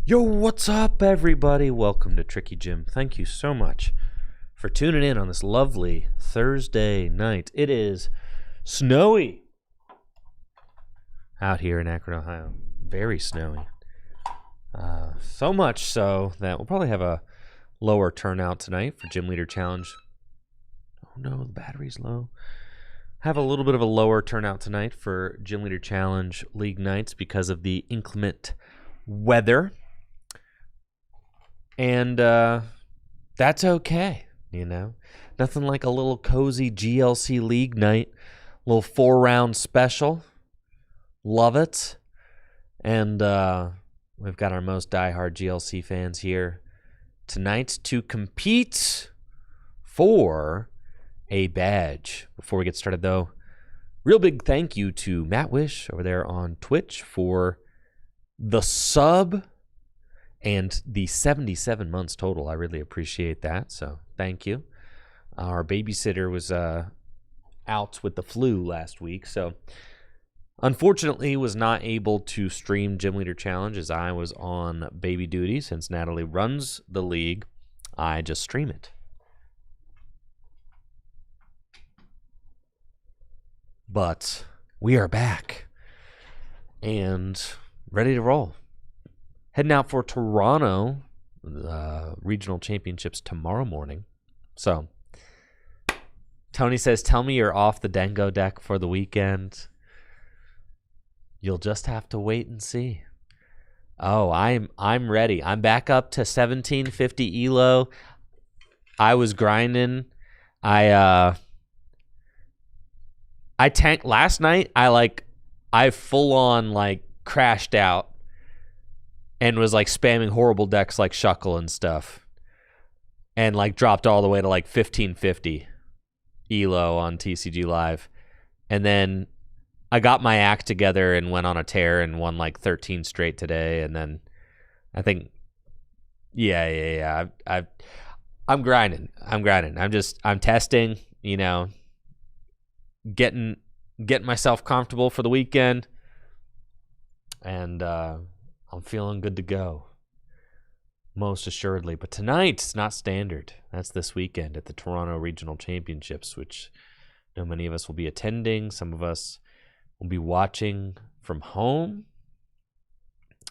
Yo, what's up, everybody? Welcome to Tricky Jim. Thank you so much for tuning in on this lovely Thursday night. It is snowy out here in Akron, Ohio. Very snowy. So much so that we'll probably have a lower turnout tonight for Gym Leader Challenge. Oh no, the battery's low. Have a little bit of a lower turnout tonight for Gym Leader Challenge League nights because of the inclement weather. And that's okay, you know. Nothing like a little cozy GLC League night, little 4-round special. Love it. And we've got our most diehard GLC fans here tonight to compete for a badge. Before we get started, though, real big thank you to Matt Wish over there on Twitch for the sub and the 77 months total. I really appreciate that, so thank you. Our babysitter was out with the flu last week, so unfortunately was not able to stream Gym Leader Challenge as I was on baby duty. Since Natalie runs the league, I just stream it. But we are back and ready to roll. Heading out for Toronto, regional championships tomorrow morning. So, Tony says, tell me you're off the Dango deck for the weekend. You'll just have to wait and see. Oh, I'm ready. I'm back up to 1750 elo. I was grinding. I tanked last night. I full on crashed out and was spamming horrible decks like Shuckle and stuff, and dropped all the way to 1550 elo on TCG Live, and then I got my act together and went on a tear and won 13 straight today. And then I think, I'm grinding. I'm testing, getting myself comfortable for the weekend, and I'm feeling good to go, most assuredly. But tonight's not standard. That's this weekend at the Toronto Regional Championships, which I know many of us will be attending. Some of us will be watching from home.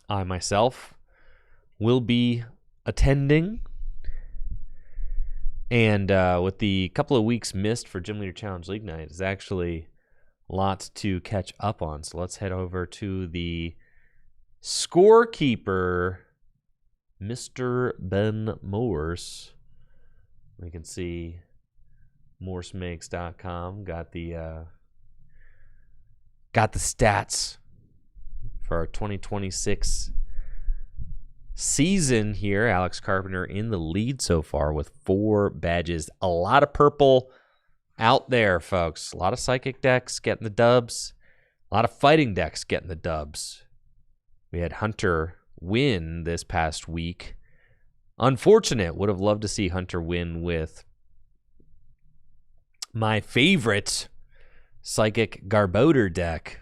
I myself will be attending. And with the couple of weeks missed for Gym Leader Challenge League Night, there's actually lots to catch up on. So let's head over to the scorekeeper, Mr. Ben Morse. We can see morsemakes.com got the stats for our 2026 season here. Alex Carpenter in the lead so far with 4 badges. A lot of purple out there, folks. A lot of psychic decks getting the dubs. A lot of fighting decks getting the dubs. We had Hunter win this past week. Unfortunate. Would have loved to see Hunter win with my favorite Psychic Garbodor deck.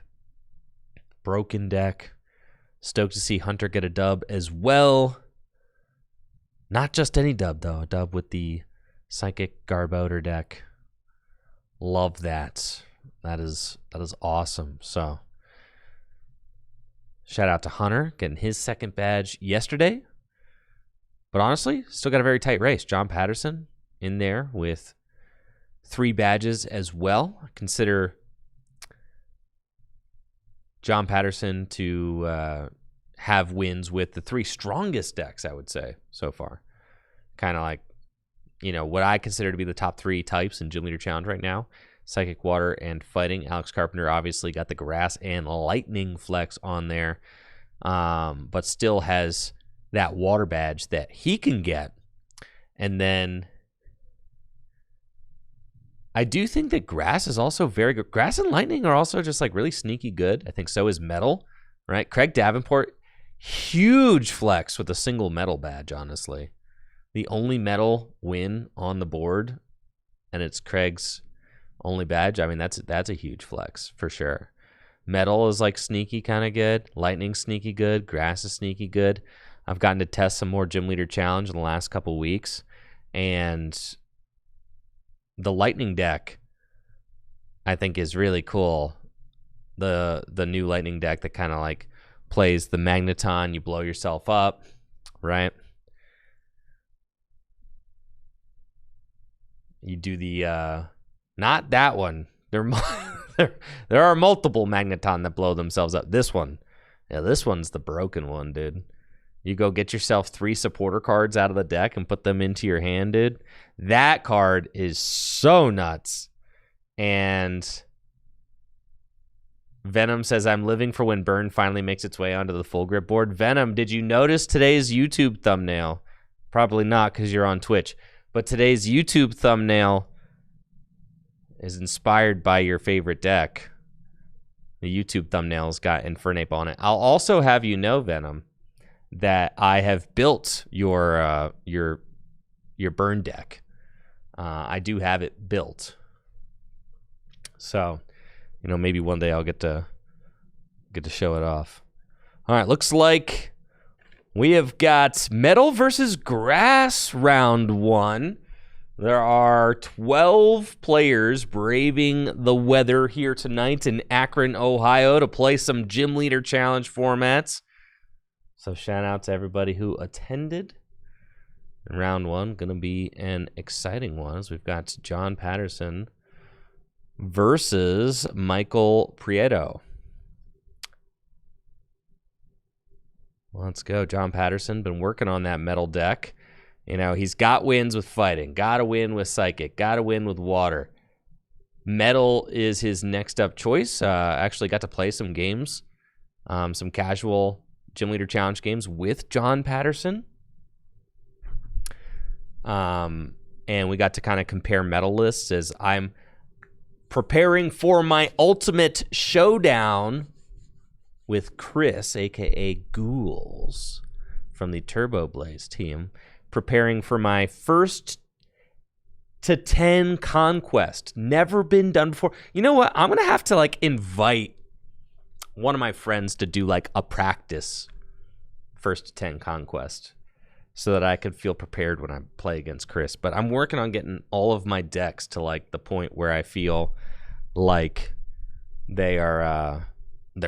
Broken deck. Stoked to see Hunter get a dub as well. Not just any dub, though. A dub with the Psychic Garbodor deck. Love that. That is awesome. So, shout out to Hunter getting his second badge yesterday. But honestly, still got a very tight race. John Patterson in there with 3 badges as well. I consider John Patterson to have wins with the 3 strongest decks, I would say, so far. Kind of what I consider to be the top 3 types in Gym Leader Challenge right now. Psychic, Water, and Fighting. Alex Carpenter obviously got the Grass and Lightning flex on there, but still has that Water badge that he can get. And then I do think that Grass is also very good. Grass and Lightning are also just really sneaky good. I think so is Metal, right? Craig Davenport, huge flex with a single Metal badge, honestly. The only Metal win on the board, and it's Craig's only badge. I mean, that's a huge flex for sure. Metal is sneaky kind of good. Lightning sneaky good. Grass is sneaky good. I've gotten to test some more Gym Leader Challenge in the last couple weeks, and the Lightning deck I think is really cool. The new Lightning deck that kind of like plays the Magneton, you blow yourself up, right? You do the not that one. There are multiple Magneton that blow themselves up. This one. Yeah, this one's the broken one, dude. You go get yourself 3 supporter cards out of the deck and put them into your hand, dude. That card is so nuts. And Venom says, I'm living for when Burn finally makes its way onto the full grip board. Venom, did you notice today's YouTube thumbnail? Probably not because you're on Twitch. But today's YouTube thumbnail is inspired by your favorite deck. The YouTube thumbnail's got Infernape on it. I'll also have you know, Venom, that I have built your Burn deck. I do have it built. So, maybe one day I'll get to show it off. All right, looks like we have got Metal versus Grass round 1. There are 12 players braving the weather here tonight in Akron, Ohio to play some Gym Leader Challenge formats. So shout out to everybody who attended. And round 1, going to be an exciting one as we've got John Patterson versus Michael Prieto. Let's go. John Patterson, been working on that metal deck. He's got wins with fighting, got a win with psychic, got a win with water. Metal is his next up choice. Actually got to play some games, some casual Gym Leader Challenge games with John Patterson. And we got to kind of compare metal lists as I'm preparing for my ultimate showdown with Chris, a.k.a. Ghouls, from the Turbo Blaze team, preparing for my first to 10 conquest. Never been done before. You know what? I'm going to have to, invite one of my friends to do, a practice first to 10 conquest so that I could feel prepared when I play against Chris. But I'm working on getting all of my decks to, the point where I feel like they're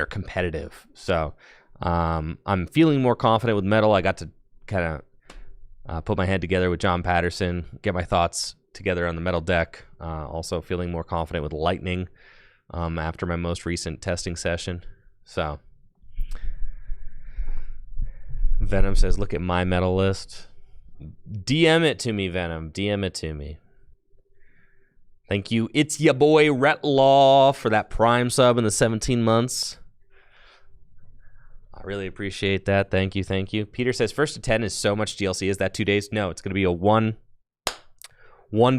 competitive. So I'm feeling more confident with metal. I got to kind of put my head together with John Patterson, get my thoughts together on the metal deck. Also feeling more confident with lightning after my most recent testing session. So Venom says, look at my metal list. DM it to me, Venom. DM it to me. Thank you. It's ya boy, Retlaw, for that Prime sub in the 17 months. I really appreciate that. Thank you. Thank you. Peter says, first to 10 is so much DLC. Is that 2 days? No, it's going to be a one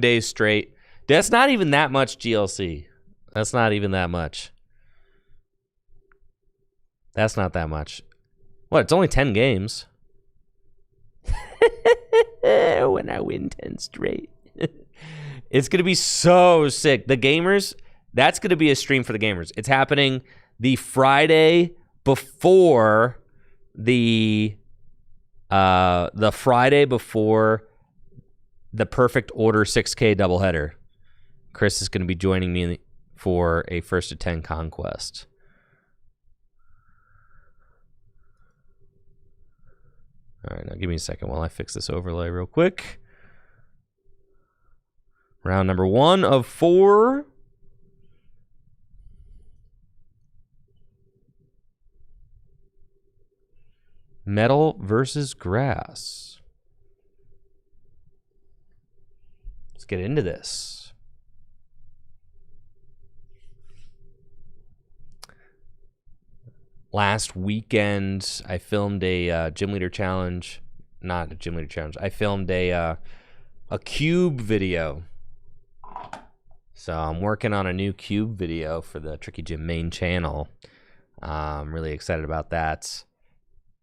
day straight. That's not even that much GLC. That's not even that much. That's not that much. What? It's only 10 games. When I win 10 straight. It's going to be so sick. The gamers, that's going to be a stream for the gamers. It's happening the Friday before the Friday before the Perfect Order 6K doubleheader. Chris is going to be joining me for a first to 10 conquest. All right, now give me a second while I fix this overlay real quick. Round number 1 of 4. Metal versus grass. Let's get into this. Last weekend, I filmed a Gym Leader Challenge. Not a Gym Leader Challenge. I filmed a cube video. So I'm working on a new cube video for the Tricky Gym main channel. I'm really excited about that.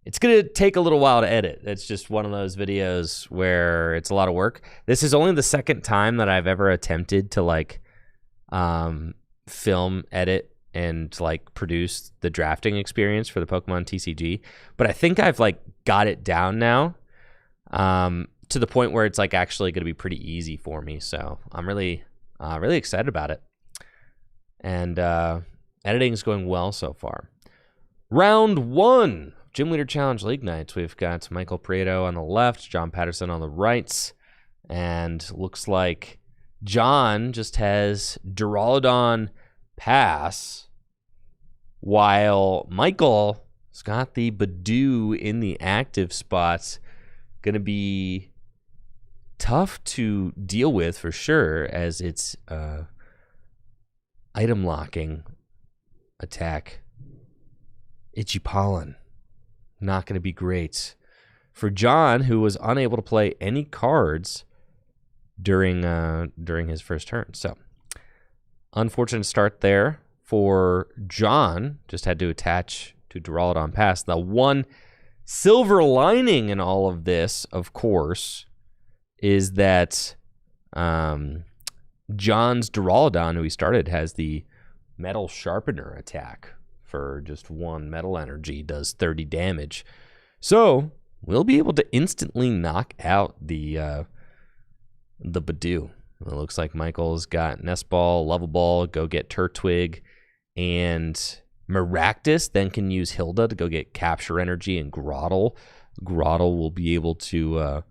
It's going to take a little while to edit. It's just one of those videos where it's a lot of work. This is only the second time that I've ever attempted to film, edit, and produce the drafting experience for the Pokemon TCG. But I think I've got it down now, to the point where it's like actually going to be pretty easy for me. So I'm really excited about it. And editing is going well so far. Round 1, Gym Leader Challenge League Nights. We've got Michael Prieto on the left, John Patterson on the right, and looks like John just has Duraludon Pass, while Michael's got the Badoo in the active spots. Going to be tough to deal with for sure, as it's item locking attack. Itchy Pollen. Not going to be great for John, who was unable to play any cards during his first turn. So, unfortunate start there for John. Just had to attach to Duraludon Pass. The one silver lining in all of this, of course, is that John's Duraludon, who he started, has the Metal Sharpener attack for just 1 metal energy, does 30 damage. So we'll be able to instantly knock out the Badoo. It looks like Michael's got Nest Ball, Level Ball, go get Turtwig, and Maractus then can use Hilda to go get Capture Energy and Grottle. Grottle will be able to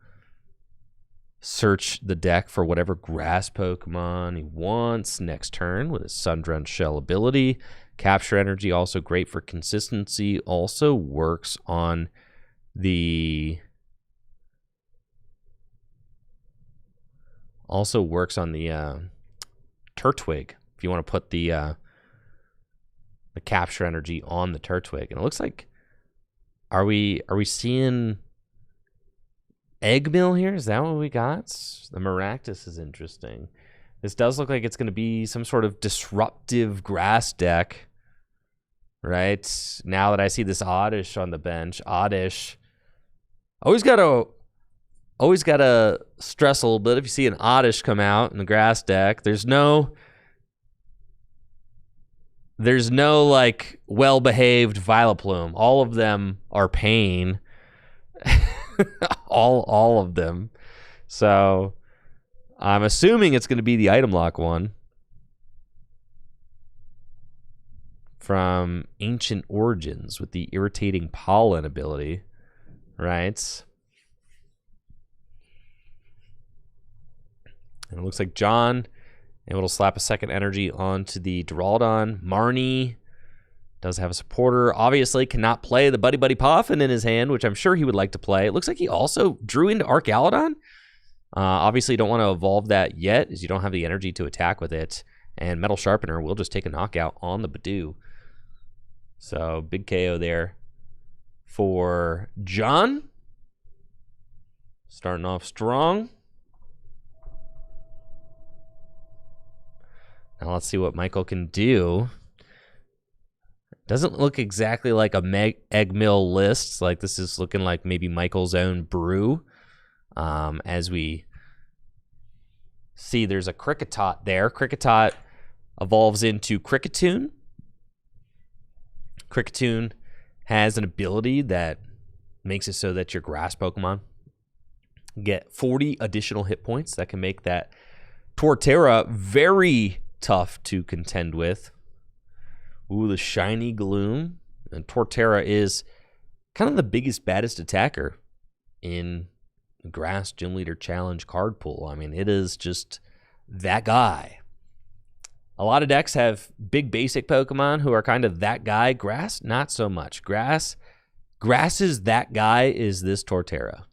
search the deck for whatever grass Pokemon he wants next turn with his Sun-Drenched Shell ability. Capture Energy, also great for consistency, also works on the Turtwig, if you want to put the Capture Energy on the Turtwig. And it looks like, are we seeing Egg Mill here? Is that what we got? The Maractus is interesting. This does look like it's going to be some sort of disruptive grass deck, right? Now that I see this Oddish on the bench, Oddish always gotta stress a little bit if you see an Oddish come out in the grass deck. There's no like well-behaved Vileplume. All of them are pain. all of them. So I'm assuming it's going to be the item lock one from Ancient Origins with the Irritating Pollen ability, right? And it looks like John able to slap a second energy onto the Duraludon. Marnie does have a supporter. Obviously cannot play the Buddy Buddy Poffin in his hand, which I'm sure he would like to play. It looks like he also drew into Arcaludon. Obviously, you don't want to evolve that yet, as you don't have the energy to attack with it. And Metal Sharpener will just take a knockout on the Badoo. So, big KO there for John. Starting off strong. Now let's see what Michael can do. Doesn't look exactly like a Egg Mill list. Like, this is looking like maybe Michael's own brew. As we see, there's a Kricketot there. Kricketot evolves into Kricketune. Kricketune has an ability that makes it so that your grass Pokemon get 40 additional hit points. That can make that Torterra very tough to contend with. Ooh, the Shiny Gloom. And Torterra is kind of the biggest, baddest attacker in Grass Gym Leader Challenge card pool. I mean, it is just that guy. A lot of decks have big basic Pokemon who are kind of that guy. Grass, not so much. Grass's that guy is this Torterra.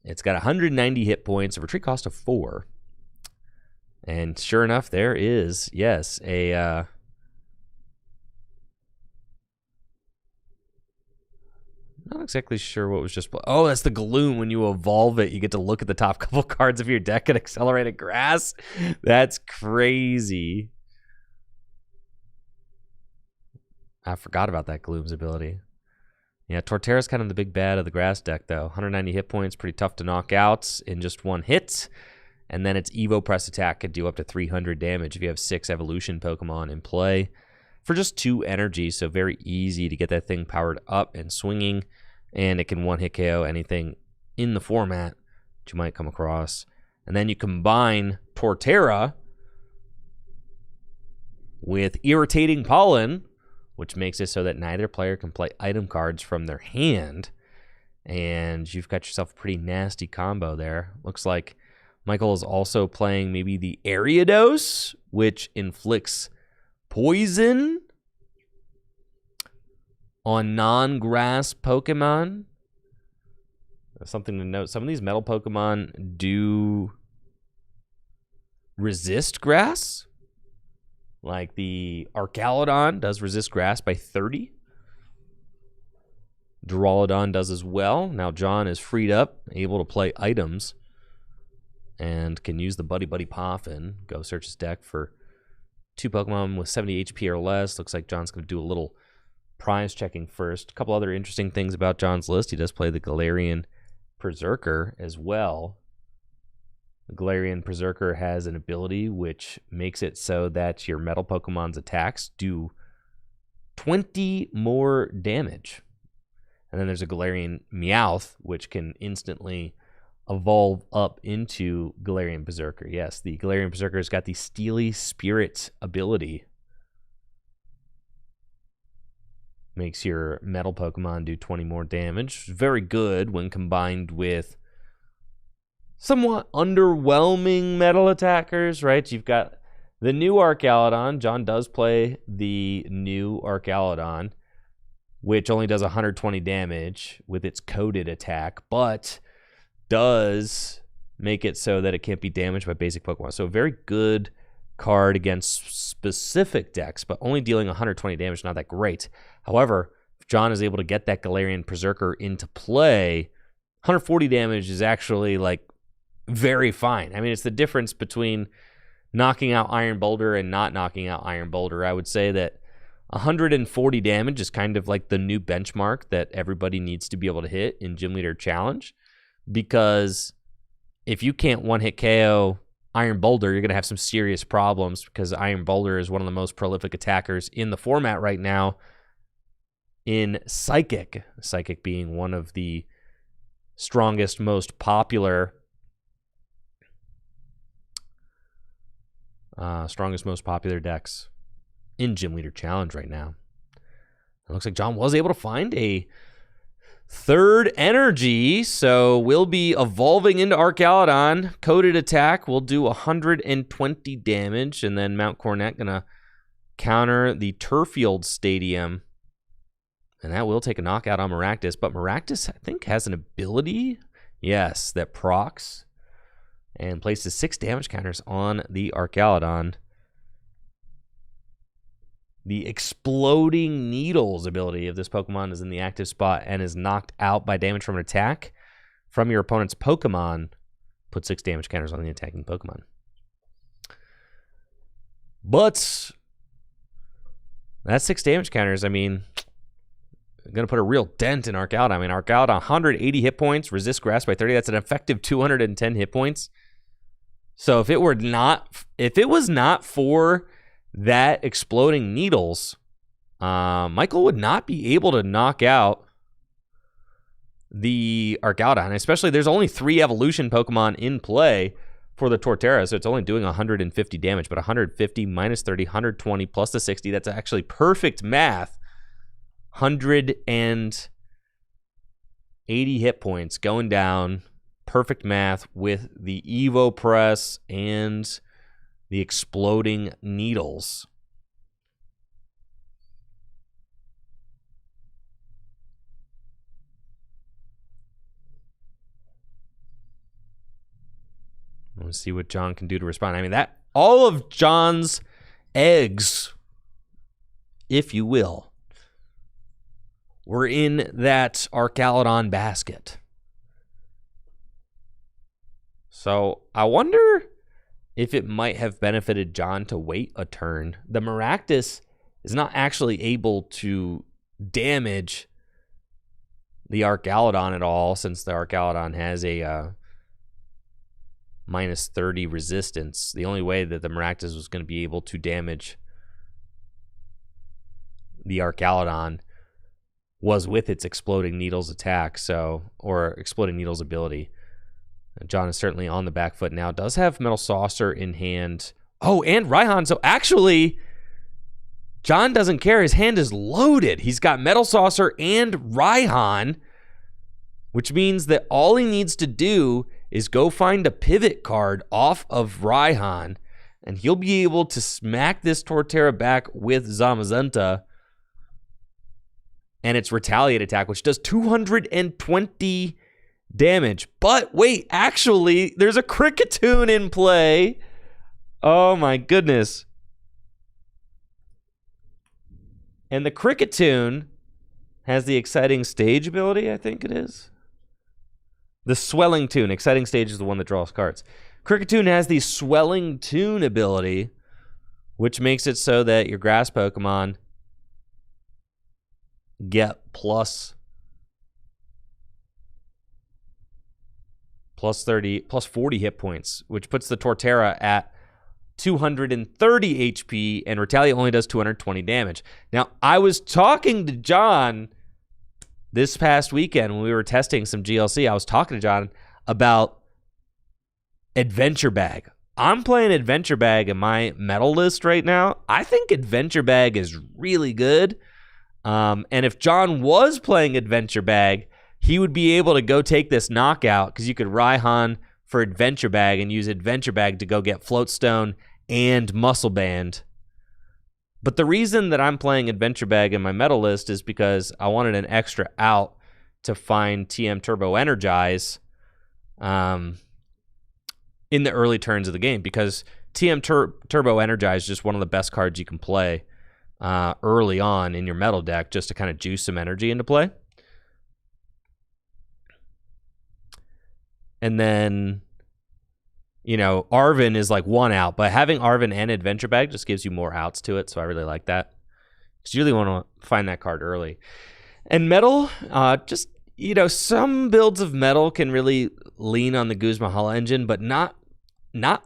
It's got 190 hit points, a retreat cost of 4. And sure enough, there is, yes, a not exactly sure what was just... Oh, that's the Gloom. When you evolve it, you get to look at the top couple cards of your deck and Accelerated Grass. That's crazy. I forgot about that Gloom's ability. Yeah, Torterra's kind of the big bad of the grass deck, though. 190 hit points, pretty tough to knock out in just one hit. And then its Evo Press attack could do up to 300 damage if you have 6 evolution Pokemon in play for just 2 energy. So very easy to get that thing powered up and swinging. and it can one-hit KO anything in the format that you might come across. And then you combine Torterra with Irritating Pollen, which makes it so that neither player can play item cards from their hand. And you've got yourself a pretty nasty combo there. Looks like Michael is also playing maybe the Ariados, which inflicts poison on non-grass Pokemon. Something to note, some of these metal Pokemon do resist grass. Like the Archaludon does resist grass by 30. Duraludon does as well. Now John is freed up, able to play items, and can use the Buddy Buddy Poffin. Go search his deck for 2 Pokemon with 70 HP or less. Looks like John's going to do a little prize checking first. A couple other interesting things about John's list. He does play the Galarian Berserker as well. The Galarian Berserker has an ability which makes it so that your metal Pokemon's attacks do 20 more damage. And then there's a Galarian Meowth, which can instantly evolve up into Galarian Berserker. Yes, the Galarian Berserker's got the Steely Spirit ability. Makes your metal Pokemon do 20 more damage. Very good when combined with somewhat underwhelming metal attackers, right? You've got the new Archaludon. John does play the new Archaludon, which only does 120 damage with its coded attack, but does make it so that it can't be damaged by basic Pokemon. So a very good card against specific decks, but only dealing 120 damage, not that great. However, if John is able to get that Galarian Berserker into play, 140 damage is actually like very fine. I mean, it's the difference between knocking out Iron Boulder and not knocking out Iron Boulder. I would say that 140 damage is kind of like the new benchmark that everybody needs to be able to hit in Gym Leader Challenge, because if you can't one-hit KO Iron Boulder, you're going to have some serious problems, because Iron Boulder is one of the most prolific attackers in the format right now in Psychic. Psychic being one of the strongest, most popular decks in Gym Leader Challenge right now. It looks like John was able to find a third energy, so we'll be evolving into Archaludon. Coded attack will do 120 damage, and then Mount Cornet gonna counter the Turffield Stadium, and that will take a knockout on Maractus. But Maractus, I think, has an ability, yes, that procs and places 6 damage counters on the Archaludon. The Exploding Needles ability, if this Pokemon is in the active spot and is knocked out by damage from an attack from your opponent's Pokemon, put 6 damage counters on the attacking Pokemon. But that's 6 damage counters. I mean, going to put a real dent in Archaludon. I mean, Archaludon, 180 hit points, resist grass by 30. That's an effective 210 hit points. So if it was not for that Exploding Needles, Michael would not be able to knock out the Archaludon. Especially, there's only 3 evolution Pokemon in play for the Torterra, so it's only doing 150 damage. But 150 minus 30, 120 plus the 60, that's actually perfect math. 180 hit points going down. Perfect math with the Evo Press and the Exploding Needles. Let's see what John can do to respond. I mean, that all of John's eggs, if you will, were in that Archaludon basket. So I wonder if it might have benefited John to wait a turn. The Maractus is not actually able to damage the Archaludon at all, since the Archaludon has a minus 30 resistance. The only way that the Maractus was going to be able to damage the Archaludon was with its Exploding Needles attack, or Exploding Needles ability. John is certainly on the back foot now. Does have Metal Saucer in hand. Oh, and Raihan. So actually, John doesn't care. His hand is loaded. He's got Metal Saucer and Raihan, which means that all he needs to do is go find a pivot card off of Raihan, and he'll be able to smack this Torterra back with Zamazenta and its Retaliate attack, which does 220 damage. But wait, actually, there's a Kricketune in play. Oh my goodness. And the Kricketune has the Exciting Stage ability, I think it is. The Swelling Tune. Exciting Stage is the one that draws cards. Kricketune has the Swelling Tune ability, which makes it so that your grass Pokemon get plus 40 hit points, which puts the Torterra at 230 HP, and Retaliate only does 220 damage. Now, I was talking to John this past weekend when we were testing some GLC. I was talking to John about Adventure Bag. I'm playing Adventure Bag in my metal list right now. I think Adventure Bag is really good. And if John was playing Adventure Bag, he would be able to go take this knockout because you could Raihan for Adventure Bag and use Adventure Bag to go get Floatstone and Muscle Band. But the reason that I'm playing Adventure Bag in my metal list is because I wanted an extra out to find TM Turbo Energize in the early turns of the game, because TM Turbo Energize is just one of the best cards you can play early on in your metal deck, just to kind of juice some energy into play. And then, Arven is like one out, but having Arven and Adventure Bag just gives you more outs to it, so I really like that. Because you really want to find that card early. And metal, some builds of metal can really lean on the Guzma Hala engine, but not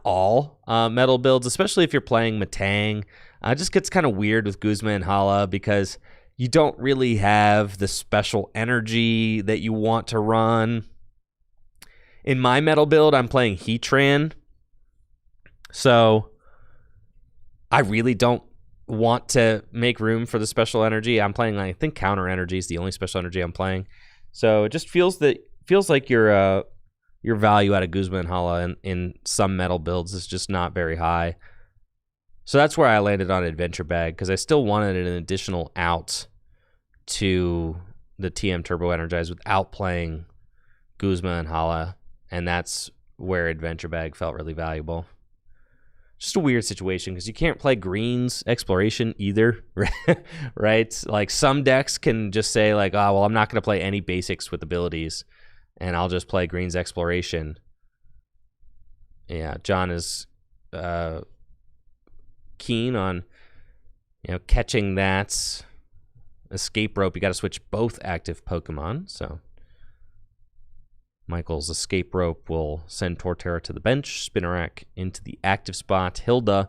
all metal builds, especially if you're playing Matang. It just gets kind of weird with Guzma and Hala because you don't really have the special energy that you want to run. In my metal build, I'm playing Heatran, so I really don't want to make room for the special energy. I'm playing, I think, Counter Energy is the only special energy I'm playing. So it just feels like your value out of Guzma and Hala in some metal builds is just not very high. So that's where I landed on Adventure Bag, because I still wanted an additional out to the TM Turbo Energize without playing Guzma and Hala. And that's where Adventure Bag felt really valuable. Just a weird situation because you can't play Green's Exploration either, right? Like some decks can just say like, oh, well, I'm not going to play any basics with abilities and I'll just play Green's Exploration. Yeah, John is keen on catching that Escape Rope. You got to switch both active Pokemon, so Michael's Escape Rope will send Torterra to the bench, Spinarak into the active spot. Hilda,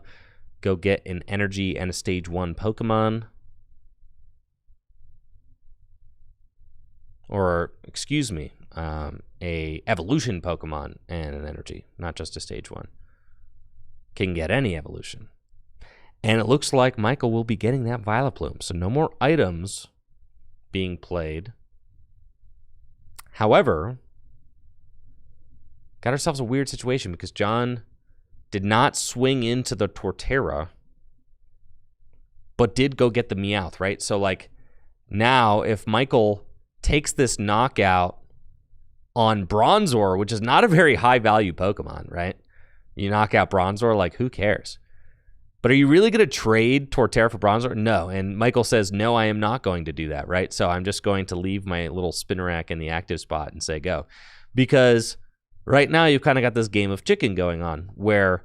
go get an Energy and a Stage 1 Pokemon. Or, excuse me, a Evolution Pokemon and an Energy, not just a Stage 1. Can get any Evolution. And it looks like Michael will be getting that Vileplume, so no more items being played. However, got ourselves a weird situation because John did not swing into the Torterra, but did go get the Meowth, right? So, like, now if Michael takes this knockout on Bronzor, which is not a very high-value Pokemon, right? You knock out Bronzor, like, who cares? But are you really going to trade Torterra for Bronzor? No. And Michael says, no, I am not going to do that, right? So I'm just going to leave my little Spinarak in the active spot and say go. Because right now, you've kind of got this game of chicken going on where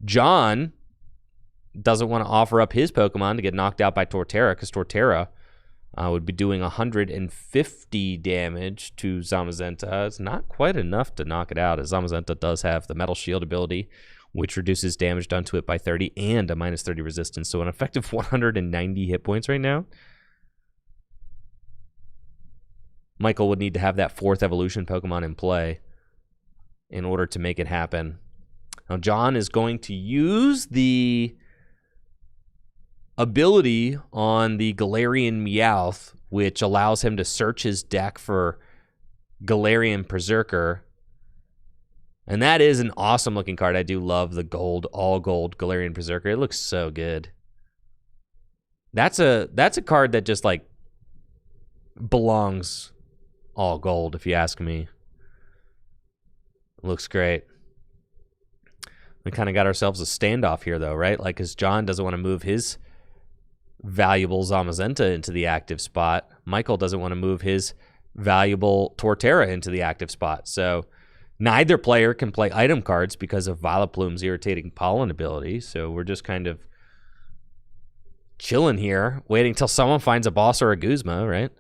John doesn't want to offer up his Pokemon to get knocked out by Torterra because Torterra would be doing 150 damage to Zamazenta. It's not quite enough to knock it out, as Zamazenta does have the Metal Shield ability, which reduces damage done to it by 30 and a minus 30 resistance. So an effective 190 hit points right now. Michael would need to have that 4th evolution Pokemon in play in order to make it happen. Now, John is going to use the ability on the Galarian Meowth, which allows him to search his deck for Galarian Berserker. And that is an awesome looking card. I do love the gold, all gold Galarian Berserker. It looks so good. That's a card that just like belongs all gold, if you ask me. Looks great. We kind of got ourselves a standoff here, though, right? Like, because John doesn't want to move his valuable Zamazenta into the active spot. Michael doesn't want to move his valuable Torterra into the active spot. So neither player can play item cards because of Vileplume's irritating pollen ability. So we're just kind of chilling here, waiting till someone finds a Boss or a Guzma, right?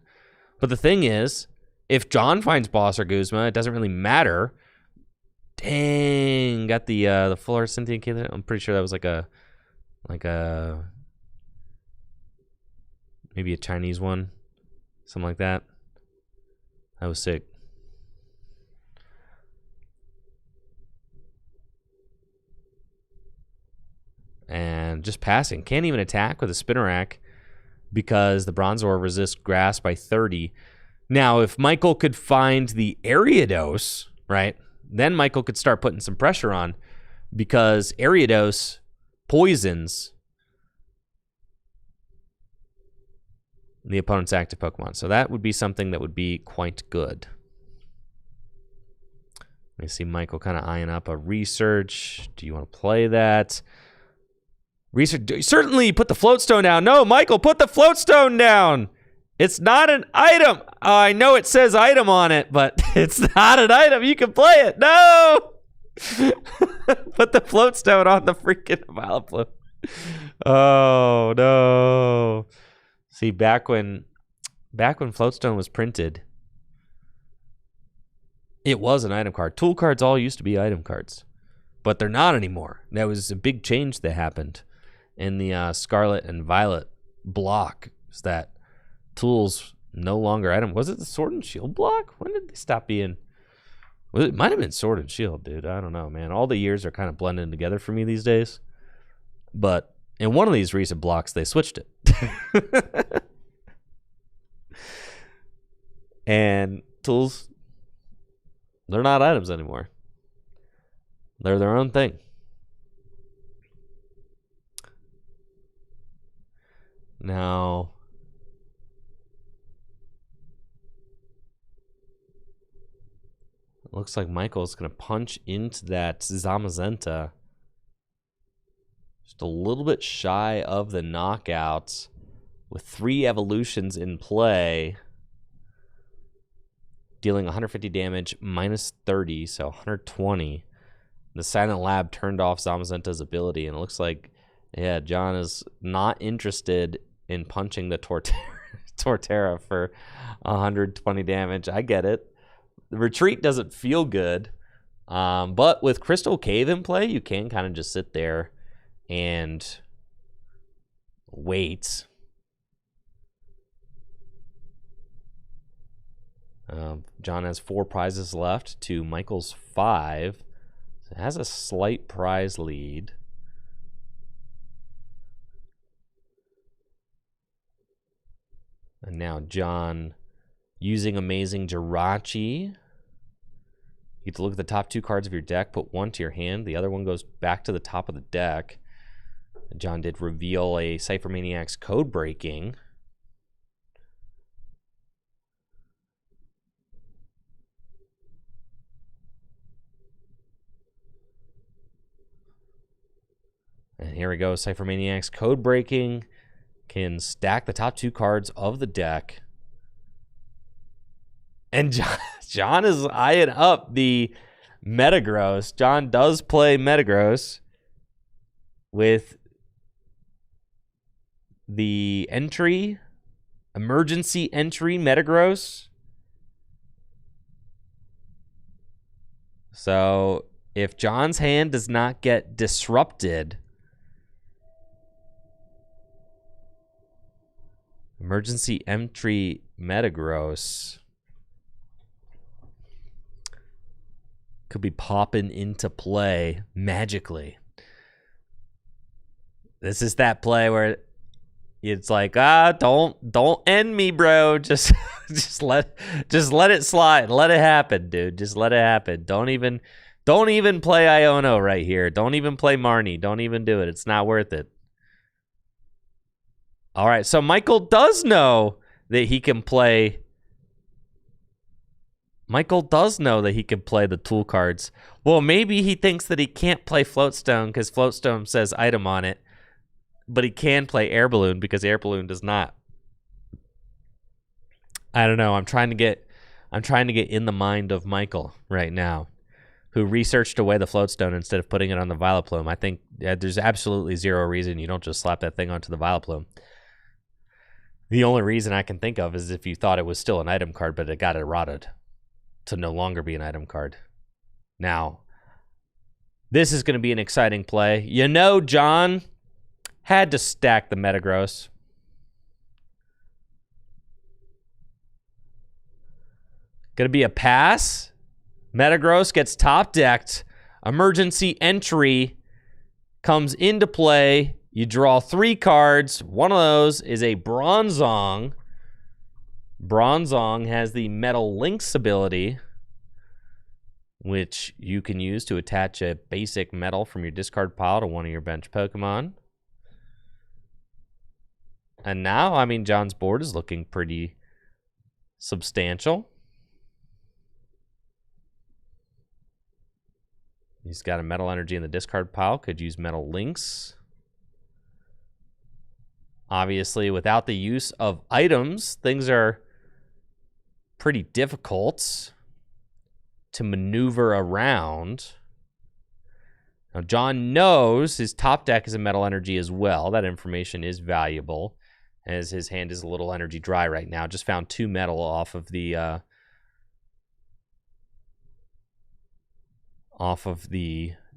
But the thing is, if John finds Boss or Guzma, it doesn't really matter. Dang, got the full Cynthia kid. I'm pretty sure that was like a maybe a Chinese one, something like that. That was sick. And just passing. Can't even attack with a Spinarak because the Bronzor resists grass by 30. Now, if Michael could find the Ariados, right, then Michael could start putting some pressure on because Ariados poisons the opponent's active Pokemon. So that would be something that would be quite good. I see Michael kind of eyeing up a research. Do you want to play that? Research. Certainly put the floatstone down. No, Michael, put the floatstone down. It's not an item. I know it says item on it, but it's not an item. You can play it. No! Put the floatstone on the freaking Vileplume. Oh, no. See, back when floatstone was printed, it was an item card. Tool cards all used to be item cards, but they're not anymore. That was a big change that happened in the Scarlet and Violet block. Is that tools no longer item? Was it the Sword and Shield block? When did they stop being? Well, it might have been Sword and Shield, dude. I don't know, man. All the years are kind of blending together for me these days. But in one of these recent blocks, they switched it. And tools, they're not items anymore. They're their own thing. Now, looks like Michael's going to punch into that Zamazenta. Just a little bit shy of the knockouts with 3 evolutions in play. Dealing 150 damage, minus 30, so 120. The Silent Lab turned off Zamazenta's ability, and it looks like, yeah, John is not interested in punching the Torterra for 120 damage. I get it. The retreat doesn't feel good, but with Crystal Cave in play, you can kind of just sit there and wait. John has 4 prizes left to Michael's 5. So it has a slight prize lead. And now John using Amazing Jirachi. You get to look at the top 2 cards of your deck, put one to your hand. The other one goes back to the top of the deck. John did reveal a Cypher Maniac's Code Breaking. And here we go, Cypher Maniac's Code Breaking can stack the top 2 cards of the deck. And John is eyeing up the Metagross. John does play Metagross with the emergency entry Metagross. So if John's hand does not get disrupted, emergency entry Metagross. Could be popping into play magically. This is that play where it's like, don't end me, bro. Just let it slide. Let it happen, dude. Just let it happen. Don't even play Iono right here. Don't even play Marnie. Don't even do it. It's not worth it. All right, so Michael does know that he can play. Michael does know that he can play the tool cards. Well, maybe he thinks that he can't play Floatstone because Floatstone says item on it, but he can play Air Balloon because Air Balloon does not. I don't know. I'm trying to get in the mind of Michael right now, who researched away the Floatstone instead of putting it on the Vileplume. I think there's absolutely zero reason you don't just slap that thing onto the Vileplume. The only reason I can think of is if you thought it was still an item card, but it got eroded to no longer be an item card. Now, this is going to be an exciting play. You know, John had to stack the Metagross. Going to be a pass. Metagross gets top decked. Emergency entry comes into play. You draw 3 cards. One of those is a Bronzong. Bronzong has the Metal Lynx ability, which you can use to attach a basic metal from your discard pile to one of your bench Pokemon. And now, I mean, John's board is looking pretty substantial. He's got a Metal Energy in the discard pile. Could use Metal Lynx. Obviously, without the use of items, things are pretty difficult to maneuver around. Now, John knows his top deck is a Metal Energy as well. That information is valuable, as his hand is a little energy dry right now. Just found 2 metal off of the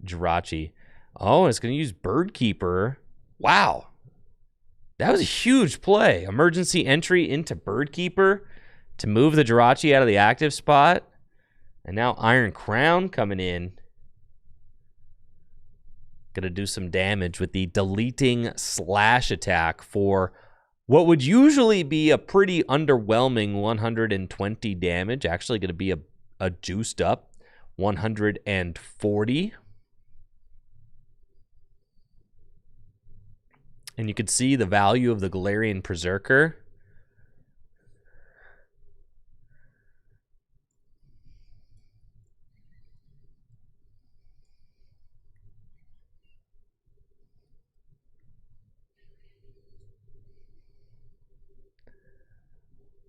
Jirachi. Oh, it's going to use Bird Keeper. Wow. That was a huge play. Emergency entry into Bird Keeper to move the Jirachi out of the active spot. And now Iron Crown coming in. Going to do some damage with the deleting slash attack for what would usually be a pretty underwhelming 120 damage. Actually going to be a juiced up 140. And you could see the value of the Galarian Berserker.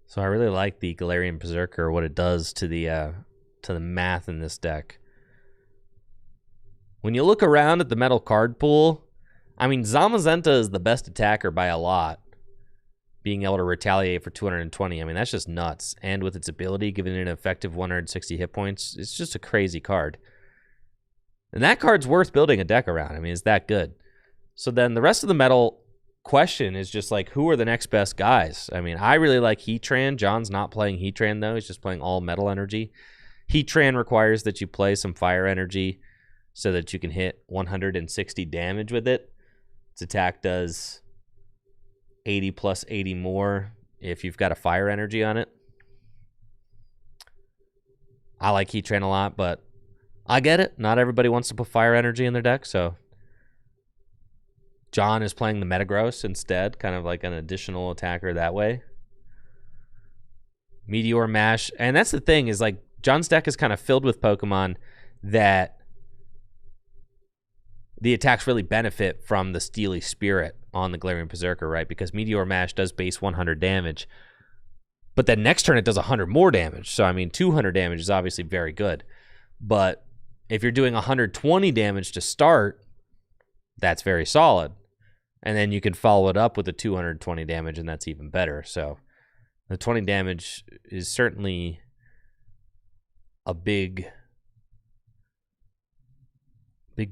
So I really like the Galarian Berserker, what it does to the math in this deck. When you look around at the metal card pool, I mean, Zamazenta is the best attacker by a lot. Being able to retaliate for 220, I mean, that's just nuts. And with its ability, giving it an effective 160 hit points, it's just a crazy card. And that card's worth building a deck around. I mean, it's that good. So then the rest of the metal question is just like, who are the next best guys? I mean, I really like Heatran. John's not playing Heatran, though. He's just playing all metal energy. Heatran requires that you play some fire energy so that you can hit 160 damage with it. Its attack does 80 plus 80 more if you've got a fire energy on it. I like Heatran a lot, but I get it. Not everybody wants to put fire energy in their deck, so John is playing the Metagross instead, kind of like an additional attacker that way. Meteor Mash, and that's the thing, is like John's deck is kind of filled with Pokemon that the attacks really benefit from the Steely Spirit on the Galarian Berserker, right? Because Meteor Mash does base 100 damage, but then next turn it does 100 more damage. So, I mean, 200 damage is obviously very good. But if you're doing 120 damage to start, that's very solid. And then you can follow it up with the 220 damage, and that's even better. So the 20 damage is certainly a big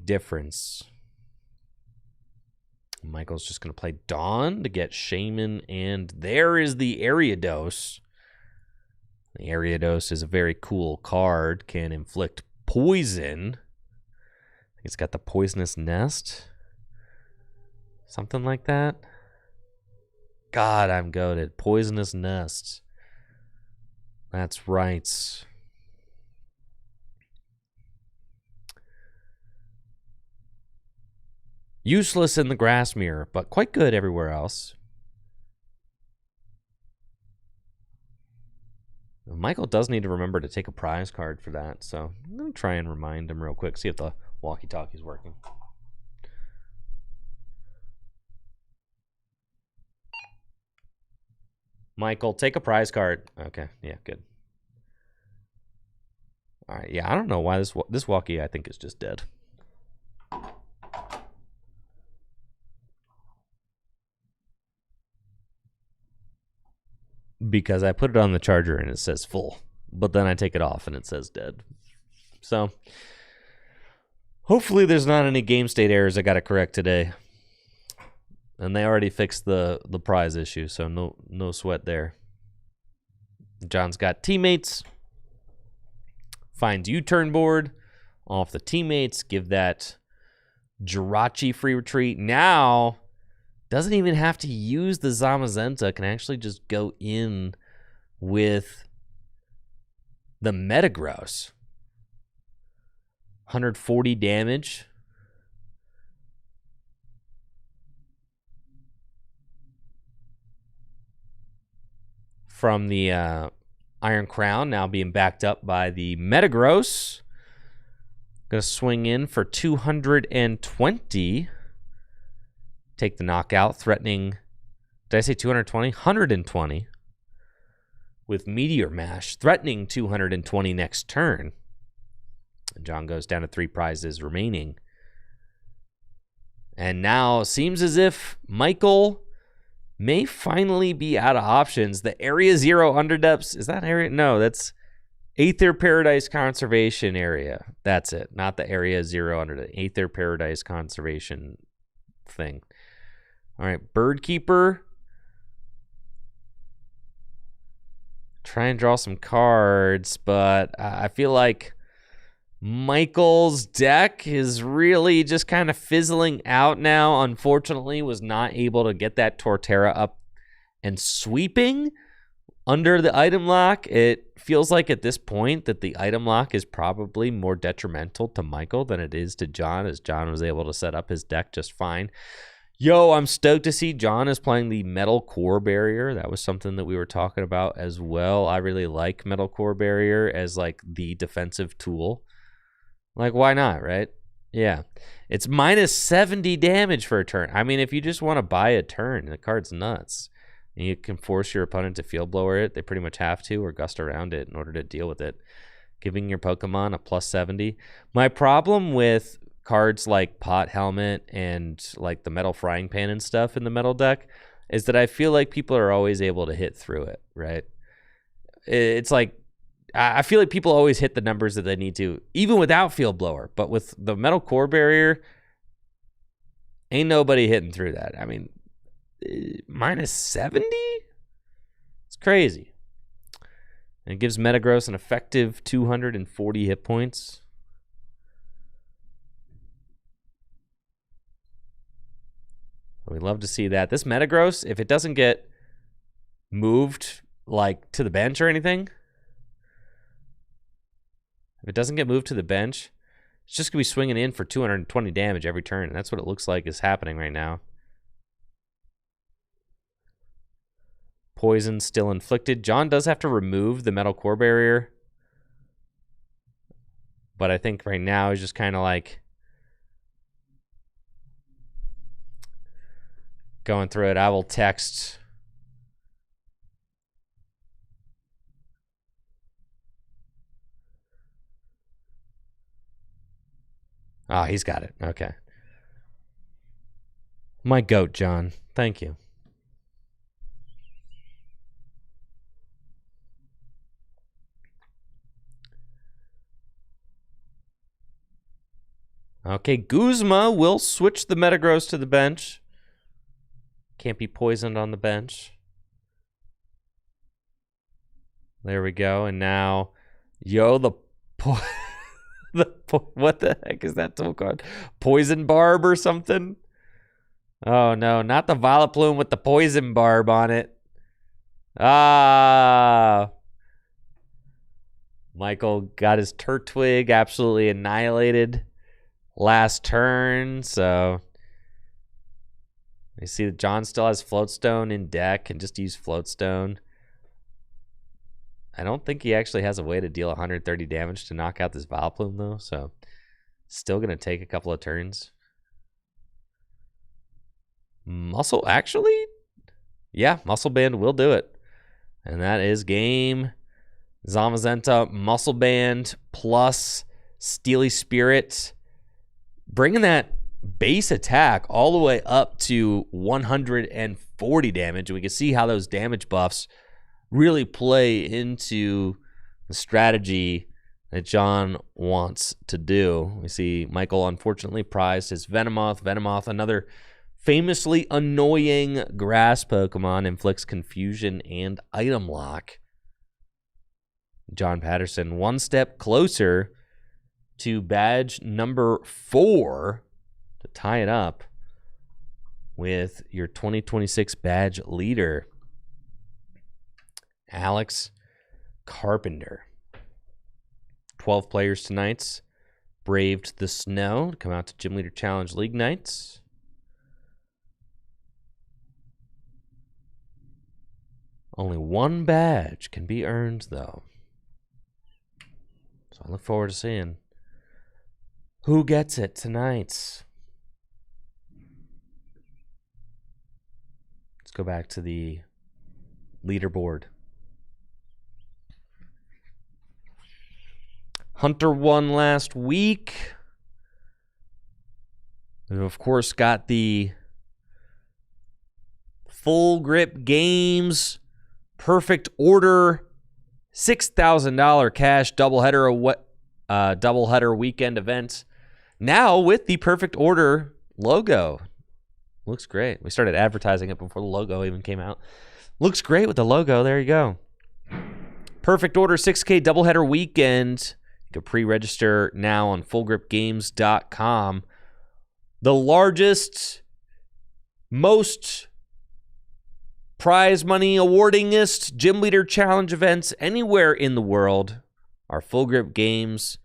difference. Michael's just going to play Dawn to get Shaman, and there is the Ariados. The Ariados is a very cool card, can inflict poison. It's got the poisonous nest. Something like that. God, I'm goated. Poisonous nest. That's right. Useless in the grass mirror, but quite good everywhere else. Michael does need to remember to take a prize card for that, so I'm going to try and remind him real quick, see if the walkie-talkie's working. Michael, take a prize card. Okay, yeah, good. All right, yeah, I don't know why this walkie, I think, is just dead. Because I put it on the charger and it says full, but then I take it off and it says dead. So hopefully there's not any game state errors I got to correct today. And they already fixed the prize issue, so no sweat there. John's got teammates. Finds U-turn board off the teammates. Give that Jirachi free retreat. Now doesn't even have to use the Zamazenta. Can actually just go in with the Metagross. 140 damage. From the Iron Crown, now being backed up by the Metagross. Gonna swing in for 220. Take the knockout, threatening. Did I say 220? 120. With Meteor Mash, threatening 220 next turn. And John goes down to 3 prizes remaining. And now seems as if Michael may finally be out of options. The Area 0 Underdepths, is that area? No, that's Aether Paradise Conservation Area. That's it, not the Area 0 Underdepths. Aether Paradise Conservation thing. All right, Bird Keeper. Try and draw some cards, but I feel like Michael's deck is really just kind of fizzling out now. Unfortunately, was not able to get that Torterra up and sweeping under the item lock. It feels like at this point that the item lock is probably more detrimental to Michael than it is to John, as John was able to set up his deck just fine. Yo, I'm stoked to see John is playing the Metal Core Barrier. That was something that we were talking about as well. I really like Metal Core Barrier as like the defensive tool. Like, why not, right? Yeah. It's minus 70 damage for a turn. I mean, if you just want to buy a turn, the card's nuts. And you can force your opponent to field blower it. They pretty much have to, or gust around it in order to deal with it. Giving your Pokemon a plus 70. My problem with cards like Pot Helmet and like the Metal Frying Pan and stuff in the metal deck is that I feel like people are always able to hit through it, right? It's like, I feel like people always hit the numbers that they need to, even without field blower. But with the Metal Core Barrier, ain't nobody hitting through that. I mean, minus 70? It's crazy. And it gives Metagross an effective 240 hit points. We love to see that. This Metagross, if it doesn't get moved like to the bench or anything, if it doesn't get moved to the bench, it's just going to be swinging in for 220 damage every turn. And that's what it looks like is happening right now. Poison still inflicted. John does have to remove the Metal Core Barrier. But I think right now he's just kind of like going through it. I will text. Oh, he's got it. Okay. My goat, John. Thank you. Okay, Guzma will switch the Metagross to the bench. Can't be poisoned on the bench. There we go. And now, yo, the What the heck is that tool called? Poison barb or something? Oh no, not the Violet Plume with the poison barb on it. Ah. Michael got his Turtwig absolutely annihilated last turn, so you see that John still has Floatstone in deck and just use Floatstone. I don't think he actually has a way to deal 130 damage to knock out this Vileplume, though, so still going to take a couple of turns. Muscle, actually? Yeah, Muscle Band will do it. And that is game. Zamazenta, Muscle Band, plus Steely Spirit. Bringing that base attack all the way up to 140 damage. We can see how those damage buffs really play into the strategy that John wants to do. We see Michael unfortunately prized his Venomoth. Venomoth, another famously annoying grass Pokemon, inflicts confusion and item lock. John Patterson one step closer to badge number 4 to tie it up with your 2026 badge leader, Alex Carpenter. 12 players tonight braved the snow to come out to Gym Leader Challenge League nights. Only one badge can be earned, though. So I look forward to seeing who gets it tonight. Let's go back to the leaderboard. Hunter won last week. We've, of course, got the Full Grip Games Perfect Order $6,000 cash doubleheader weekend event. Now with the Perfect Order logo. Looks great. We started advertising it before the logo even came out. Looks great with the logo. There you go. Perfect Order 6K doubleheader weekend. You can pre-register now on fullgripgames.com. The largest, most prize money awardingest Gym Leader Challenge events anywhere in the world are Full Grip Games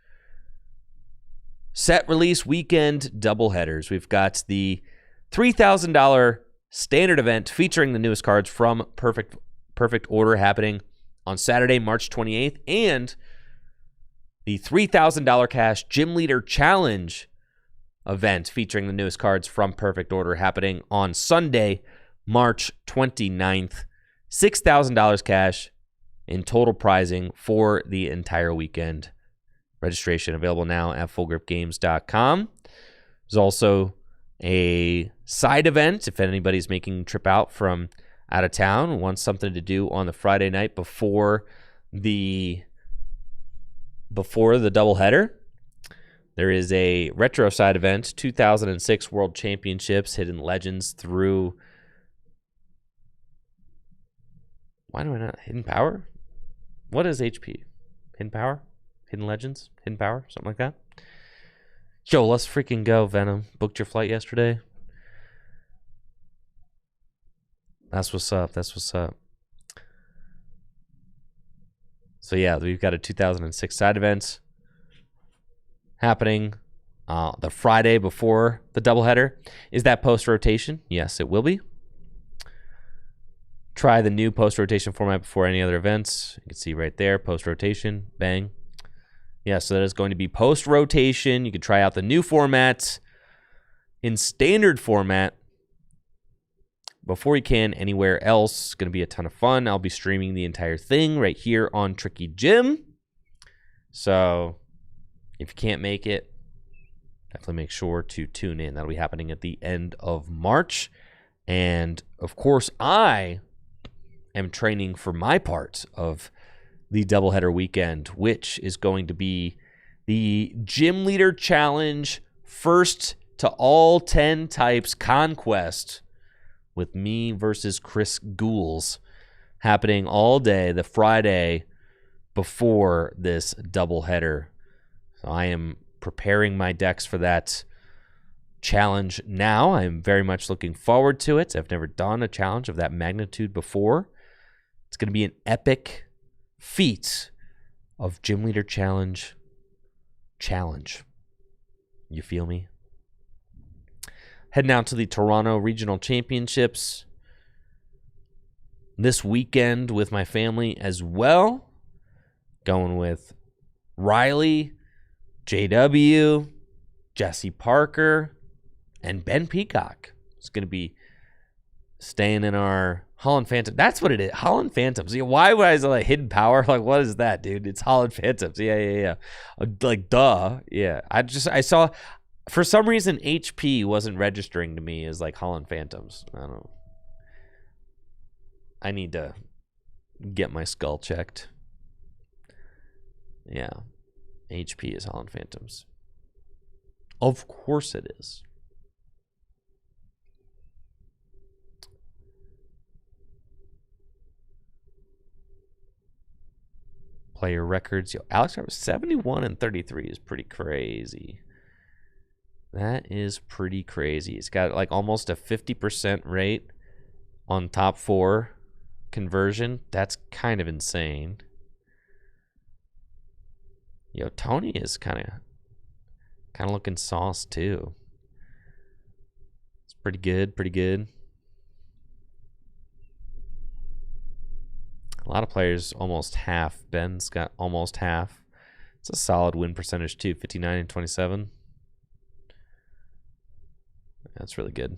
set release weekend doubleheaders. We've got the $3,000 standard event featuring the newest cards from Perfect Order happening on Saturday, March 28th, and the $3,000 cash Gym Leader Challenge event featuring the newest cards from Perfect Order happening on Sunday, March 29th. $6,000 cash in total prizing for the entire weekend. Registration available now at fullgripgames.com. There's also a side event if anybody's making a trip out from out of town and wants something to do on the Friday night before the doubleheader. There is a retro side event, 2006 World Championships, Hidden Legends through... Why do I not? Hidden Power? What is HP? Hidden Power? Hidden Legends? Hidden Power? Something like that? Yo, let's freaking go, Venom. Booked your flight yesterday? That's what's up. That's what's up. So yeah, we've got a 2006 side event happening the Friday before the doubleheader. Is that post-rotation? Yes, it will be. Try the new post-rotation format before any other events. You can see right there, post-rotation, bang. Yeah, so that is going to be post-rotation. You can try out the new format in standard format before you can anywhere else. It's going to be a ton of fun. I'll be streaming the entire thing right here on Tricky Gym. So if you can't make it, definitely make sure to tune in. That'll be happening at the end of March. And, of course, I am training for my part of the doubleheader weekend, which is going to be the Gym Leader Challenge First to All 10 Types Conquest with me versus Chris Ghouls, happening all day the Friday before this doubleheader. So I am preparing my decks for that challenge now. I'm very much looking forward to it. I've never done a challenge of that magnitude before. It's going to be an epic feat of Gym Leader Challenge. You feel me? Heading out to the Toronto Regional Championships this weekend with my family as well. Going with Riley, JW, Jesse Parker, and Ben Peacock. It's going to be staying in our Holland Phantom. That's what it is. Holland Phantoms. Yeah, why was it like hidden power? Like, what is that, dude? It's Holland Phantoms. Yeah. Like, duh. Yeah. I saw, for some reason, HP wasn't registering to me as like Holland Phantoms. I don't know. I need to get my skull checked. Yeah. HP is Holland Phantoms. Of course it is. Player records. Yo, Alex Harper, 71-33 is pretty crazy. That is pretty crazy. It's got like almost a 50% rate on top 4 conversion. That's kind of insane. Yo, Tony is kind of looking sauce too. It's pretty good. A lot of players almost half. Ben's got almost half. It's a solid win percentage too, 59-27. That's really good.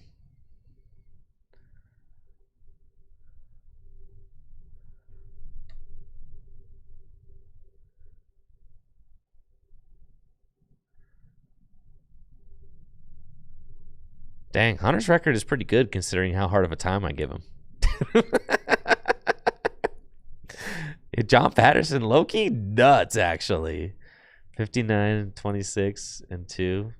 Dang, Hunter's record is pretty good considering how hard of a time I give him. John Patterson, low-key nuts, actually. 59-26-2.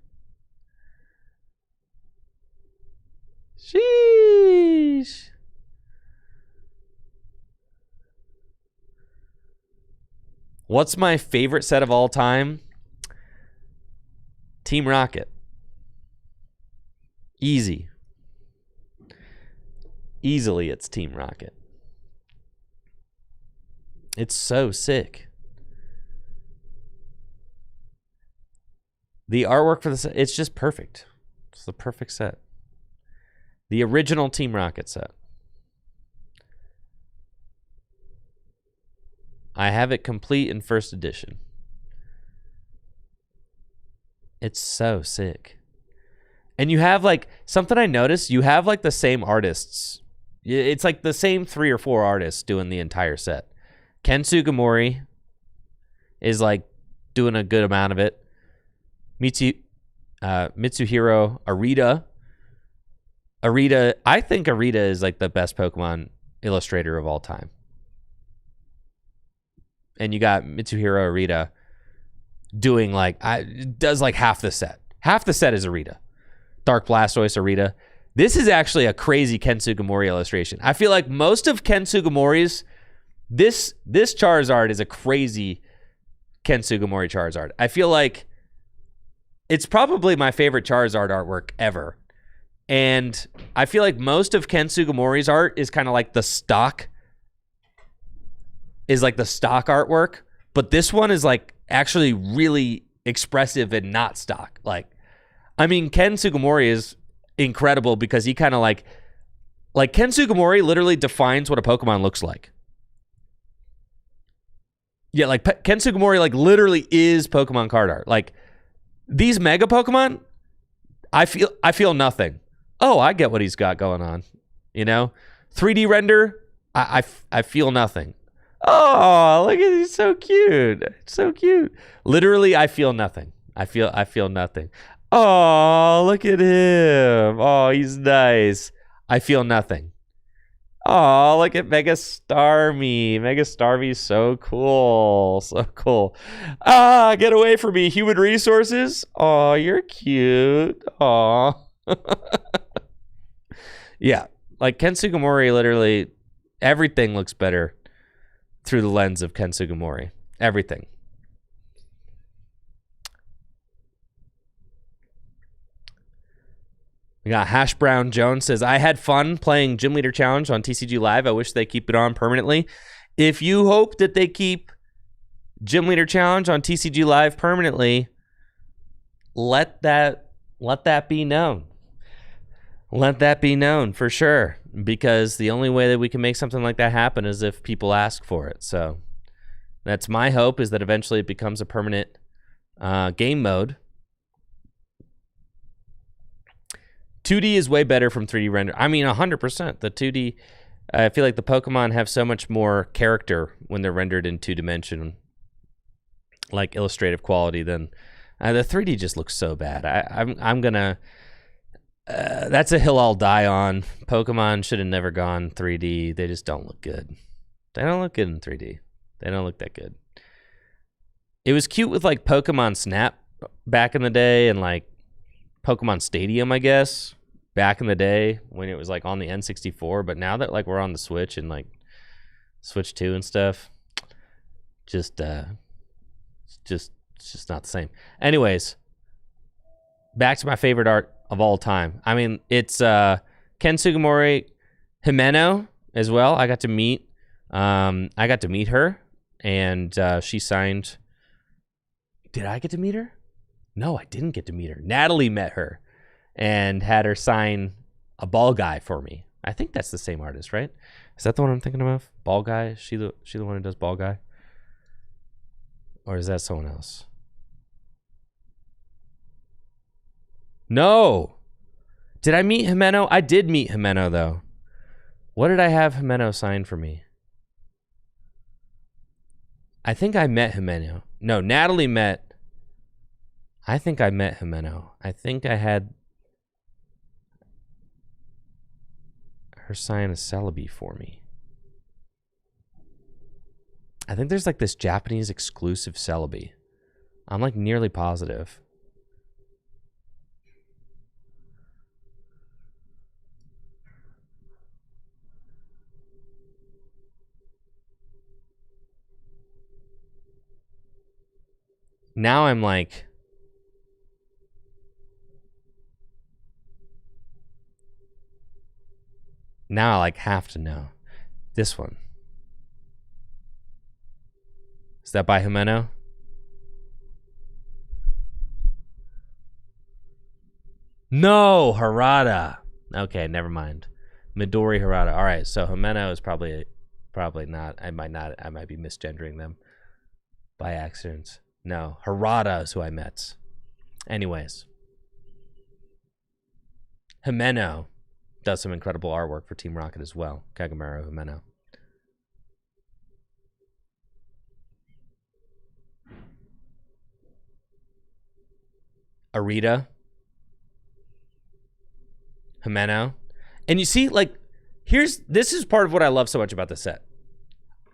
Sheesh. What's my favorite set of all time? Team Rocket. Easily, it's Team Rocket. It's so sick. The artwork for the set, it's just perfect. It's the perfect set. The original Team Rocket set. I have it complete in first edition. It's so sick. And you have like something I noticed, you have like the same artists. It's like the same 3 or 4 artists doing the entire set. Ken Sugimori is like doing a good amount of it. Mitsuhiro Arita. I think Arita is like the best Pokemon illustrator of all time. And you got Mitsuhiro Arita doing like, does like half the set. Half the set is Arita. Dark Blastoise Arita. This is actually a crazy Ken Sugimori illustration. I feel like most of Ken Sugimori's, this Charizard is a crazy Ken Sugimori Charizard. I feel like it's probably my favorite Charizard artwork ever. And I feel like most of Ken Sugimori's art is kind of like the stock artwork. But this one is like actually really expressive and not stock. I mean, Ken Sugimori is incredible because he kind of like Ken Sugimori literally defines what a Pokemon looks like. Yeah, like Ken Sugimori like literally is Pokemon card art. Like these Mega Pokemon, I feel nothing. Oh, I get what he's got going on. You know, 3D render, I feel nothing. Oh, look at he's so cute, so cute. Literally, I feel nothing. I feel nothing. Oh, look at him. Oh, he's nice. I feel nothing. Oh, look at Mega Starmie. Mega Starmie's so cool. So cool. Ah, get away from me, human resources. Oh, you're cute. Oh. Yeah, like Ken Sugimori, literally everything looks better through the lens of Ken Sugimori. Everything. We got Hash Brown Jones says, I had fun playing Gym Leader Challenge on TCG Live. I wish they keep it on permanently. If you hope that they keep Gym Leader Challenge on TCG Live permanently, let that be known. Let that be known for sure, because the only way that we can make something like that happen is if people ask for it. So that's my hope, is that eventually it becomes a permanent game mode. 2D is way better from 3D render. I mean, 100%. The 2D, I feel like the Pokemon have so much more character when they're rendered in 2-dimension, like illustrative quality, than the 3D just looks so bad. I'm gonna. That's a hill I'll die on. Pokemon should have never gone 3D. They just don't look good. They don't look good in 3D. They don't look that good. It was cute with like Pokemon Snap back in the day, and like Pokemon Stadium, I guess, back in the day when it was like on the N64. But now that like we're on the Switch and like Switch 2 and stuff, it's just not the same. Anyways, back to my favorite art of all time. I mean, it's Ken Sugimori Himeno as well. I got to meet her, and she signed. Did I get to meet her? No, I didn't get to meet her. Natalie met her and had her sign a Ball Guy for me. I think that's the same artist, right? Is that the one I'm thinking of? Ball Guy? Is she the one who does Ball Guy? Or is that someone else? No. Did I meet Himeno? I did meet Himeno, though. What did I have Himeno sign for me? I think I met Himeno. No, Natalie met. I think I met Himeno. I think I had her sign a Celebi for me. I think there's like this Japanese exclusive Celebi. I'm like nearly positive. Now I'm like, now I like have to know. This one. Is that by Himeno? No, Harada. Okay, never mind. Midori Harada. All right, so Himeno is probably not. I might be misgendering them by accident. No, Harada is who I met. Anyways, Himeno does some incredible artwork for Team Rocket as well. Kagamaru Himeno. Arita. Himeno. And you see, like, this is part of what I love so much about this set.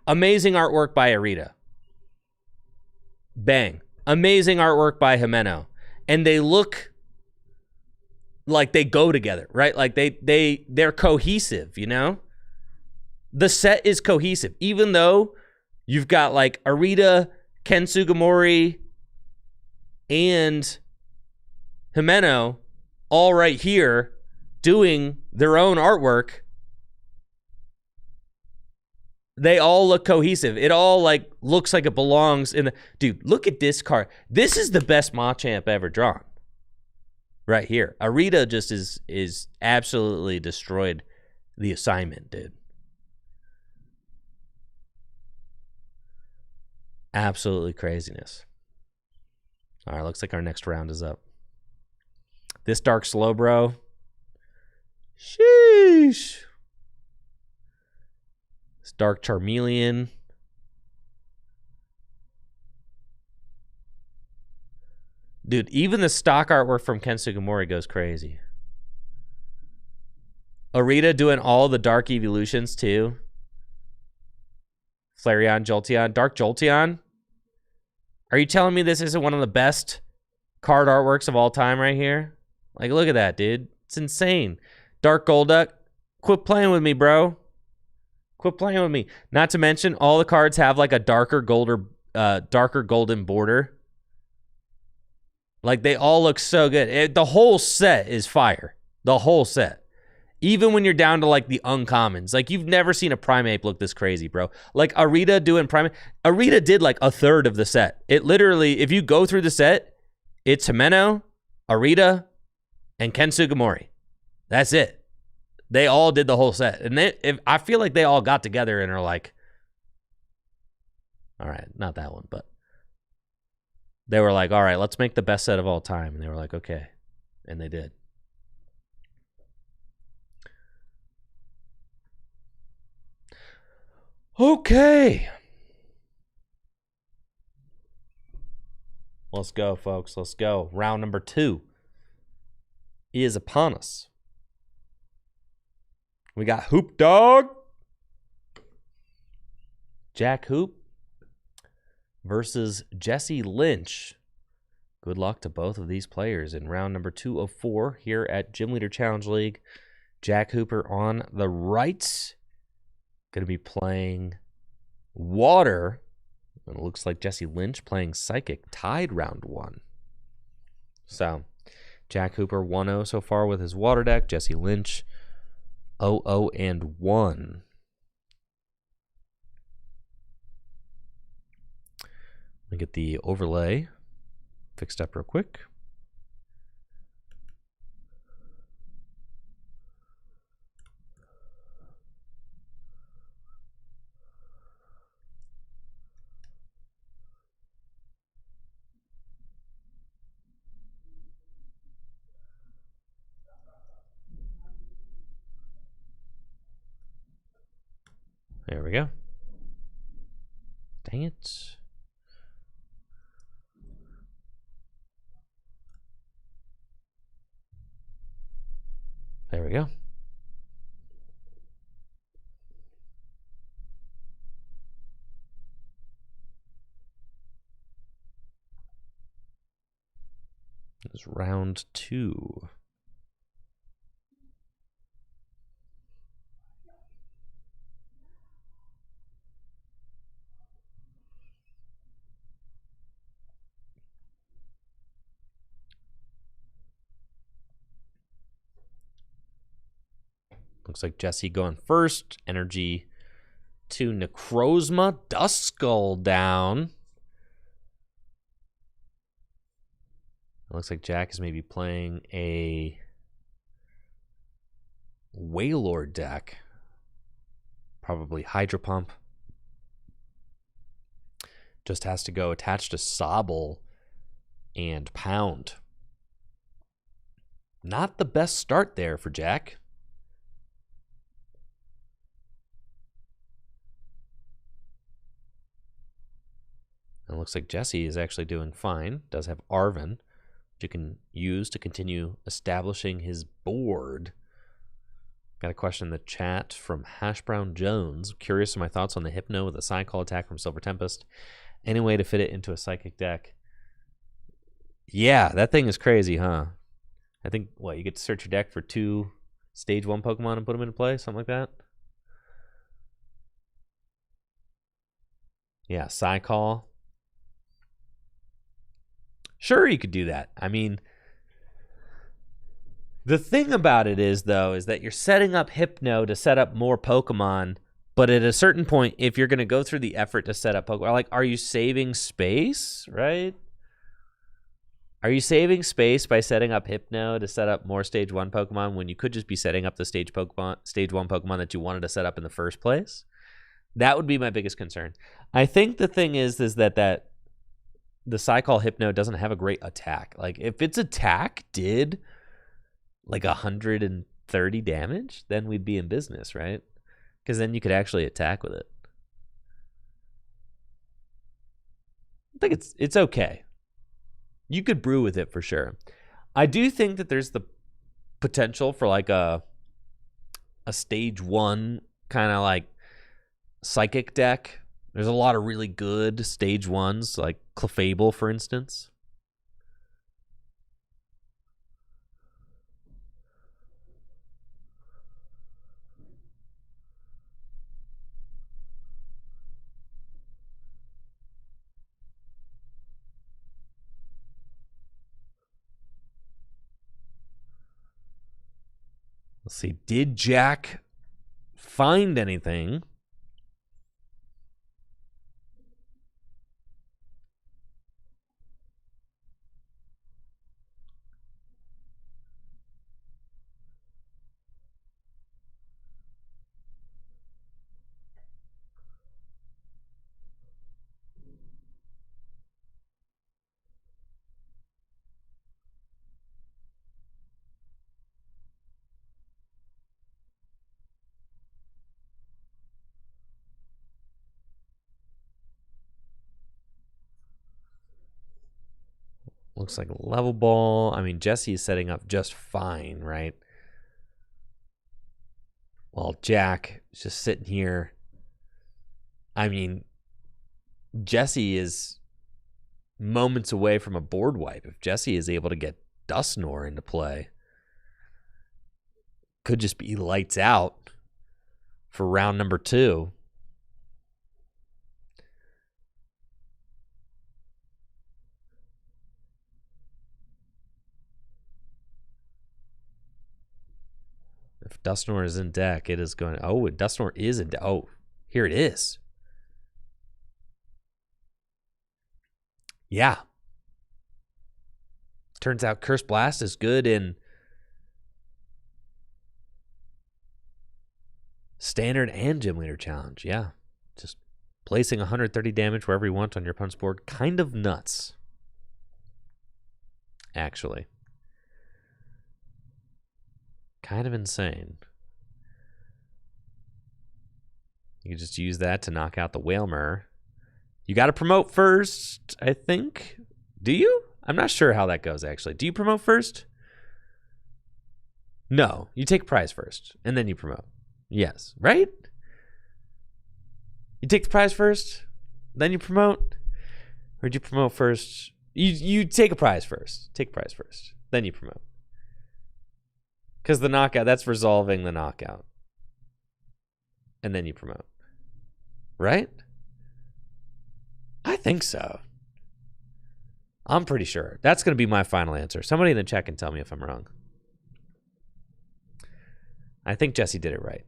Amazing artwork by Arita. Bang. Amazing artwork by Himeno. And they look like they go together, right? Like they're cohesive, you know? The set is cohesive. Even though you've got like Arita, Ken Sugimori, and Himeno all right here doing their own artwork, they all look cohesive. It all like looks like it belongs in the... Dude, look at this card. This is the best Machamp ever drawn. Right here. Arita just is absolutely destroyed the assignment, dude. Absolutely craziness. All right, looks like our next round is up. This Dark Slowbro. Sheesh. This Dark Charmeleon. Dude, even the stock artwork from Ken Sugimori goes crazy. Arita doing all the Dark Evolutions too. Flareon, Jolteon. Dark Jolteon? Are you telling me this isn't one of the best card artworks of all time right here? Like, look at that, dude. It's insane. Dark Golduck. Quit playing with me, bro. Quit playing with me. Not to mention, all the cards have like a darker golden border. Like, they all look so good. The whole set is fire. The whole set. Even when you're down to like the uncommons. Like you've never seen a Primeape look this crazy, bro. Like Arita doing Primeape. Arita did like a third of the set. It literally, if you go through the set, it's Himeno, Arita, and Ken Sugimori. That's it. They all did the whole set. And I feel like they all got together and are like, all right, not that one, but they were like, all right, let's make the best set of all time. And they were like, okay. And they did. Okay. Let's go, folks. Let's go. Round number 2 is upon us. We got Hoop Dog, Jack Hoop versus Jesse Lynch. Good luck to both of these players in round number 2 of 4 here at Gym Leader Challenge League. Jack Hooper on the right. Going to be playing Water. And it looks like Jesse Lynch playing Psychic, tied round 1. So, Jack Hooper 1-0 so far with his Water deck. Jesse Lynch 0-0 and 1. Let me get the overlay fixed up real quick. There we go. Dang it. There we go. It's round 2. Looks like Jesse going first. Energy to Necrozma. Duskull down. It looks like Jack is maybe playing a Wailord deck. Probably Hydro Pump. Just has to go attached to Sobble and Pound. Not the best start there for Jack. And it looks like Jesse is actually doing fine. Does have Arven, which you can use to continue establishing his board. Got a question in the chat from Hash Brown Jones. Curious of my thoughts on the Hypno with a Psy-Call attack from Silver Tempest. Any way to fit it into a Psychic deck? Yeah, that thing is crazy, huh? I think, what, you get to search your deck for 2 Stage 1 Pokemon and put them into play? Something like that? Yeah, Psy-Call. Sure, you could do that. I mean, the thing about it is, though, is that you're setting up Hypno to set up more Pokemon, but at a certain point, if you're going to go through the effort to set up Pokemon, like, are you saving space, right? Are you saving space by setting up Hypno to set up more Stage 1 Pokemon when you could just be setting up the Stage 1 Pokemon that you wanted to set up in the first place? That would be my biggest concern. I think the thing is that the Psy-Call Hypno doesn't have a great attack. Like, if its attack did like 130 damage, then we'd be in business, right? Because then you could actually attack with it. I think it's okay. You could brew with it for sure. I do think that there's the potential for like a Stage 1 kind of like Psychic deck. There's a lot of really good Stage 1s, like Clefable, for instance. Let's see. Did Jack find anything? Looks like a level ball. I mean, Jesse is setting up just fine, right? Well, Jack is just sitting here. I mean, Jesse is moments away from a board wipe. If Jesse is able to get Dusknoir into play, could just be lights out for round number 2. If Dusknoir is in deck, it is going. Oh, Dusknoir is in deck. Oh, here it is. Yeah. Turns out Curse Blast is good in Standard and Gym Leader Challenge. Yeah. Just placing 130 damage wherever you want on your opponent's board. Kind of nuts. Actually. Kind of insane. You can just use that to knock out the Whalmer. You got to promote first, I think. Do you? I'm not sure how that goes, actually. Do you promote first? No. You take prize first, and then you promote. Yes. Right? You take the prize first, then you promote? Or do you promote first? You take a prize first. Take a prize first. Then you promote. Because the knockout, that's resolving the knockout. And then you promote. Right? I think so. I'm pretty sure. That's going to be my final answer. Somebody in the chat can tell me if I'm wrong. I think Jesse did it right.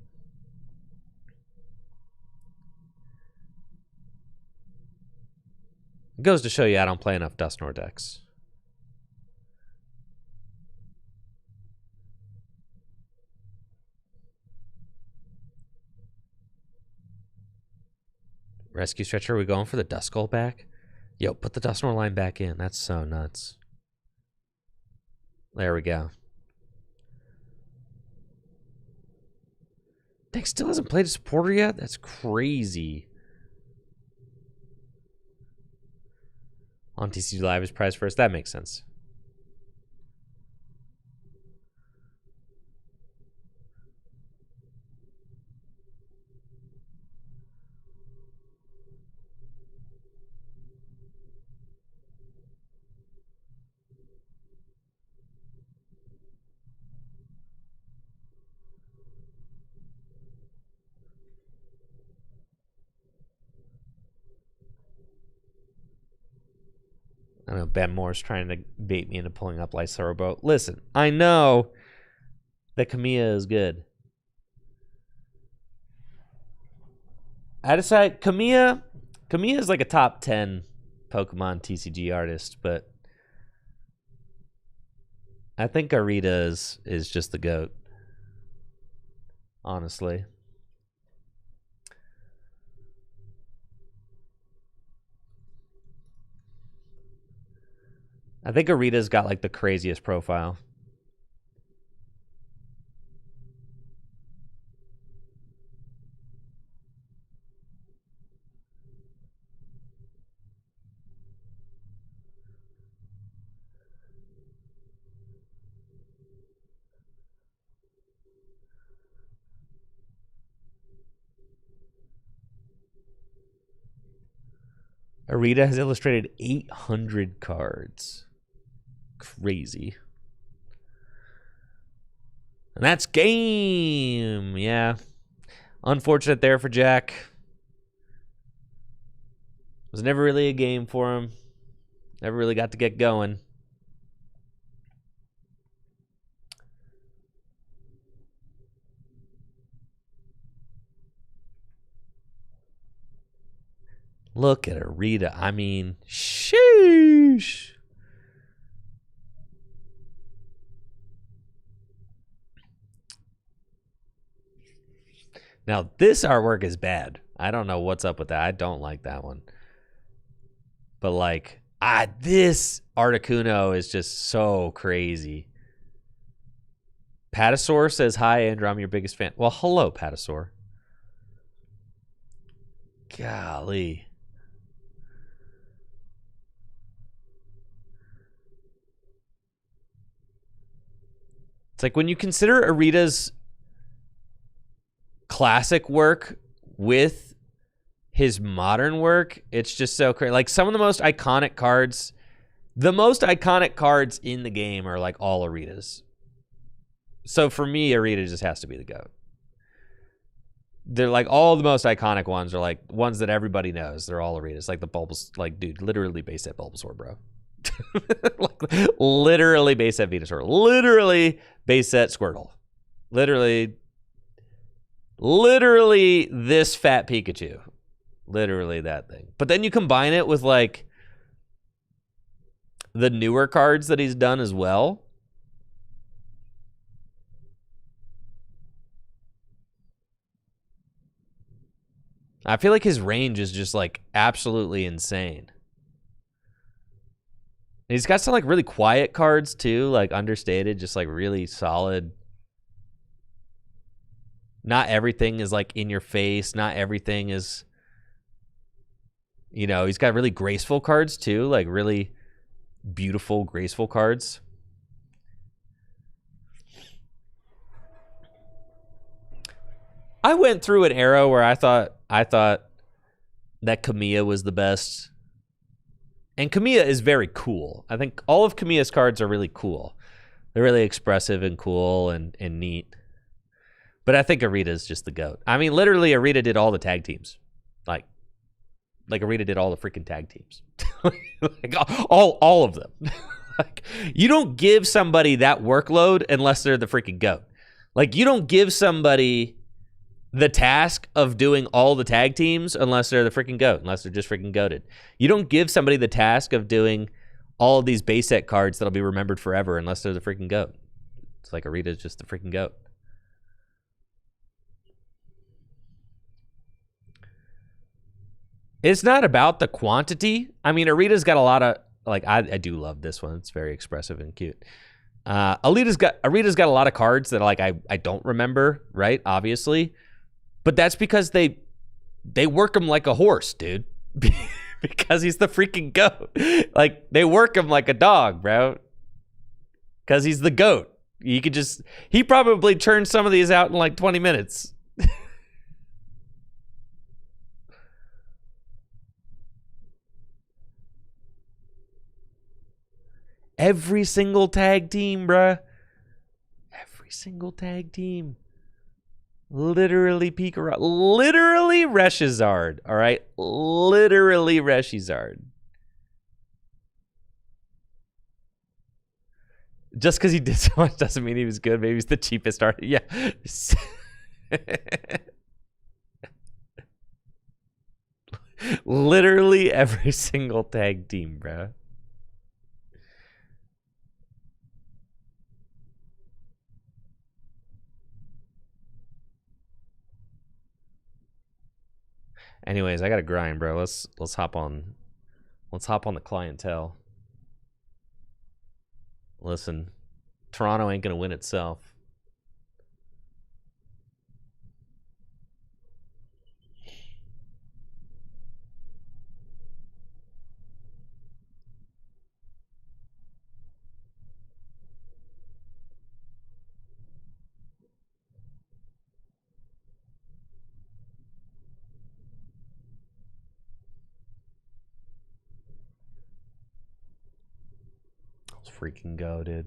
It goes to show you I don't play enough Dusknoir decks. Rescue Stretcher, are we going for the Duskull back? Yo, put the Dusknoir line back in. That's so nuts. There we go. Deck still hasn't played a supporter yet? That's crazy. On TCG Live is prize first. That makes sense. I know Ben Moore's trying to bait me into pulling up Lysaur Boat. Listen, I know that Kamiya is good. I decide Kamiya is like a top 10 Pokemon TCG artist, but I think Arita is just the GOAT. Honestly. I think Arita's got like the craziest profile. Arita has illustrated 800 cards. Crazy. And that's game. Yeah. Unfortunate there for Jack. It was never really a game for him. Never really got to get going. Look at Arita. I mean, sheesh. Now, this artwork is bad. I don't know what's up with that. I don't like that one. But, like, this Articuno is just so crazy. Patasaur says, hi, Andrew, I'm your biggest fan. Well, hello, Patasaur. Golly. It's like when you consider Arita's classic work with his modern work, it's just so crazy. Like some of the most iconic cards in the game are like all Aritas. So for me, Arita just has to be the GOAT. They're like all the most iconic ones are like ones that everybody knows. They're all Aritas. Like the Bulbas, like dude, literally base set Bulbasaur, bro. Like, literally base set Venusaur. Literally base set Squirtle. Literally this fat Pikachu. Literally that thing. But then you combine it with like the newer cards that he's done as well. I feel like his range is just like absolutely insane. He's got some like really quiet cards too, like understated, just like really solid. Not everything is like in your face. Not everything is, you know, he's got really graceful cards too, like really beautiful, graceful cards. I went through an era where I thought that Kamiya was the best. And Kamiya is very cool. I think all of Kamiya's cards are really cool. They're really expressive and cool and neat. But I think Arita's just the GOAT. I mean, literally, Arita did all the tag teams. Like Arita did all the freaking tag teams. Like all of them. Like, you don't give somebody that workload unless they're the freaking GOAT. Like, you don't give somebody the task of doing all the tag teams unless they're the freaking GOAT, unless they're just freaking goated. You don't give somebody the task of doing all of these base set cards that'll be remembered forever unless they're the freaking GOAT. It's like Arita's just the freaking GOAT. It's not about the quantity. I mean, Arita's got a lot of, like, I do love this one. It's very expressive and cute. Arita's got a lot of cards that, like, I don't remember, right? Obviously. But that's because they work him like a horse, dude. Because he's the freaking GOAT. Like, they work him like a dog, bro. Because he's the GOAT. He probably churned some of these out in like 20 minutes. Every single tag team, bruh. Every single tag team. Literally Pikachu. Literally Reshizard. All right? Literally Reshizard. Just because he did so much doesn't mean he was good. Maybe he's the cheapest art. Yeah. Literally every single tag team, bro. Anyways, I gotta grind, bro. Let's hop on the clientele. Listen, Toronto ain't gonna win itself. Let's freaking go, dude.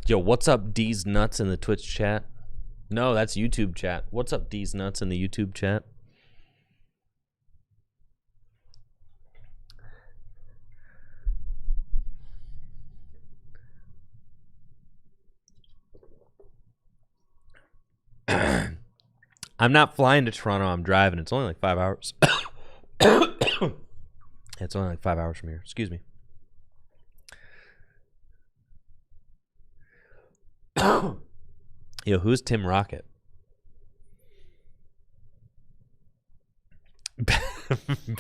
Yo, what's up, D's Nuts in the Twitch chat? No, that's YouTube chat. What's up, D's Nuts in the YouTube chat? I'm not flying to Toronto. I'm driving. It's only like 5 hours. It's only like 5 hours from here. Excuse me. Yo, who's Tim Rocket?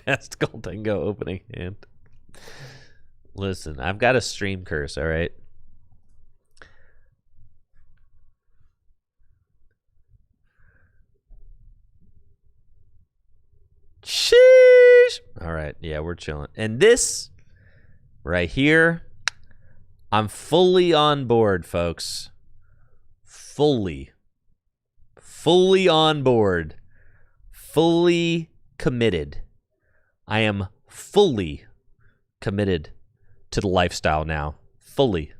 Best Goldingo opening hand. Listen, I've got a stream curse, all right? Sheesh. All right, yeah, we're chilling. And this right here, I'm fully on board, folks. Fully on board. Fully committed. I am fully committed to the lifestyle now. Fully.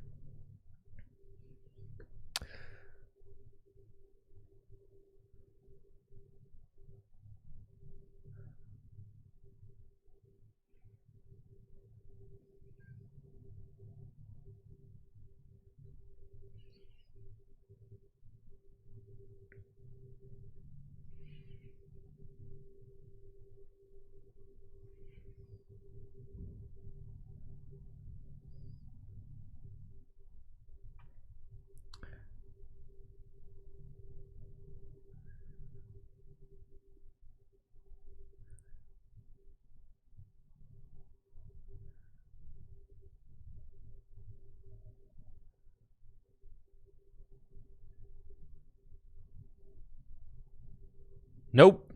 Nope.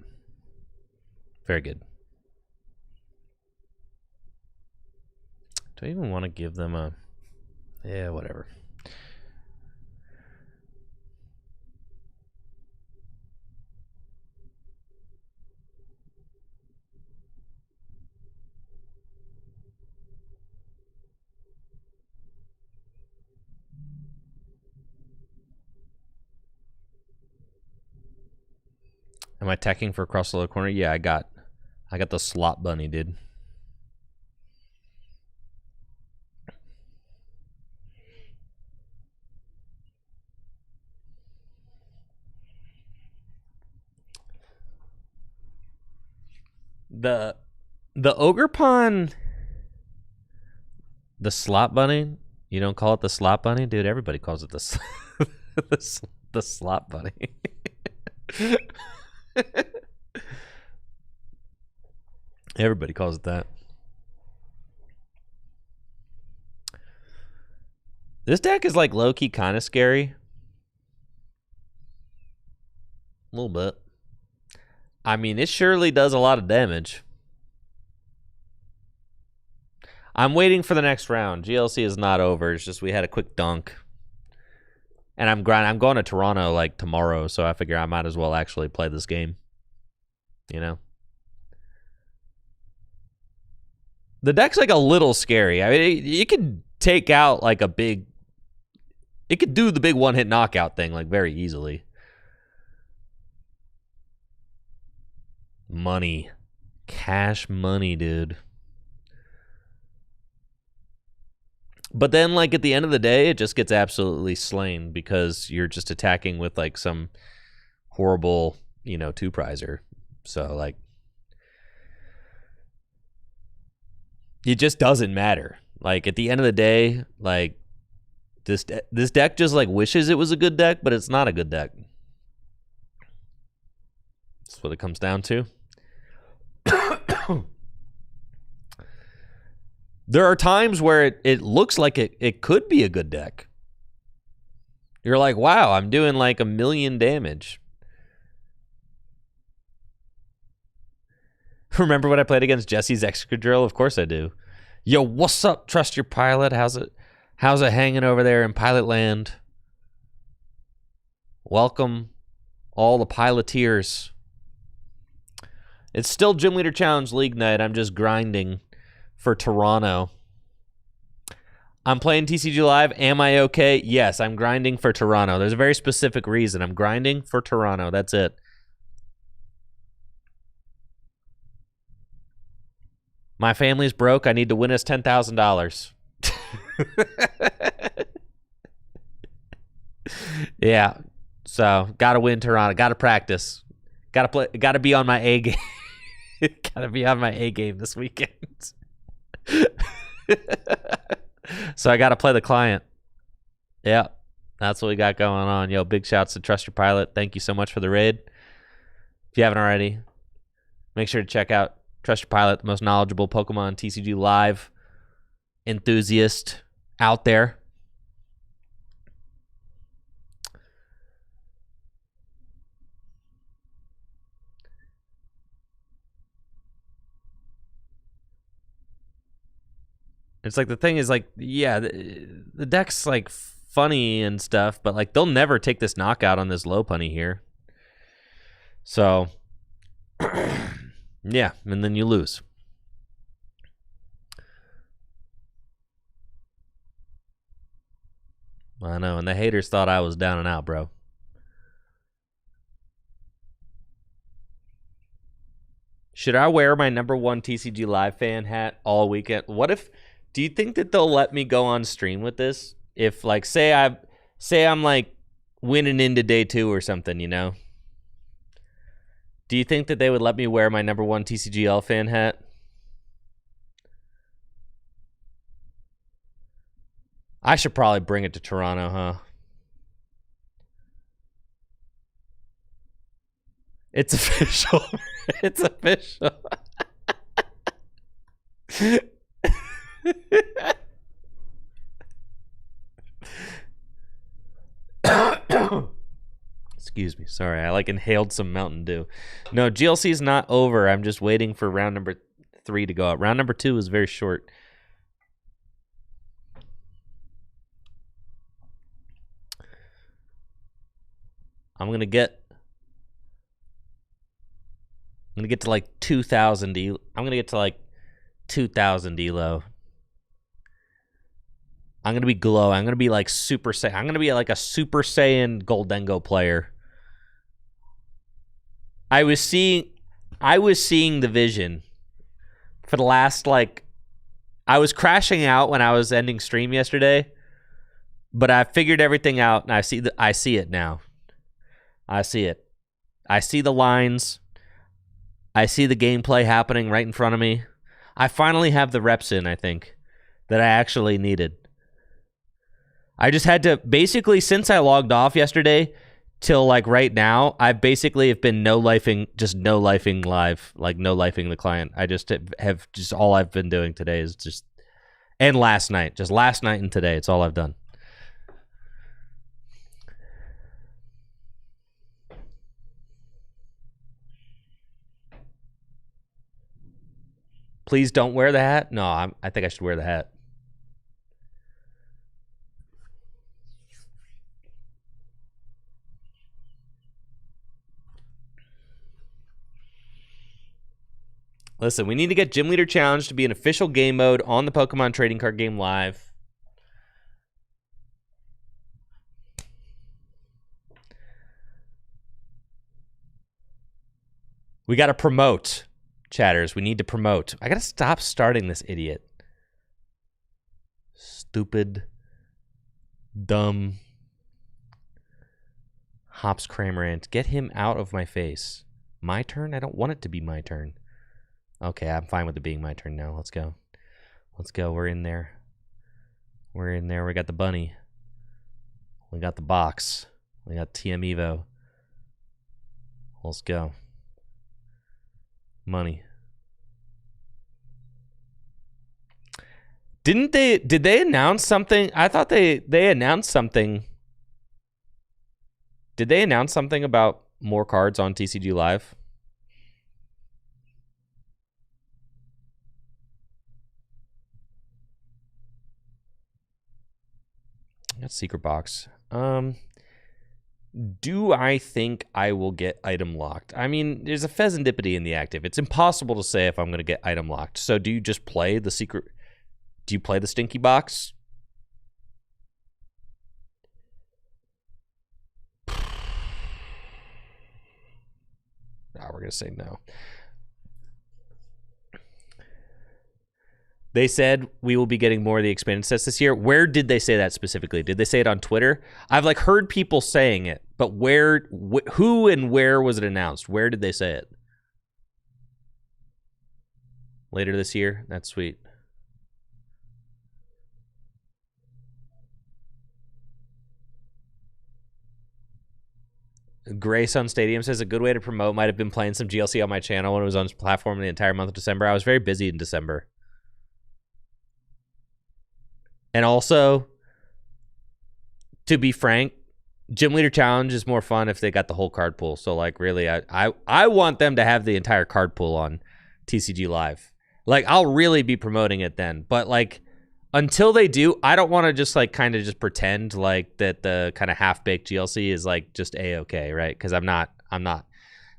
Very good. Do I even want to give them a... Yeah, whatever. Am I attacking for across the lower corner? Yeah, I got the slot bunny, dude. The ogre pawn, the slot bunny. You don't call it the slot bunny, dude. Everybody calls it the the slot bunny. Everybody calls it that. This deck is like low-key kind of scary. A little bit. I mean, it surely does a lot of damage. I'm waiting for the next round. GLC is not over. It's just we had a quick dunk. And I'm going to Toronto like tomorrow, so I figure I might as well actually play this game. You know? The deck's like a little scary. I mean, it could take out like a big... It could do the big one-hit knockout thing like very easily. Money. Cash money, dude. But then, like, at the end of the day, it just gets absolutely slain because you're just attacking with, like, some horrible, you know, two-prizer. So, like, it just doesn't matter. Like, at the end of the day, like, this deck just, like, wishes it was a good deck, but it's not a good deck. That's what it comes down to. There are times where it looks like it could be a good deck. You're like, wow, I'm doing like 1 million damage. Remember when I played against Jesse's Excadrill? Of course I do. Yo, what's up, Trust Your Pilot? How's it hanging over there in Pilot Land? Welcome all the piloteers. It's still Gym Leader Challenge League night. I'm just grinding for Toronto. I'm playing TCG Live. Am I okay? Yes, I'm grinding for Toronto. There's a very specific reason. I'm grinding for Toronto. That's it. My family's broke. I need to win us $10,000. Yeah. So, got to win Toronto. Got to practice. Gotta be on my A game. Gotta be on my A game this weekend. So I gotta play the client. Yeah, that's what we got going on. Yo, big shouts to Trust Your Pilot. Thank you so much for the raid. If you haven't already, make sure to check out Trust Your Pilot, the most knowledgeable Pokemon TCG Live enthusiast out there. It's like the thing is like, yeah, the deck's like funny and stuff, but like they'll never take this knockout on this Lopunny here. So, yeah, and then you lose. I know, and the haters thought I was down and out, bro. Should I wear my #1 TCG Live fan hat all weekend? Do you think that they'll let me go on stream with this? If like say I'm like winning into day 2 or something, you know? Do you think that they would let me wear my #1 TCGL fan hat? I should probably bring it to Toronto, huh? It's official. It's official. Excuse me. Sorry, I like inhaled some Mountain Dew. No, GLC is not over. I'm just waiting for round number 3 to go out. Round number 2 is very short. I'm gonna get to like 2,000. I'm gonna get to like 2,000 elo. I'm gonna be glow. I'm gonna be like Super Saiyan. I'm gonna be like a Super Saiyan Goldengo player. I was seeing the vision for the last like. I was crashing out when I was ending stream yesterday, but I figured everything out, and I see it now. I see it. I see the lines. I see the gameplay happening right in front of me. I finally have the reps in, I think, that I actually needed. I just had to, basically, since I logged off yesterday till like right now, I basically have been no-lifing live, like no-lifing the client. I just have all I've been doing today is just, and last night and today, it's all I've done. Please don't wear the hat. No, I think I should wear the hat. Listen, we need to get Gym Leader Challenge to be an official game mode on the Pokemon Trading Card Game Live. We got to promote, chatters. We need to promote. I got to stop starting this idiot. Stupid, dumb Hops Cramorant. Get him out of my face. My turn? I don't want it to be my turn. Okay, I'm fine with it being my turn now. Let's go. Let's go. We're in there. We're in there. We got the bunny. We got the box. We got TM Evo. Let's go. Money. Did they announce something? I thought they announced something. Did they announce something about more cards on TCG Live? That's secret box. Do I think I will get item locked? I mean, there's a Pheasantipity in the active. It's impossible to say if I'm going to get item locked. So do you just play the secret? Do you play the stinky box? We're going to say no. They said we will be getting more of the expanded sets this year. Where did they say that specifically? Did they say it on Twitter? I've like heard people saying it, but where, who and where was it announced? Where did they say it? Later this year? That's sweet. Grace on Stadium says a good way to promote might have been playing some GLC on my channel when it was on its platform the entire month of December. I was very busy in December. And also, to be frank, Gym Leader Challenge is more fun if they got the whole card pool. So, like, really, I want them to have the entire card pool on TCG Live. Like, I'll really be promoting it then. But, like, until they do, I don't want to just, like, kind of just pretend, like, that the kind of half-baked GLC is, like, just A-okay, right? Because I'm not.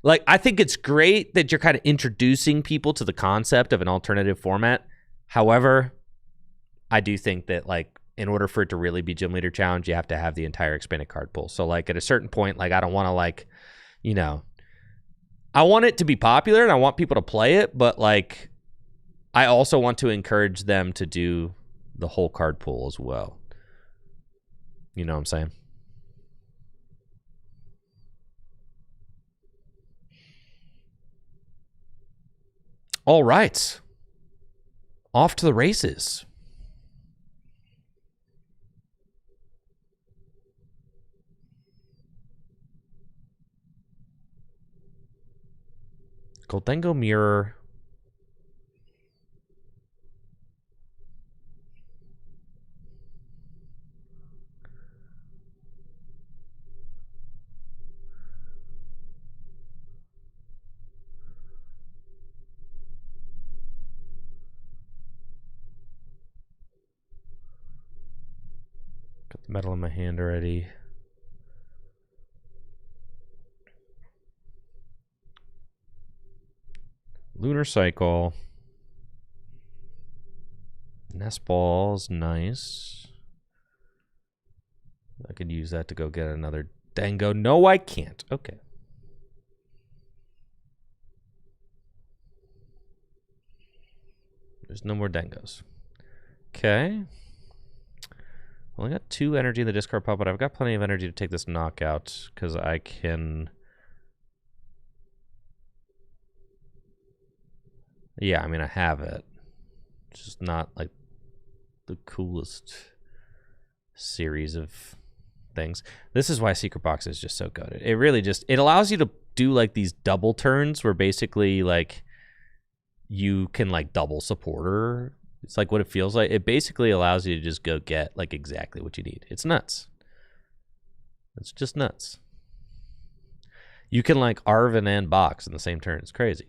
Like, I think it's great that you're kind of introducing people to the concept of an alternative format. However, I do think that, like, in order for it to really be Gym Leader Challenge, you have to have the entire expanded card pool. So, like, at a certain point, like, I don't want to, like, you know, I want it to be popular and I want people to play it, but, like, I also want to encourage them to do the whole card pool as well. You know what I'm saying? All right. Off to the races. Goldengo Mirror. Got the metal in my hand already. Lunar Cycle. Nest Ball's nice. I could use that to go get another Dango. No, I can't. Okay. There's no more Dangos. Okay. Only got 2 energy in the discard pile, but I've got plenty of energy to take this knockout because I can. Yeah, I mean, I have it. It's just not like the coolest series of things. This is why Secret Box is just so good. It really just, it allows you to do like these double turns where basically like you can like double supporter. It's like what it feels like. It basically allows you to just go get like exactly what you need. It's nuts. It's just nuts. You can like Arvin and box in the same turn. It's crazy.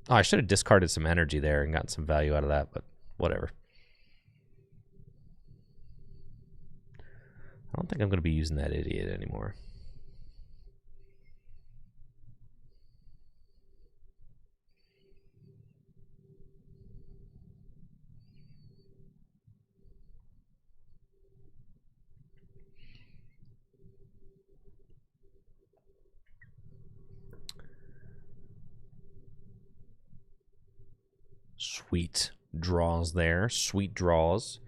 Oh, I should have discarded some energy there and gotten some value out of that, but whatever. I don't think I'm going to be using that idiot anymore. Sweet draws there. Sweet draws.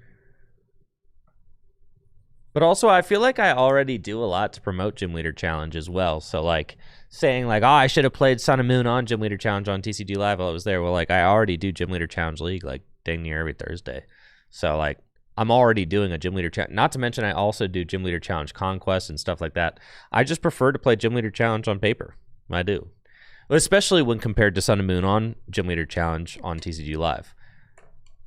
But also, I feel like I already do a lot to promote Gym Leader Challenge as well. So, like, saying, like, oh, I should have played Sun and Moon on Gym Leader Challenge on TCG Live while I was there. Well, like, I already do Gym Leader Challenge League, like, dang near every Thursday. So, like, I'm already doing a Gym Leader Challenge. Not to mention, I also do Gym Leader Challenge Conquest and stuff like that. I just prefer to play Gym Leader Challenge on paper. I do. Especially when compared to Sun and Moon on Gym Leader Challenge on TCG Live.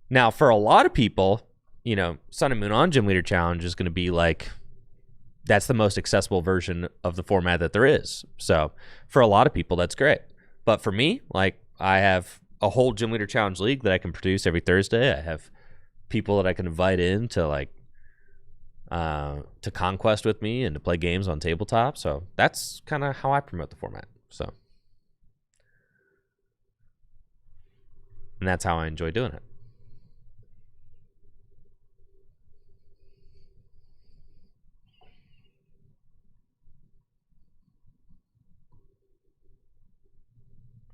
Now, for a lot of people, you know, Sun and Moon on Gym Leader Challenge is going to be like, that's the most accessible version of the format that there is. So for a lot of people, that's great. But for me, like, I have a whole Gym Leader Challenge League that I can produce every Thursday. I have people that I can invite in to, like, to conquest with me and to play games on tabletop. So that's kind of how I promote the format. So, and that's how I enjoy doing it.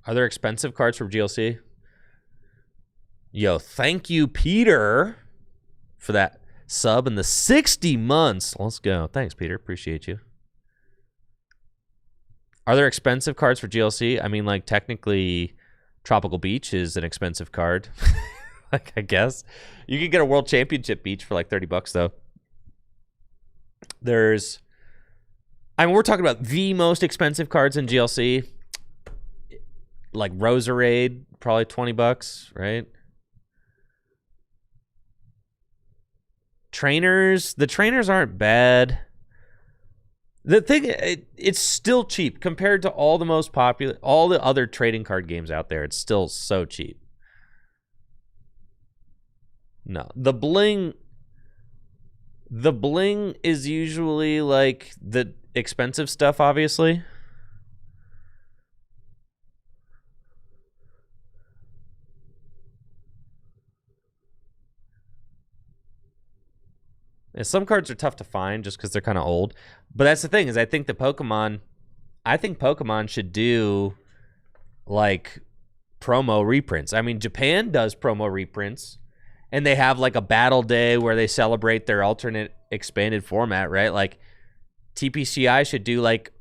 Are there expensive cards from GLC? Yo, thank you, Peter, for that sub in the 60 months. Let's go. Thanks, Peter. Appreciate you. Are there expensive cards for GLC? I mean, like, technically, Tropical Beach is an expensive card. Like, I guess. You can get a World Championship Beach for like $30, though. I mean, we're talking about the most expensive cards in GLC. Like Roserade, probably $20, right? Trainers, the trainers aren't bad. The thing, it's still cheap compared to all the other trading card games out there. It's still so cheap. No, the bling is usually like the expensive stuff, obviously. And some cards are tough to find just because they're kind of old. But that's the thing, is I think Pokemon should do like promo reprints. I mean, Japan does promo reprints, and they have like a battle day where they celebrate their alternate expanded format, right? Like TPCI should do like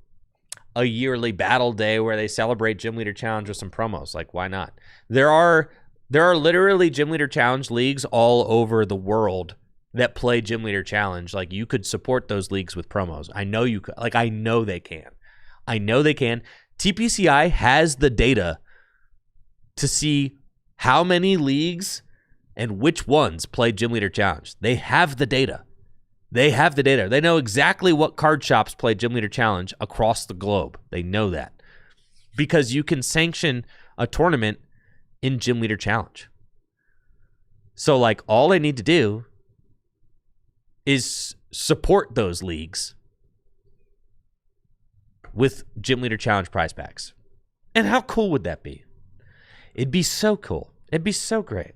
a yearly battle day where they celebrate Gym Leader Challenge with some promos. Like, why not? There are literally Gym Leader Challenge leagues all over the world that play Gym Leader Challenge. Like, you could support those leagues with promos. I know you could. Like, I know they can. TPCI has the data to see how many leagues and which ones play Gym Leader Challenge. They have the data. They know exactly what card shops play Gym Leader Challenge across the globe. They know that. Because you can sanction a tournament in Gym Leader Challenge. So, like, all they need to do is support those leagues with Gym Leader Challenge prize packs. And how cool would that be? It'd be so cool. It'd be so great.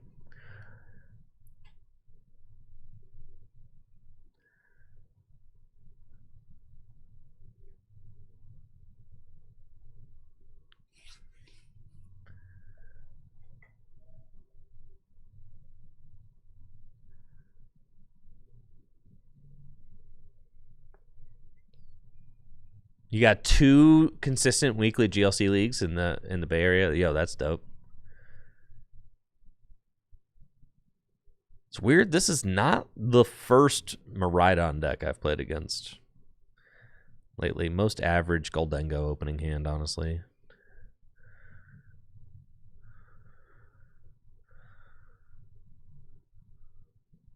You got 2 consistent weekly GLC leagues in the Bay Area. Yo, that's dope. It's weird. This is not the first Miraidon deck I've played against lately. Most average Goldengo opening hand, honestly.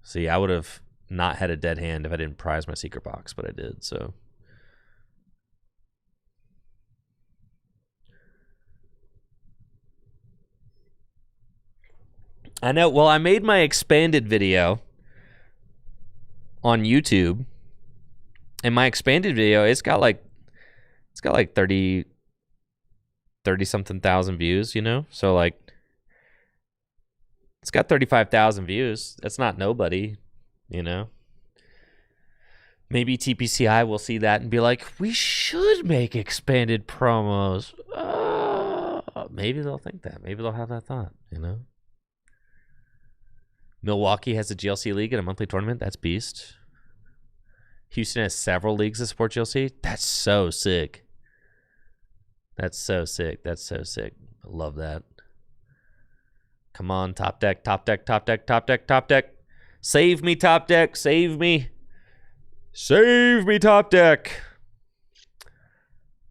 See, I would have not had a dead hand if I didn't prize my secret box, but I did, so. I know. Well, I made my expanded video on YouTube, and my expanded video, it's got like 30 something thousand views, you know? So like, it's got 35,000 views. That's not nobody, you know? Maybe TPCI will see that and be like, we should make expanded promos. Maybe they'll think that. Maybe they'll have that thought, you know? Milwaukee has a GLC league and a monthly tournament. That's beast. Houston has several leagues that support GLC. That's so sick. That's so sick. I love that. Come on, top deck. Save me, top deck. Save me, top deck.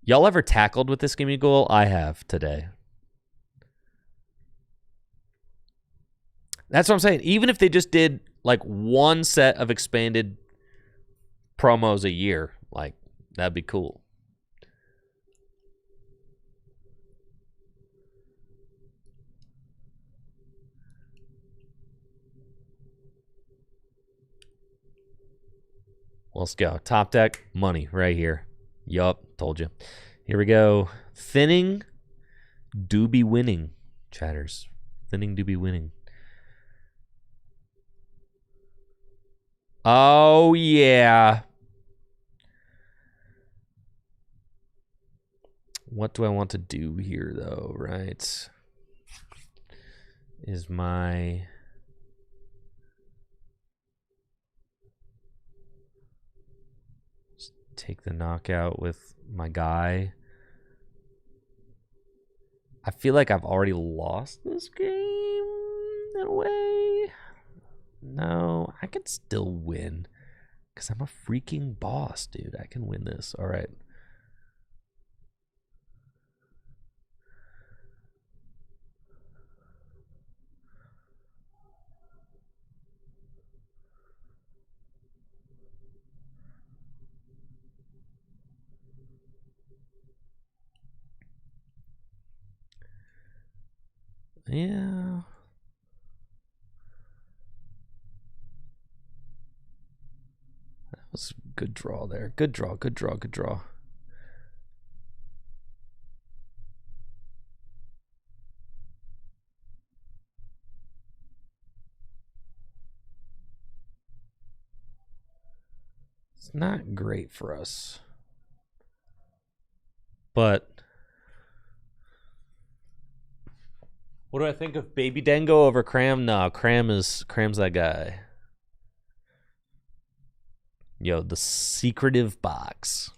Y'all ever tackled with this gimme goal? I have today. That's what I'm saying. Even if they just did like one set of expanded promos a year, like, that'd be cool. Let's go. Top deck, money right here. Yup, told you. Here we go. Thinning do be winning, chatters. Thinning do be winning. Oh, yeah. What do I want to do here, though, right? Is my... Just take the knockout with my guy. I feel like I've already lost this game in a way. No, I can still win. Because I'm a freaking boss, dude. I can win this. All right. Yeah. That was a good draw there. Good draw, good draw, good draw. It's not great for us. But what do I think of Baby Dango over Cram? Nah, Cram's that guy. Yo, the secretive box.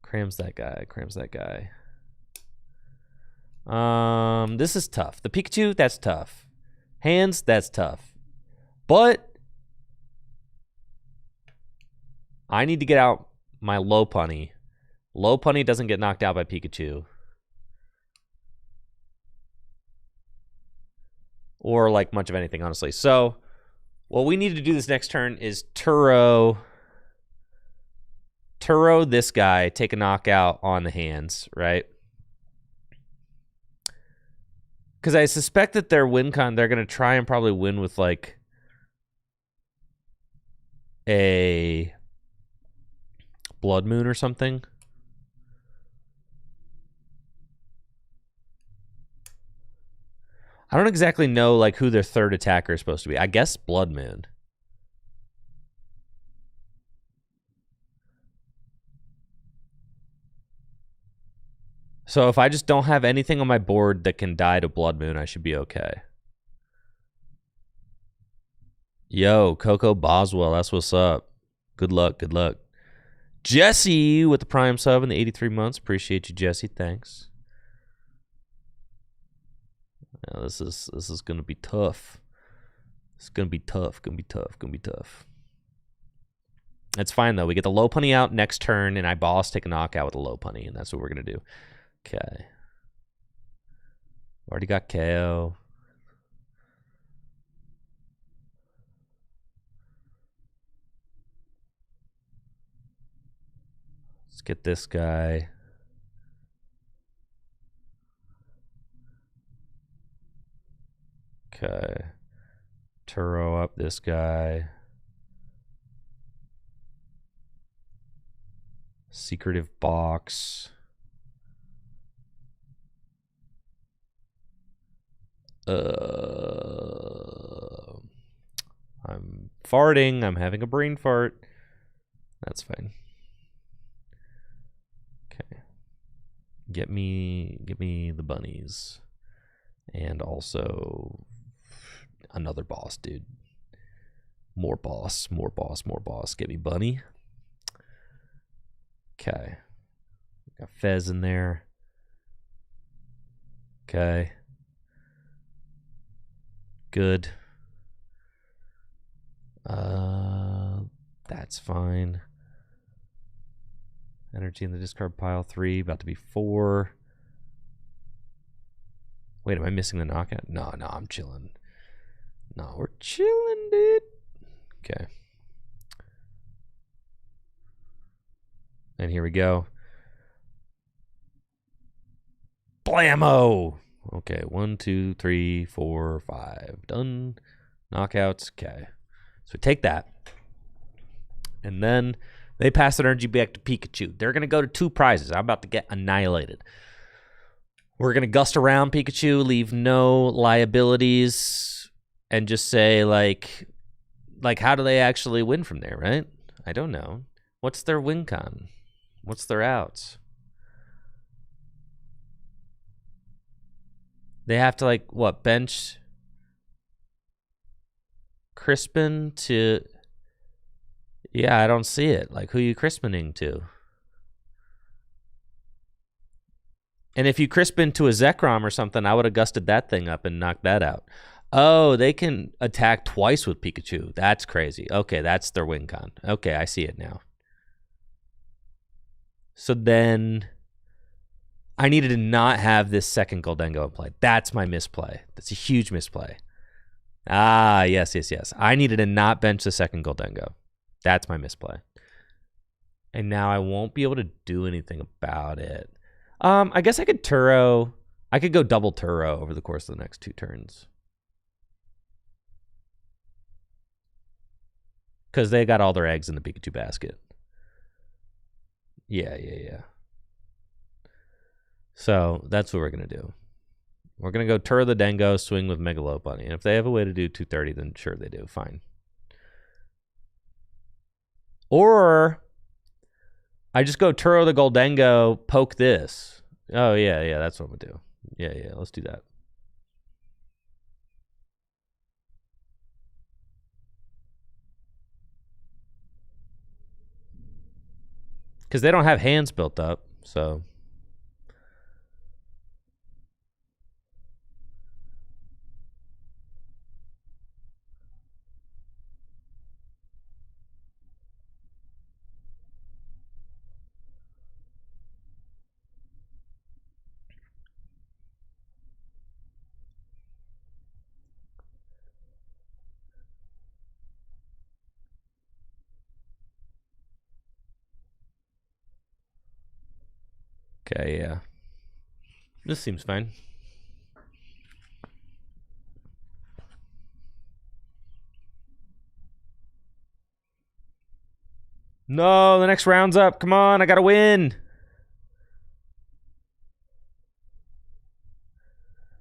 Cram's that guy. Cram's that guy. This is tough. The Pikachu, that's tough. Hands, that's tough. But I need to get out my Lopunny. Lopunny doesn't get knocked out by Pikachu. Or like much of anything, honestly. So what we need to do this next turn is Turo this guy, take a knockout on the hands, right? Because I suspect that their win con, they're going to try and probably win with like a Blood Moon or something. I don't exactly know like who their third attacker is supposed to be. I guess Blood Moon. So if I just don't have anything on my board that can die to Blood Moon, I should be okay. Yo, Coco Boswell, that's what's up. Good luck, good luck. Jesse with the Prime sub in the 83 months. Appreciate you, Jesse. Thanks. Yeah, this is gonna be tough. It's gonna be tough. Gonna be tough. Gonna be tough. It's fine though. We get the Lopunny out next turn, and I boss take a knockout with a Lopunny, and that's what we're gonna do. Okay. Already got KO. Let's get this guy. Okay. Turo up this guy. Secretive box. I'm farting. I'm having a brain fart. That's fine. Okay. Get me the bunnies. And also another boss, dude. More boss, more boss, more boss. Get me bunny. Okay. Got Fez in there. Okay. Good. That's fine. Energy in the discard pile 3, about to be 4. Wait, am I missing the knockout? No, I'm chilling. No, we're chilling, dude. Okay. And here we go. Blammo! Okay, 1, 2, 3, 4, 5. Done. Knockouts. Okay. So we take that. And then they pass that energy back to Pikachu. They're going to go to 2 prizes. I'm about to get annihilated. We're going to gust around Pikachu, leave no liabilities, and just say, like, how do they actually win from there, right? I don't know. What's their win con? What's their outs? They have to, like, what, bench Crispin to... Yeah, I don't see it. Like, who are you Crispening to? And if you Crispin to a Zekrom or something, I would have gusted that thing up and knocked that out. Oh, they can attack twice with Pikachu. That's crazy. Okay, that's their win con. Okay, I see it now. So then I needed to not have this second Goldengo in play. That's my misplay. That's a huge misplay. Ah, yes. I needed to not bench the second Goldengo. That's my misplay. And now I won't be able to do anything about it. I guess I could Turo. I could go double Turo over the course of the next 2 turns. Because they got all their eggs in the Pikachu basket. Yeah. So that's what we're going to do. We're going to go Turo the Dengo, swing with Megalopony. And if they have a way to do 230, then sure they do. Fine. Or I just go Turo the Goldengo, poke this. Oh, yeah, that's what I'm going to do. Yeah, let's do that. Because they don't have hands built up, so... Okay, yeah. This seems fine. No, the next round's up. Come on, I gotta win.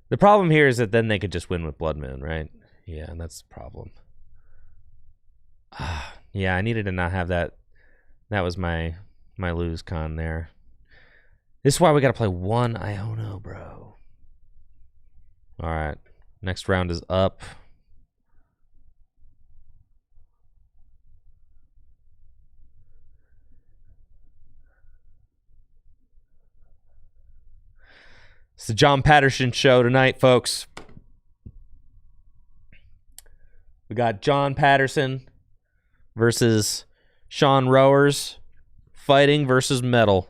The problem here is that then they could just win with Blood Moon, right? Yeah, and that's the problem. Yeah, I needed to not have that. That was my lose con there. This is why we gotta play 1 Iono, bro. All right, next round is up. It's the John Patterson show tonight, folks. We got John Patterson versus Sean Rowers fighting versus Metal.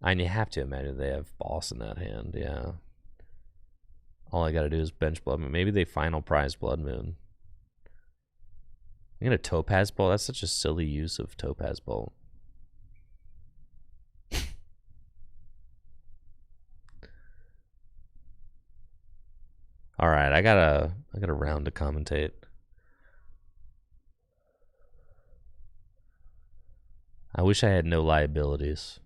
And you have to imagine they have Boss in that hand, yeah. All I gotta do is bench Blood Moon. Maybe they final prize Blood Moon. I'm gonna Topaz Bolt. That's such a silly use of Topaz Bolt. All right, I got a round to commentate. I wish I had no liabilities.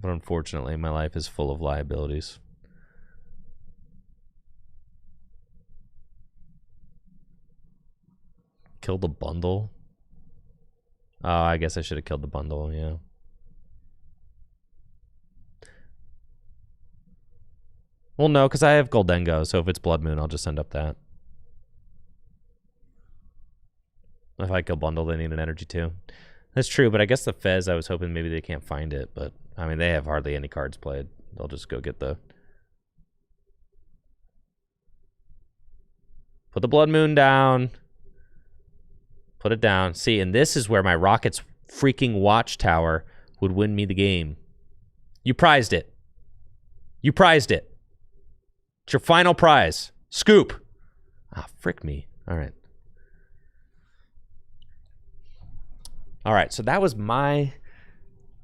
But unfortunately, my life is full of liabilities. Kill the bundle? Oh, I guess I should have killed the bundle, yeah. Well, no, because I have Goldengo, so if it's Blood Moon, I'll just send up that. If I kill bundle, they need an energy too. That's true, but I guess the Fez, I was hoping maybe they can't find it, but I mean, they have hardly any cards played. They'll just go get the... Put the Blood Moon down. Put it down. See, and this is where my Rocket's freaking Watchtower would win me the game. You prized it. You prized it. It's your final prize. Scoop. Ah, frick me. All right. All right, so that was my...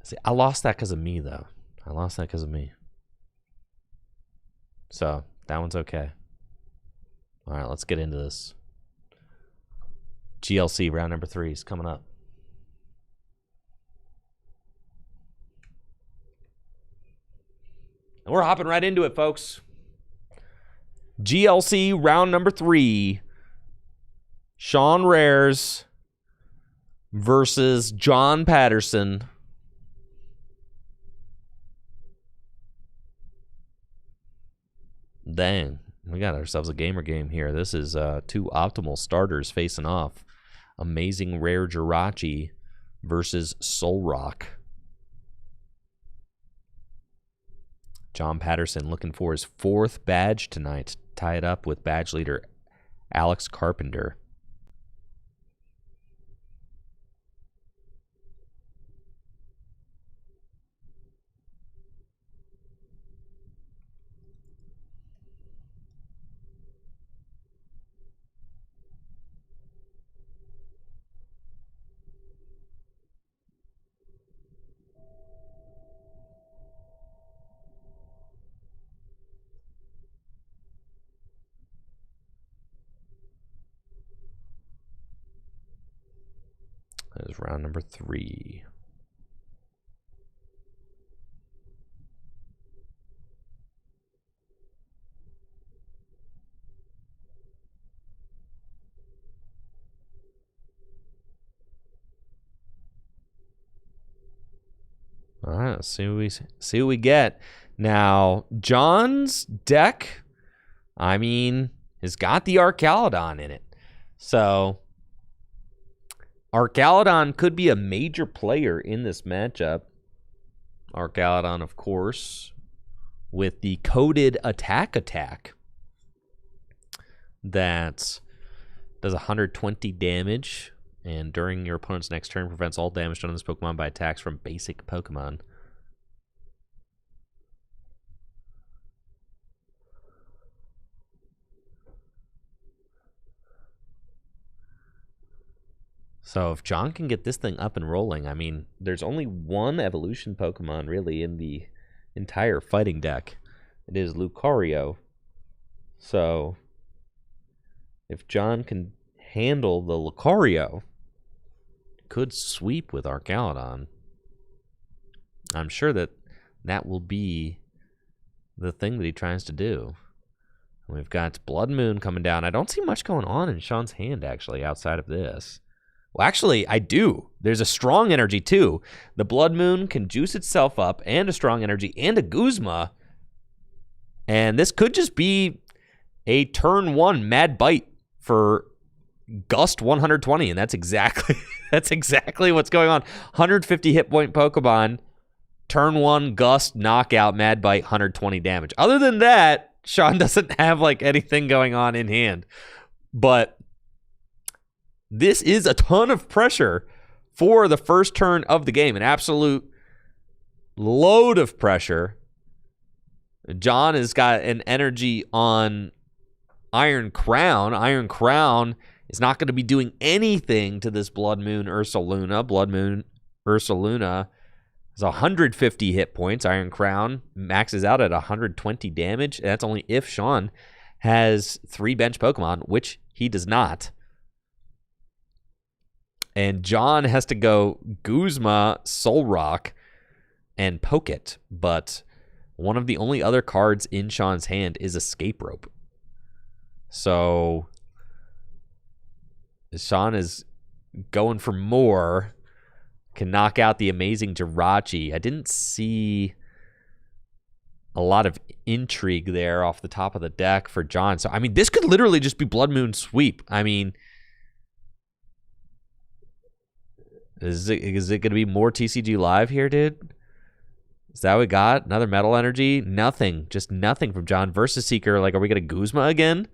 See, I lost that because of me, though. I lost that because of me. So, that one's okay. All right, let's get into this. GLC round number 3 is coming up. And we're hopping right into it, folks. GLC round number 3. Sean Rares versus John Patterson. Dang, we got ourselves a gamer game here. This is 2 optimal starters facing off. Amazing Rare Jirachi versus Solrock. John Patterson looking for his 4th badge tonight. Tie it up with badge leader Alex Carpenter. That is round number 3. All right, let's see what we get. Now, John's deck, I mean, has got the Arcalodon in it. So Arcalodon could be a major player in this matchup. Arcalodon, of course, with the coded attack that does 120 damage, and during your opponent's next turn prevents all damage done on this Pokemon by attacks from basic Pokemon. So if John can get this thing up and rolling, I mean, there's only one evolution Pokemon really in the entire fighting deck. It is Lucario. So if John can handle the Lucario, could sweep with Arcalodon. I'm sure that will be the thing that he tries to do. We've got Blood Moon coming down. I don't see much going on in Sean's hand, actually, outside of this. Well, actually, I do. There's a strong energy, too. The Blood Moon can juice itself up, and a strong energy, and a Guzma. And this could just be a turn 1 Mad Bite for Gust 120, and that's exactly what's going on. 150 hit point Pokemon, turn 1 Gust, knockout, Mad Bite, 120 damage. Other than that, Sean doesn't have like anything going on in hand. But this is a ton of pressure for the first turn of the game. An absolute load of pressure. John has got an energy on Iron Crown. Iron Crown is not going to be doing anything to this Blood Moon Ursaluna. Blood Moon Ursaluna has 150 hit points. Iron Crown maxes out at 120 damage. That's only if Sean has 3 bench Pokemon, which he does not. And John has to go Guzma, Solrock, and Pocket. But one of the only other cards in Sean's hand is Escape Rope. So Sean is going for more. Can knock out the amazing Jirachi. I didn't see a lot of intrigue there off the top of the deck for John. So, I mean, this could literally just be Blood Moon Sweep. I mean, is it going to be more TCG Live here, dude? Is that what we got? Another Metal Energy? Nothing. Just nothing from John. Versus Seeker. Like, are we going to Guzma again?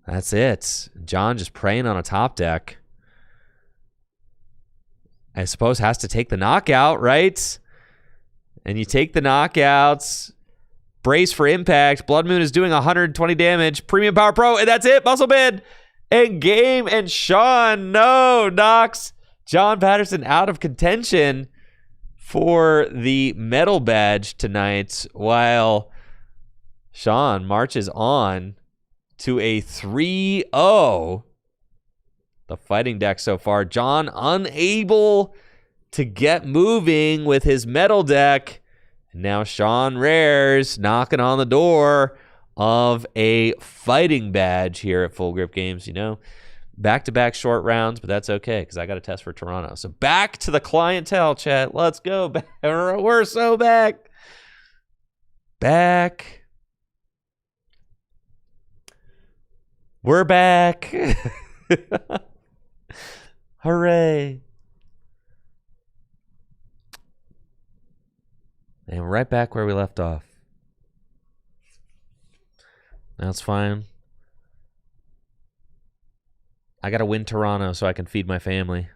That's it. John just preying on a top deck. I suppose has to take the knockout, right? And you take the knockouts. Brace for impact. Blood Moon is doing 120 damage. Premium Power Pro, and that's it. Muscle Bid and game. And Sean, no, knocks John Patterson out of contention for the medal badge tonight, while Sean marches on to a 3-0. The fighting deck so far. John unable to get moving with his metal deck. And now Sean Rares knocking on the door of a fighting badge here at Full Grip Games. You know, back-to-back short rounds, but that's okay because I got a test for Toronto. So back to the clientele, chat. Let's go. We're so back. Back. We're back. Hooray. And we're right back where we left off. That's fine. I got to win Toronto so I can feed my family.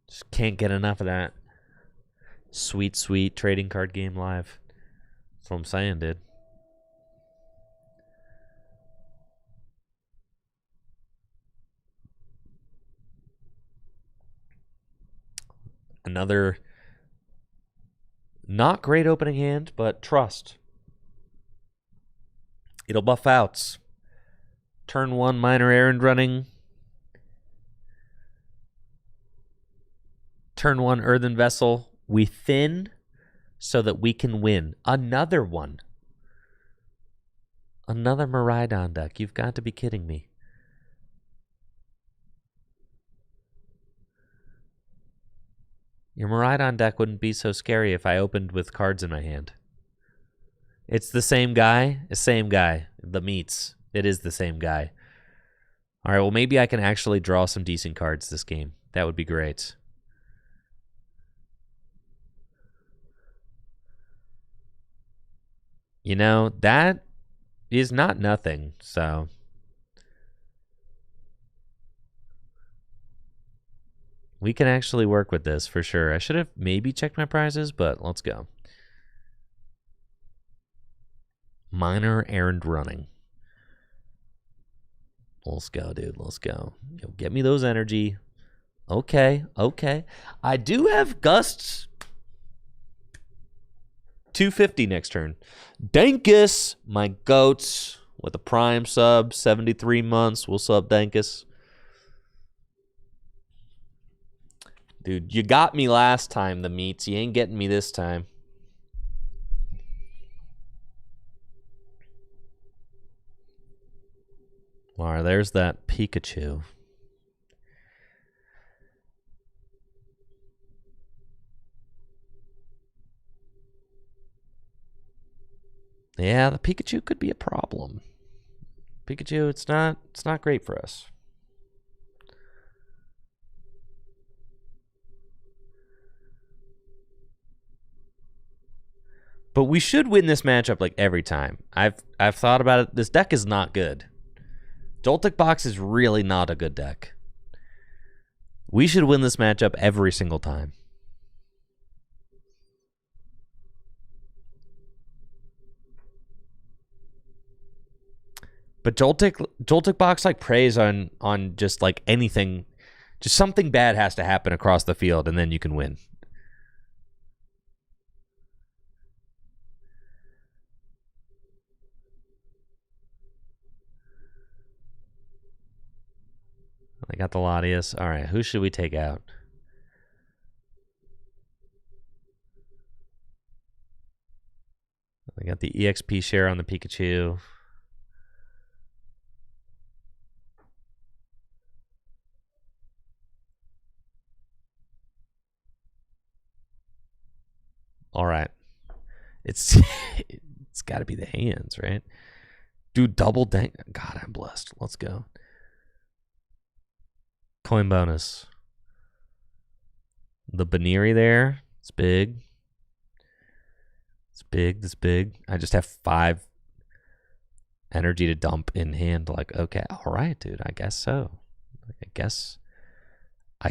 Just can't get enough of that. Sweet, sweet trading card game live. That's what I'm saying, dude. Another not great opening hand, but trust. It'll buff outs. Turn 1 minor errand running. Turn 1 earthen vessel. We thin so that we can win. Another one. Another Miraidon deck. You've got to be kidding me. Your Miraidon deck wouldn't be so scary if I opened with cards in my hand. It's the same guy. The same guy. The meats. It is the same guy. All right, well, maybe I can actually draw some decent cards this game. That would be great. You know, that is not nothing, so... we can actually work with this for sure. I should have maybe checked my prizes, but let's go. Minor errand running. Let's go, dude. Let's go. Yo, get me those energy. Okay, okay. I do have gusts. 250 next turn. Dankus, my goats, with a prime sub, 73 months. We'll sub Dankus. Dude, you got me last time, the meats. You ain't getting me this time. All right, there's that Pikachu. Yeah, the Pikachu could be a problem. Pikachu, it's not great for us. But we should win this matchup like every time. I've thought about it. This deck is not good. Joltik Box is really not a good deck. We should win this matchup every single time. But Joltik Box like preys on just like anything. Just something bad has to happen across the field and then you can win. I got the Latias. All right, who should we take out? I got the EXP share on the Pikachu. All right. It's got to be the hands, right? Dude, double dank. God, I'm blessed. Let's go. Coin bonus. The Baniri there. It's big. It's big. This big. I just have 5 energy to dump in hand. Like, okay, all right, dude. I guess so. I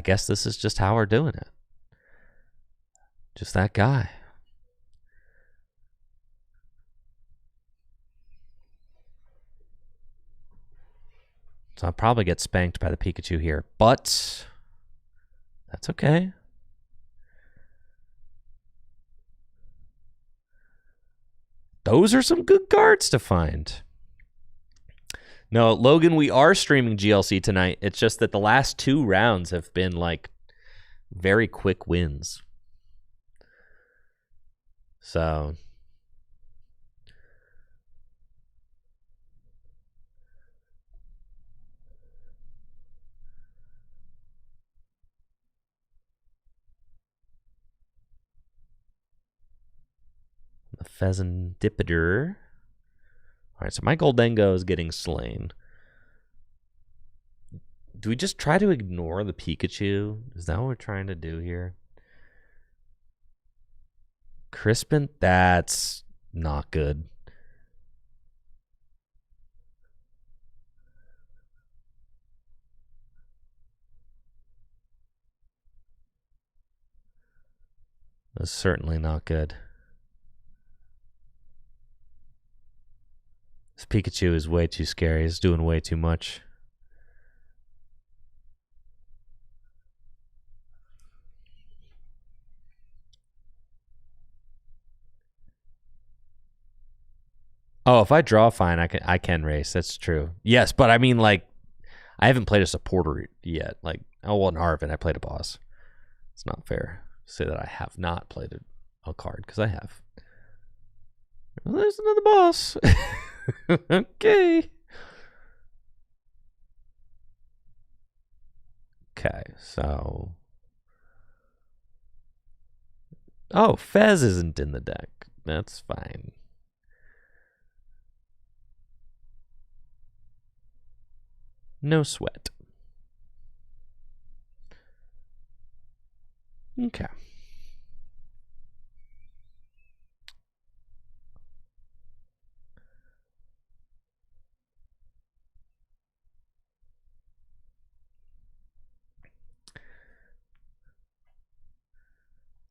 guess this is just how we're doing it. Just that guy. So I'll probably get spanked by the Pikachu here, but that's okay. those are some good cards to find. No, Logan, we are streaming GLC tonight. It's just that the last 2 rounds have been like very quick wins. So the Pheasantipiter. All right, so my Goldengo is getting slain. Do we just try to ignore the Pikachu? Is that what we're trying to do here? Crispin? That's not good. That's certainly not good. This Pikachu is way too scary. It's doing way too much. Oh, if I draw fine, I can race. That's true. Yes, but I mean, like, I haven't played a supporter yet. Like, oh, well, in Arvin, I played a boss. It's not fair to say that I have not played a card, because I have. Well, there's another boss. Okay. Okay, so... Oh, Fez isn't in the deck. That's fine. No sweat. Okay.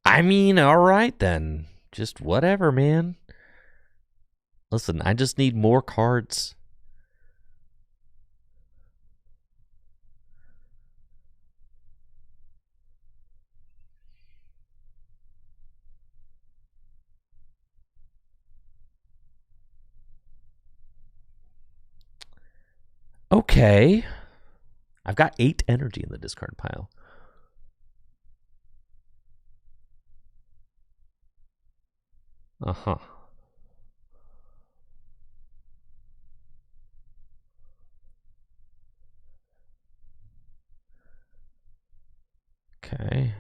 I mean, all right then. Just whatever, man. Listen, I just need more cards. Okay. I've got 8 energy in the discard pile. Uh-huh. Okay.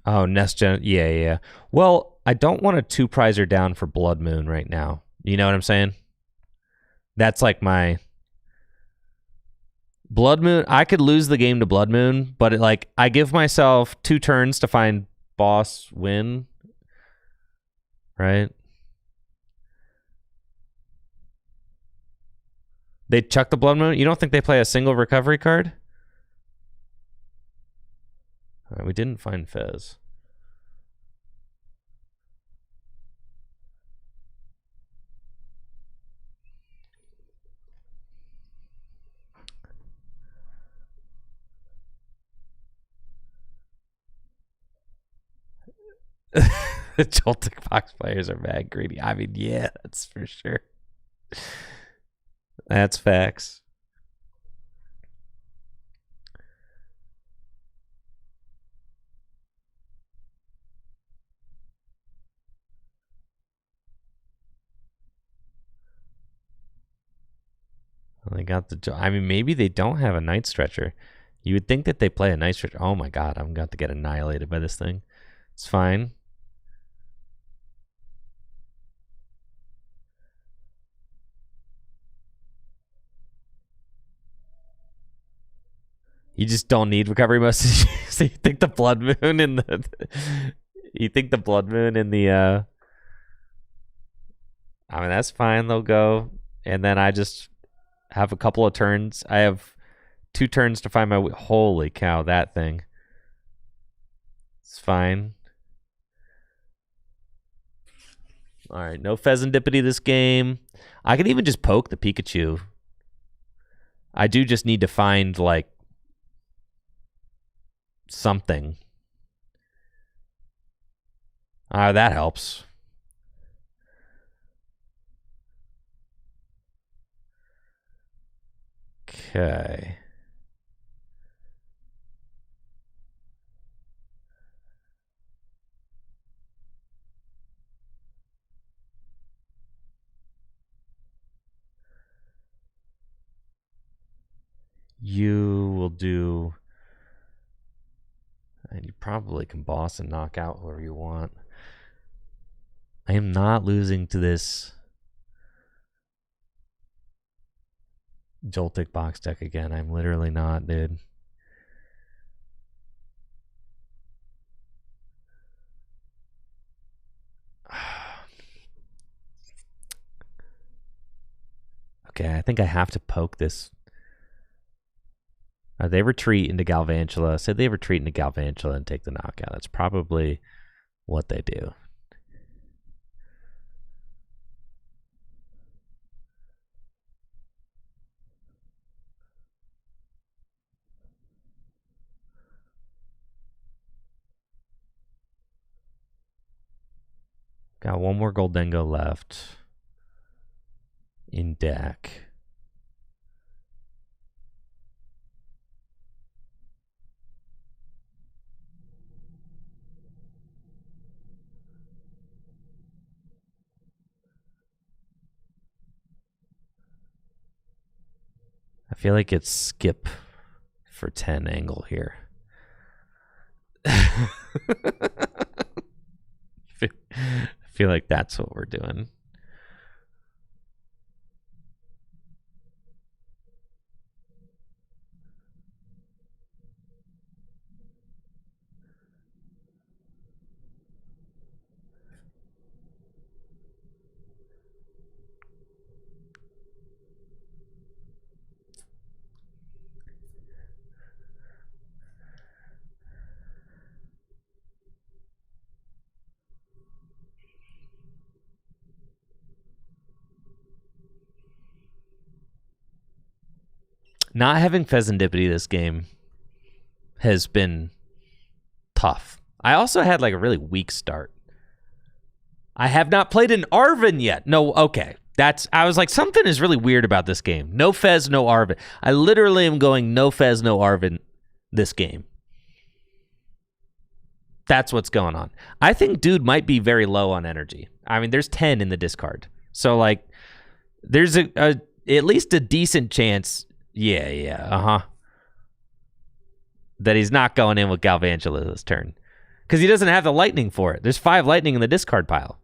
Oh, Nest Gen. Yeah. Well, I don't want a 2-prizer down for Blood Moon right now. You know what I'm saying? That's like my... Blood Moon, I could lose the game to Blood Moon, but I give myself 2 turns to find boss win. Right? They chuck the Blood Moon? You don't think they play a single recovery card? All right, we didn't find Fez. The Joltic Fox players are mad greedy. I mean, yeah, that's for sure. That's facts. Well, they got the... I mean, maybe they don't have a Night Stretcher. You would think that they play a Night Stretcher. Oh my god, I'm going to get annihilated by this thing. It's fine. You just don't need recovery messages. So you think the Blood Moon in the... You think the Blood Moon in the... I mean, that's fine. They'll go. And then I just have a couple of turns. I have 2 turns to find my way. Holy cow, that thing. It's fine. All right, no Pheasantipity this game. I can even just poke the Pikachu. I do just need to find, like, something. That helps. Okay. You will do... And you probably can boss and knock out whoever you want. I am not losing to this Joltik box deck again. I'm literally not, dude. Okay, I think I have to poke this. They retreat into Galvantula. So they retreat into Galvantula and take the knockout. That's probably what they do. Got one more Goldengo left in deck. I feel like it's skip for 10 angle here. I feel like that's what we're doing. Not having Pheasantipity this game has been tough. I also had like a really weak start. I have not played an Arven yet. No, okay. I was like, something is really weird about this game. No Fez, no Arven. I literally am going no Fez, no Arven this game. That's what's going on. I think dude might be very low on energy. I mean, there's 10 in the discard. So like there's at least a decent chance. Yeah. That he's not going in with Galvantula this turn. Because he doesn't have the lightning for it. There's 5 lightning in the discard pile.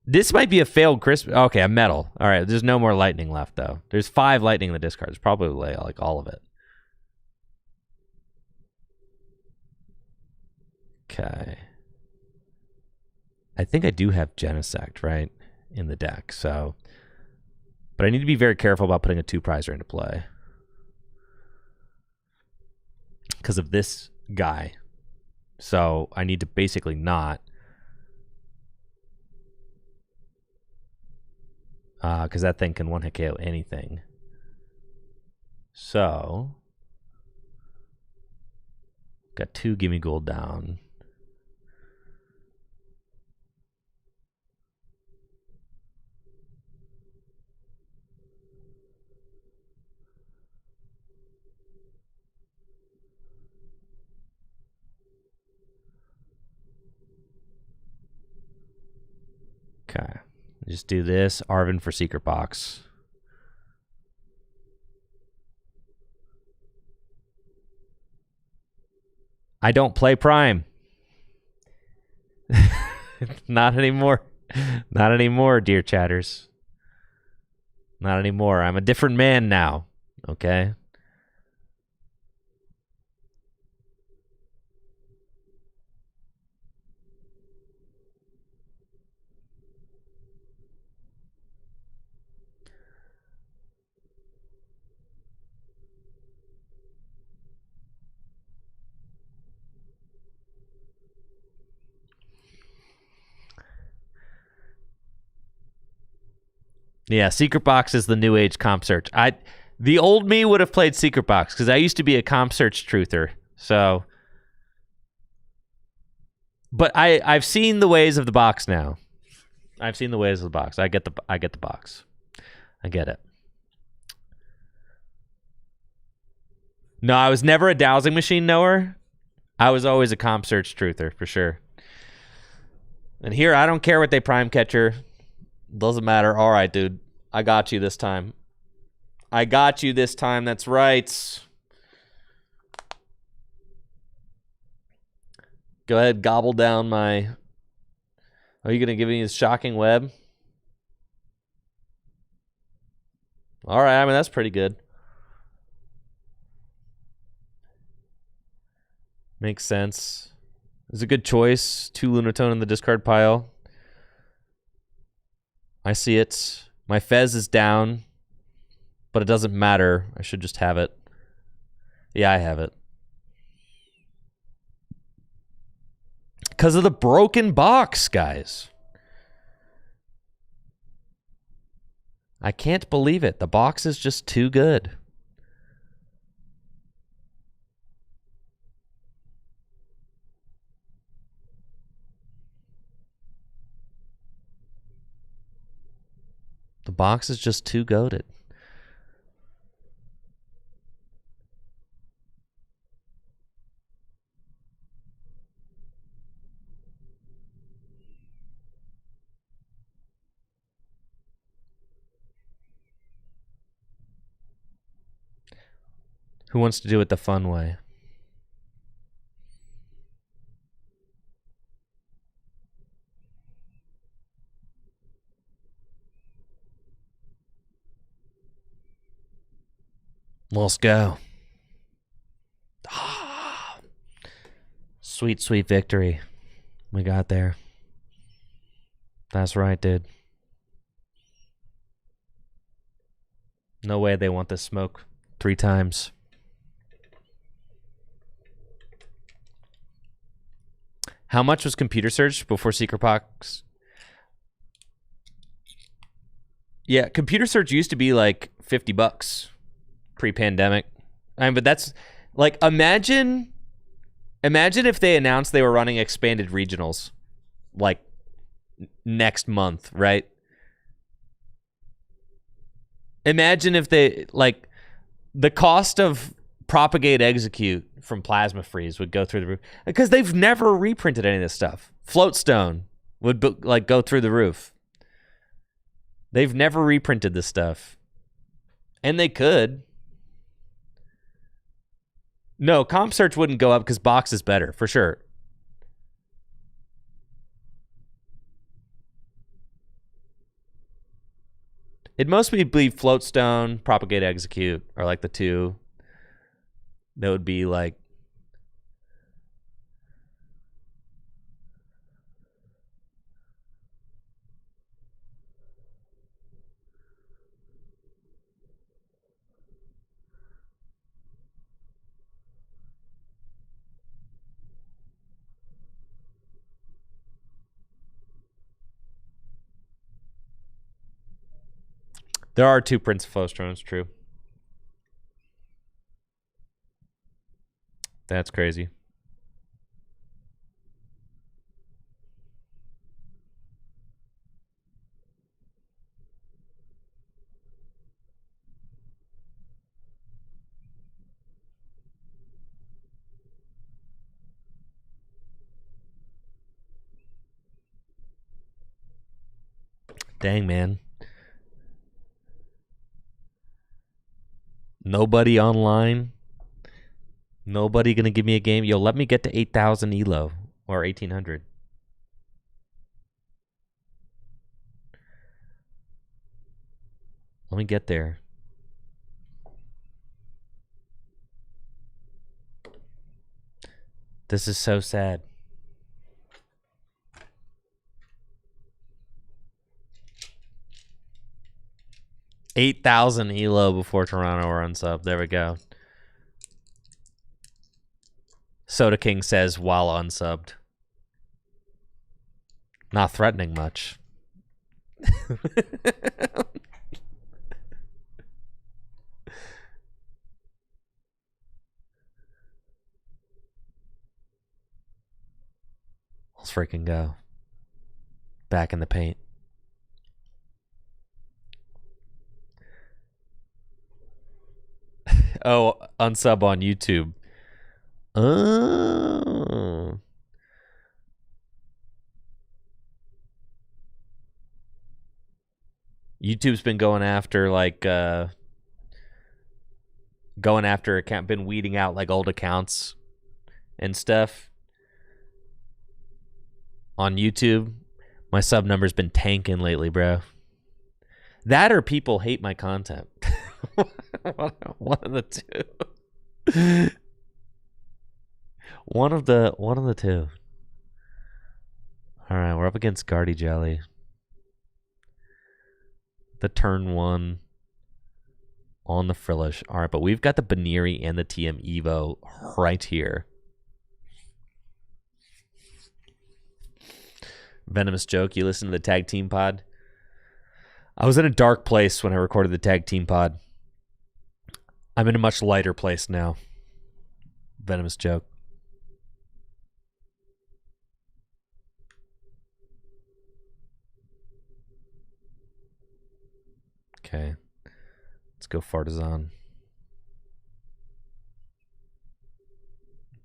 This might be a failed crisp. Okay, a metal. All right, there's no more lightning left, though. There's 5 lightning in the discard. It's probably like all of it. Okay. I think I do have Genesect, right, in the deck. So, but I need to be very careful about putting a 2-prizer into play. Because of this guy. So I need to basically not. Because that thing can 1-hit KO anything. So got 2 Gimme Gold down. Okay. Just do this. Arven for Secret Box. I don't play Prime. Not anymore. Not anymore, dear chatters. Not anymore. I'm a different man now. Okay? Yeah, Secret Box is the new age comp search. The old me would have played Secret Box because I used to be a comp search truther. So, but I've seen the ways of the box now. I've seen the ways of the box. I get the box. I get it. No, I was never a dowsing machine knower. I was always a comp search truther for sure. And here, I don't care what they prime catcher. Doesn't matter. All right, dude. I got you this time. I got you this time. That's right. Go ahead, gobble down my... Are you going to give me this shocking web? All right, I mean, that's pretty good. Makes sense. It's a good choice. 2 Lunatone in the discard pile. I see it. My Fez is down, but it doesn't matter. I should just have it. Yeah, I have it. Because of the broken box, guys. I can't believe it. The box is just too good. The box is just too goated. Who wants to do it the fun way? Let's go. Ah, sweet, sweet victory. We got there. That's right, dude. No way they want this smoke 3 times. How much was Computer Search before Secret Box? Yeah, Computer Search used to be like $50 pre-pandemic. I mean, but that's like, imagine if they announced they were running expanded regionals like next month, right? Imagine if they, like, the cost of Propagate Execute from Plasma Freeze would go through the roof because they've never reprinted any of this stuff. Floatstone would like go through the roof. They've never reprinted this stuff, and they could. No, Comp Search wouldn't go up because box is better for sure. It'd mostly be Floatstone, Propagate Execute, or like the 2 that would be like. There are 2 Prince of Flowstones, true. That's crazy. Dang, man. Nobody online. Nobody gonna give me a game. Yo, let me get to 8,000 elo or 1,800. Let me get there. This is so sad. $8,000 elo before Toronto or unsub. There we go. Soda King says while unsubbed. Not threatening much. Let's freaking go. Back in the paint. Oh, unsub on YouTube. Oh. YouTube's been going after account, been weeding out like old accounts and stuff on YouTube. My sub number's been tanking lately, bro. That or people hate my content. One of the two. One of the two. All right, we're up against Guardy Jelly. The turn 1 on the Frillish. All right, but we've got the Baneri and the TM Evo right here. Venomous joke. You listen to the tag team pod? I was in a dark place when I recorded the tag team pod. I'm in a much lighter place now. Venomous joke. Okay. Let's go Fartazon.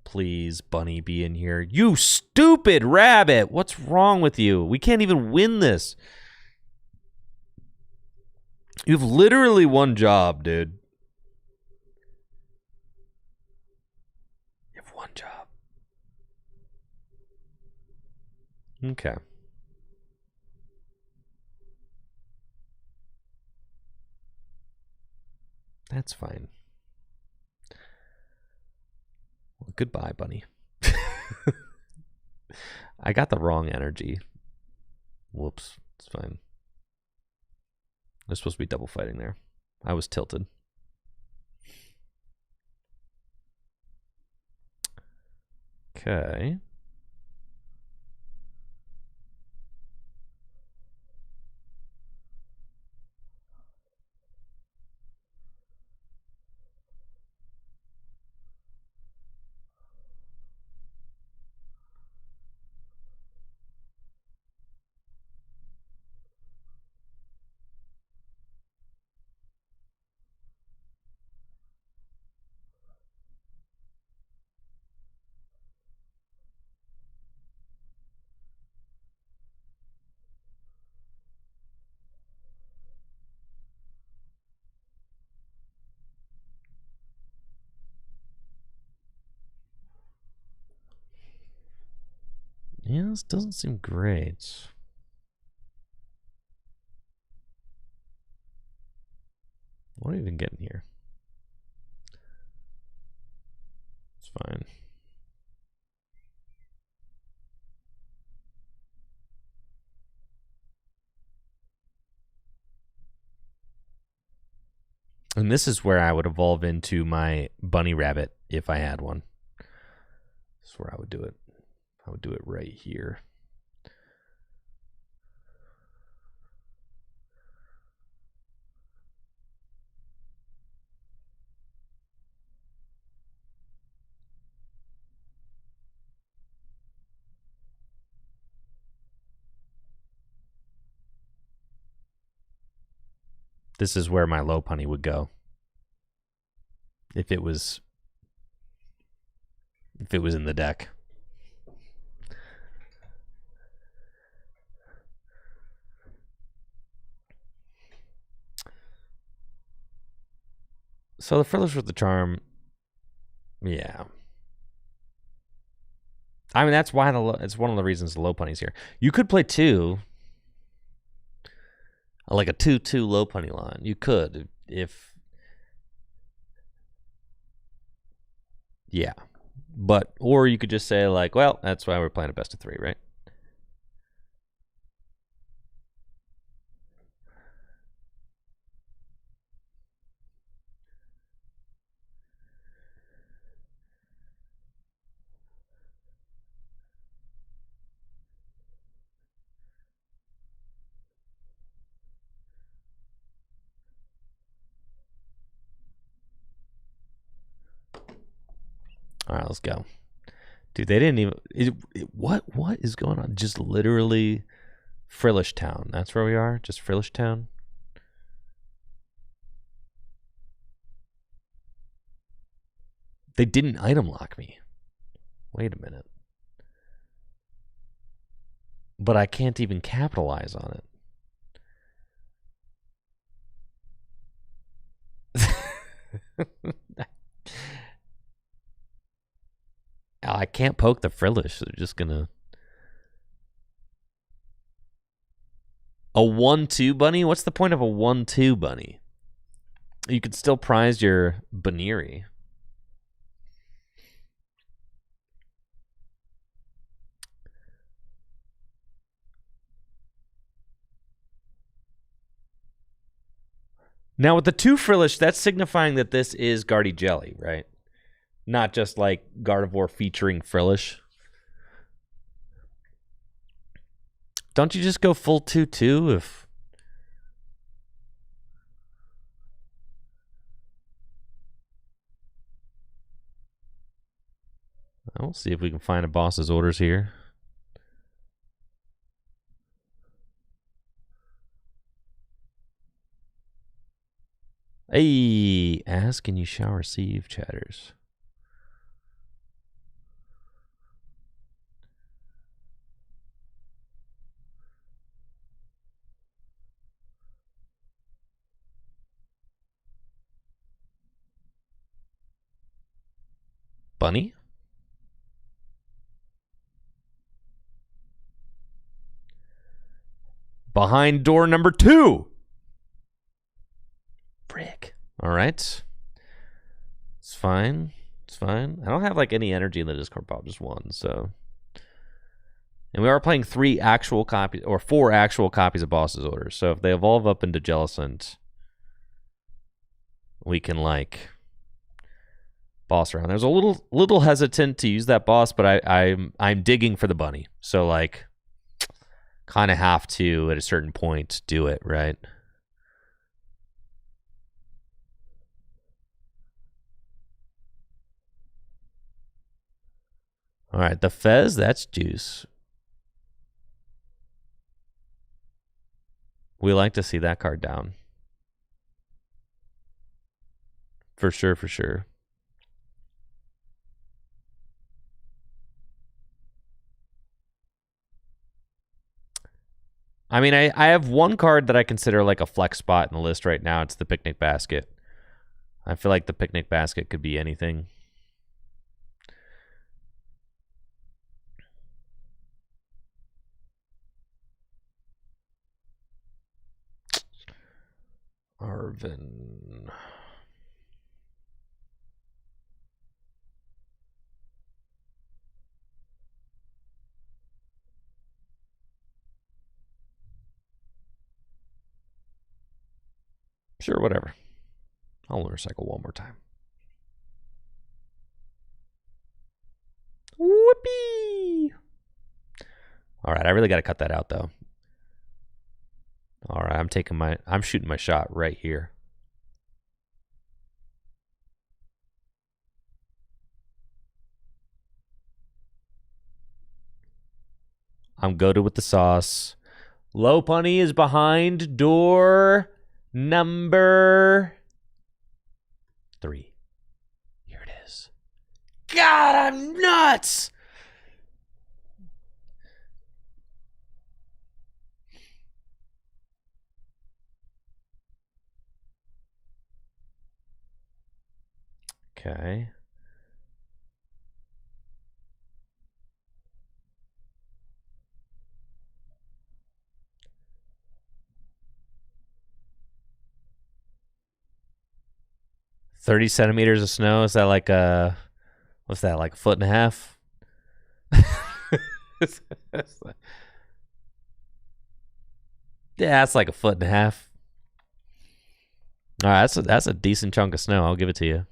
Please, Bunny, be in here. You stupid rabbit! What's wrong with you? We can't even win this. You have literally one job, dude. You have one job. Okay. That's fine. Well, goodbye, Bunny. I got the wrong energy. Whoops. It's fine. There's supposed to be double fighting there. I was tilted. Okay. Yeah, this doesn't seem great. What are we even getting here? It's fine. And this is where I would evolve into my bunny rabbit if I had one. This is where I would do it. I would do it right here. This is where my low punny would go. If it was in the deck. So the Frillish with the Charm, yeah. I mean, that's why it's one of the reasons the low punny's here. You could play 2, like a 2/2 low punny line. You could if, yeah. But, or you could just say like, well, that's why we're playing a best of 3, right? All right, let's go. Dude, they didn't even. What is going on? Just literally Frillish Town. That's where we are. Just Frillish Town. They didn't item lock me. Wait a minute. But I can't even capitalize on it. I can't poke the Frillish. They're just gonna. A 1-2 bunny? What's the point of a 1-2 bunny? You could still prize your Baneri. Now with the 2 Frillish, that's signifying that this is Guardy Jelly, right? Not just like Gardevoir featuring Frillish. Don't you just go full 2-2 if... We'll see if we can find a boss's orders here. Hey, ask and you shall receive, chatters. Bunny? Behind door number 2. Frick. All right. It's fine. It's fine. I don't have like any energy in the discard pile, just 1, so. And we are playing 3 actual copies, or 4 actual copies of boss's orders. So if they evolve up into Jellicent, we can like boss around. There's a little hesitant to use that boss, but I'm digging for the bunny. So like kind of have to at a certain point do it, right? All right, the Fez, that's juice. We like to see that card down. For sure, for sure. I mean, I have 1 card that I consider like a flex spot in the list right now. It's the Picnic Basket. I feel like the Picnic Basket could be anything. Arvin. Sure, whatever. I'll recycle 1 more time. Whoopee! All right, I really got to cut that out though. All right, I'm shooting my shot right here. I'm goated with the sauce. Lopunny is behind door number 3. Here it is. God, I'm nuts! Okay. "30 centimeters of snow." Is that like what's that, like a foot and a half? Yeah, that's like a foot and a half. All right, that's a decent chunk of snow. I'll give it to you.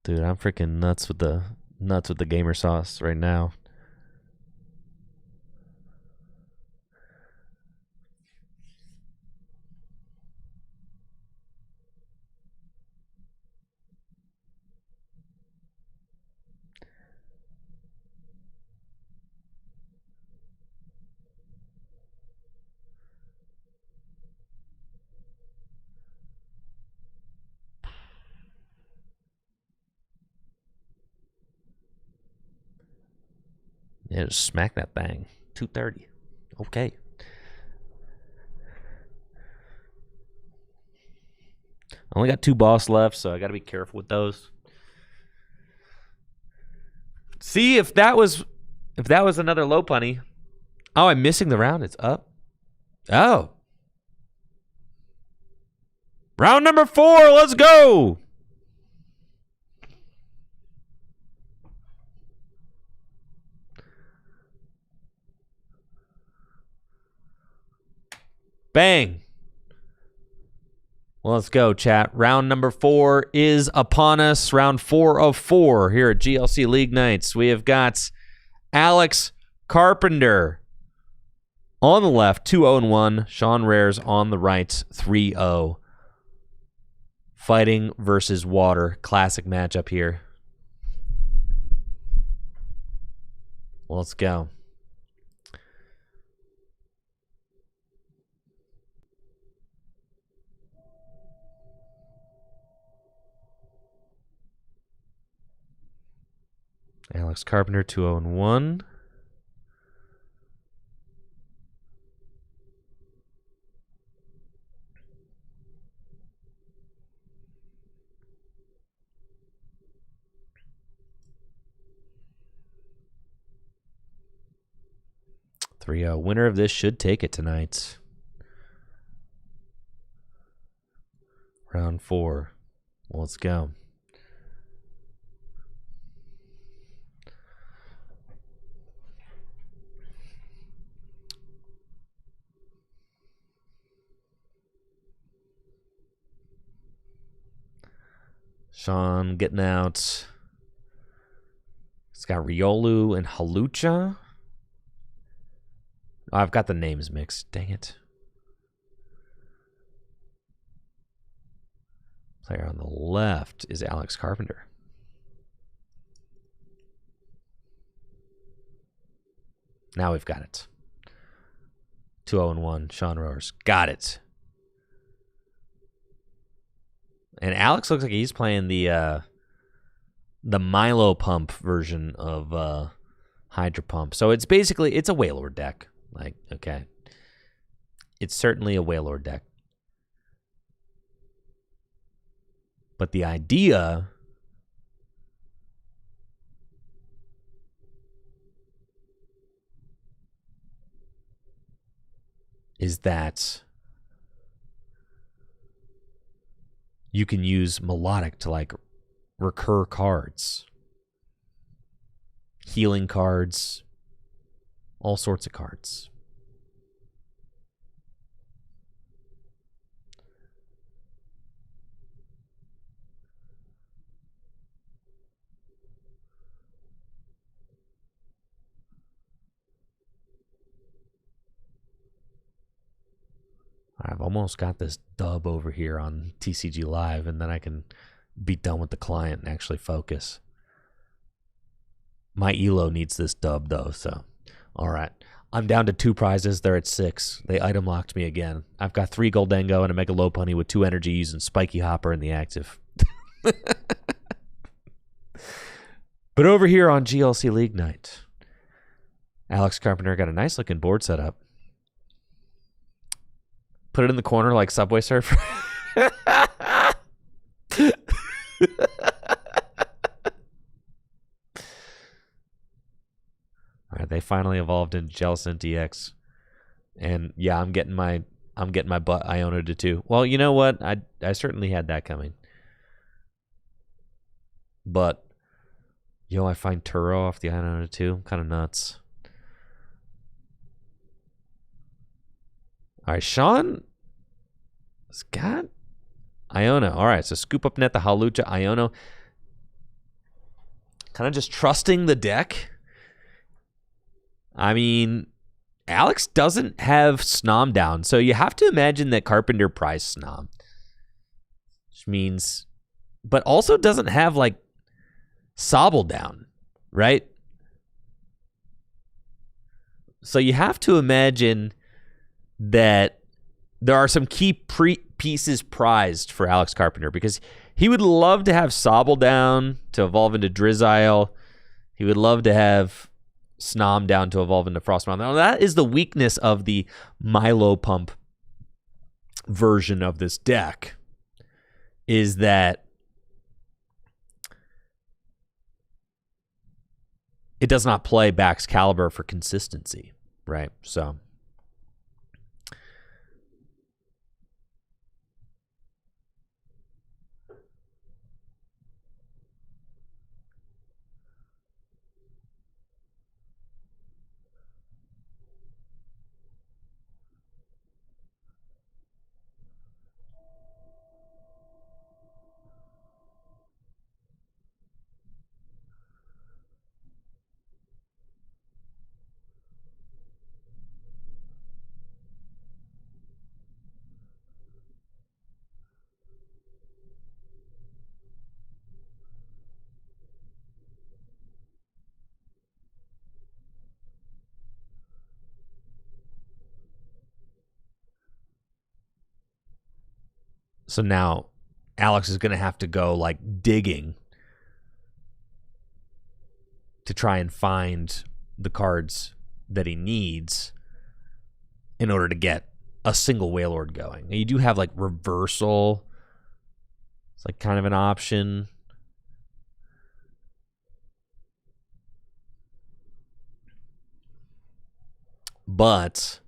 Dude, I'm freaking nuts with the gamer sauce right now. Yeah, just smack that thing. 230. Okay. I only got 2 boss left, so I got to be careful with those. See, if that was another low punny. Oh, I'm missing the round. It's up. Oh. Round number 4. Let's go. Bang. Well, let's go, chat. Round number 4 is upon us. Round 4 of 4 here at GLC League Nights. We have got Alex Carpenter on the left, 2-0-1. Sean Rares on the right, 3-0. Fighting versus water. Classic matchup here. Well, let's go. Alex Carpenter, 2-0-1. Winner of this should take it tonight. Round 4. Well, let's go. Sean getting out. It's got Riolu and Halucha. Oh, I've got the names mixed. Dang it. Player on the left is Alex Carpenter. Now we've got it. 2-0-1. Sean Rowers. Got it. And Alex looks like he's playing the Milo Pump version of Hydro Pump. So it's basically, it's a Wailord deck. Like, okay. It's certainly a Wailord deck. But the idea is that you can use Melodic to like recur cards, healing cards, all sorts of cards. I've almost got this dub over here on TCG Live, and then I can be done with the client and actually focus. My Elo needs this dub, though, so. All right. I'm down to 2 prizes. They're at 6. They item locked me again. I've got 3 Goldengo and a Mega Lopunny with 2 energy using Spiky Hopper in the active. But over here on GLC League Night, Alex Carpenter got a nice looking board set up. Put it in the corner like Subway Surfer. All right, they finally evolved into Jellicent DX. And yeah, I'm getting my butt Iona to 2. Well, you know what? I certainly had that coming. But yo, I find Turo off the Iona 2. Kind of nuts. All right, Sean has got Iona. All right, so scoop up net the Halucha, Iona. Kind of just trusting the deck. I mean, Alex doesn't have Snom down, so you have to imagine that Carpenter prized Snom. Which means, but also doesn't have, like, Sobble down, right? So you have to imagine that there are some key pieces prized for Alex Carpenter, because he would love to have Sobble down to evolve into Drizzile. He would love to have Snom down to evolve into Frostmoth. Now, that is the weakness of the Milo Pump version of this deck, is that it does not play Bax Caliber for consistency, right? So now Alex is going to have to go like digging to try and find the cards that he needs in order to get a single Wailord going. You do have like Reversal. It's like kind of an option. But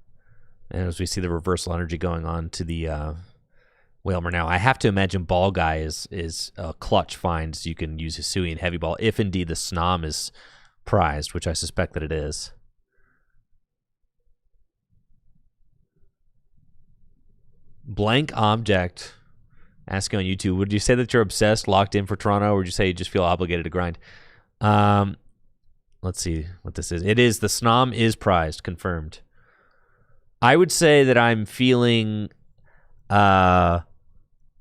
as we see the Reversal energy going on to the Whalmer now, I have to imagine Ball Guy is a clutch find, so you can use Hisui and Heavy Ball if indeed the Snom is prized, which I suspect that it is. Blank Object asking on YouTube, would you say that you're obsessed, locked in for Toronto, or would you say you just feel obligated to grind? Let's see what this is. It is, the Snom is prized, confirmed. I would say that I'm feeling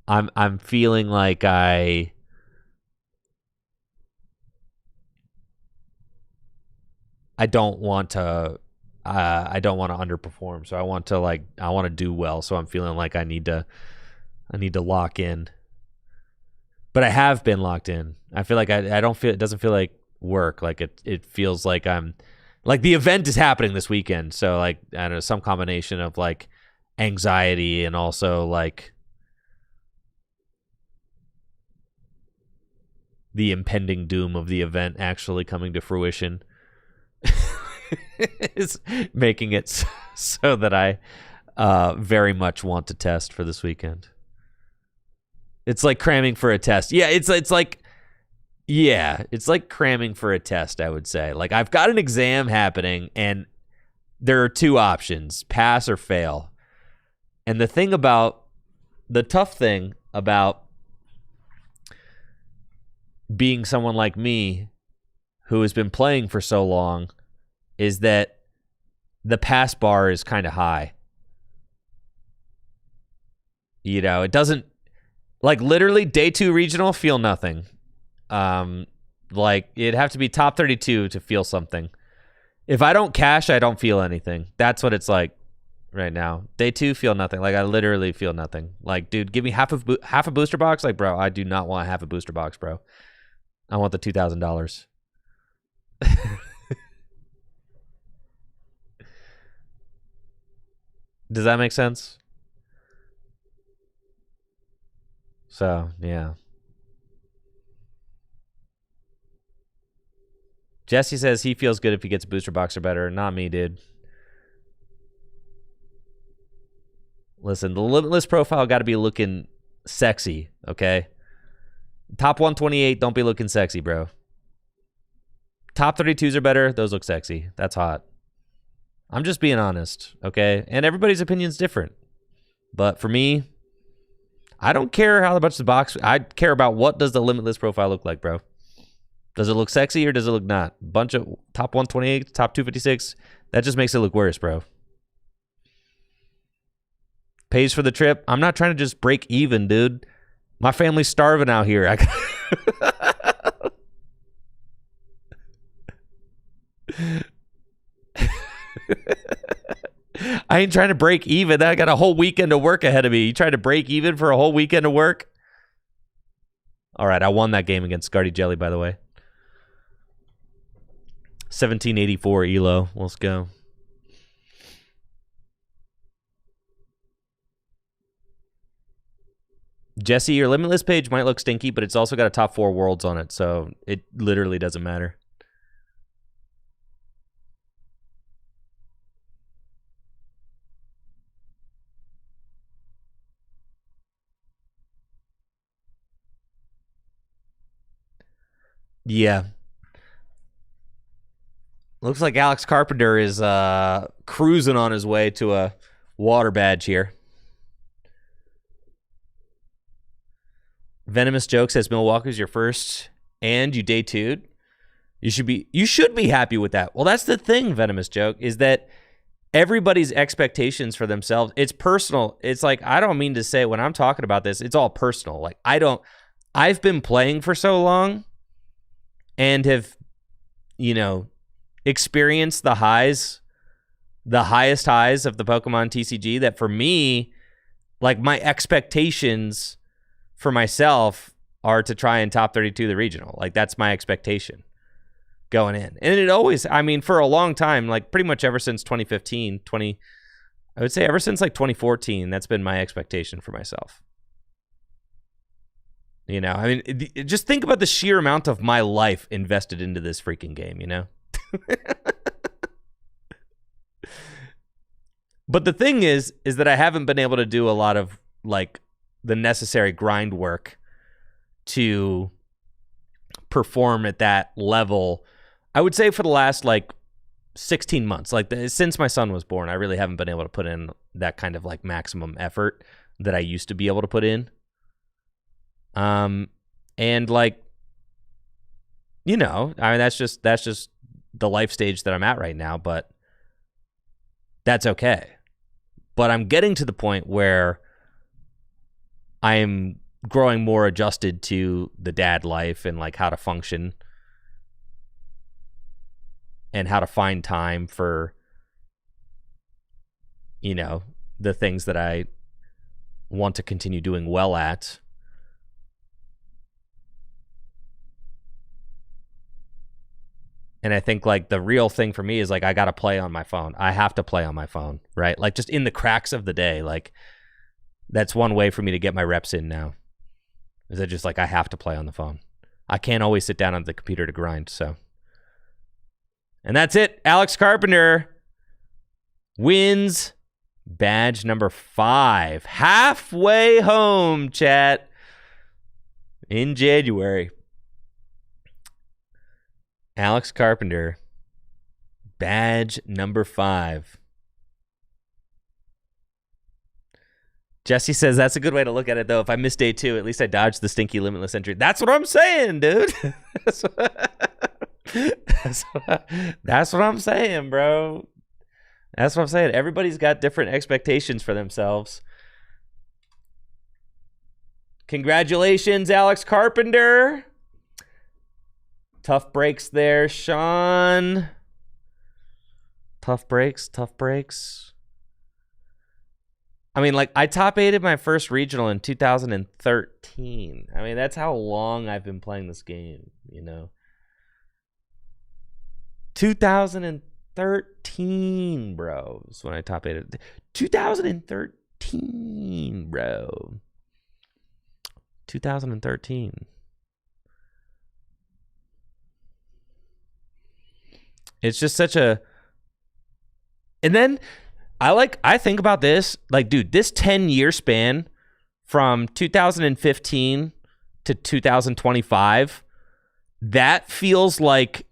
I'm feeling like I don't want to underperform. So I want to do well. So I'm feeling like I need to lock in. But I have been locked in. I feel like I don't feel, it doesn't feel like work. Like it feels like I'm like the event is happening this weekend. So like, I don't know, some combination of like anxiety and also like the impending doom of the event actually coming to fruition is making it so that I very much want to test for this weekend. It's like cramming for a test. Yeah, it's like cramming for a test, I would say. Like, I've got an exam happening and there are two options, pass or fail. And the tough thing about being someone like me who has been playing for so long is that the pass bar is kind of high. You know, it doesn't, like, literally day 2 regional, feel nothing. Like, it'd have to be top 32 to feel something. If I don't cash, I don't feel anything. That's what it's like right now. Day 2, feel nothing. Like, I literally feel nothing. Like, dude, give me half a booster box. Like, bro, I do not want half a booster box, bro. I want the $2,000. Does that make sense? So, yeah. Jesse says he feels good if he gets a booster box or better. Not me, dude. Listen, the Limitless profile got to be looking sexy, okay? Top 128, don't be looking sexy, bro. Top 32s are better. Those look sexy. That's hot. I'm just being honest, okay? And everybody's opinion's different. But for me, I don't care how much the box... I care about what does the Limitless profile look like, bro. Does it look sexy or does it look not? Bunch of top 128, top 256. That just makes it look worse, bro. Pays for the trip. I'm not trying to just break even, dude. My family's starving out here. I ain't trying to break even. I got a whole weekend of work ahead of me. You trying to break even for a whole weekend of work? All right, I won that game against Scardy Jelly, by the way. 1784 Elo. Let's go. Jesse, your Limitless page might look stinky, but it's also got a top 4 worlds on it, so it literally doesn't matter. Yeah. Looks like Alex Carpenter is cruising on his way to a water badge here. Venomous Joke says Milwaukee's your first and you day two'd. You should be happy with that. Well, that's the thing, Venomous Joke, is that everybody's expectations for themselves, it's personal. It's like, I don't mean to say when I'm talking about this, it's all personal. Like, I've been playing for so long and have, experienced the highest highs of the Pokemon TCG that for me, like, my expectations for myself are to try and top 32 the regional. Like, that's my expectation going in. And it always, for a long time, like pretty much ever since 2015, I would say ever since like 2014, that's been my expectation for myself. Just think about the sheer amount of my life invested into this freaking game, But the thing is that I haven't been able to do a lot of like the necessary grind work to perform at that level. I would say for the last like 16 months, like since my son was born, I really haven't been able to put in that kind of like maximum effort that I used to be able to put in. And like, that's just the life stage that I'm at right now, but that's okay. But I'm getting to the point where I'm growing more adjusted to the dad life and like how to function and how to find time for, the things that I want to continue doing well at. And I think like the real thing for me is like, I got to play on my phone. I have to play on my phone, right? Like just in the cracks of the day, like that's one way for me to get my reps in now. Is that just like, I have to play on the phone. I can't always sit down on the computer to grind. So, and that's it. Alex Carpenter wins badge number 5. Halfway home, chat, in January. Alex Carpenter, badge number 5. Jesse says, that's a good way to look at it, though. If I miss day 2, at least I dodged the stinky limitless entry. That's what I'm saying, dude. That's what I'm saying, bro. That's what I'm saying. Everybody's got different expectations for themselves. Congratulations, Alex Carpenter. Tough breaks there, Sean. Tough breaks. I top 8'd my first regional in 2013. That's how long I've been playing this game, 2013, bro, is when I top 8'd. 2013, bro. 2013. It's just such a... And then I think about this, like, dude, this 10-year span from 2015 to 2025, that feels like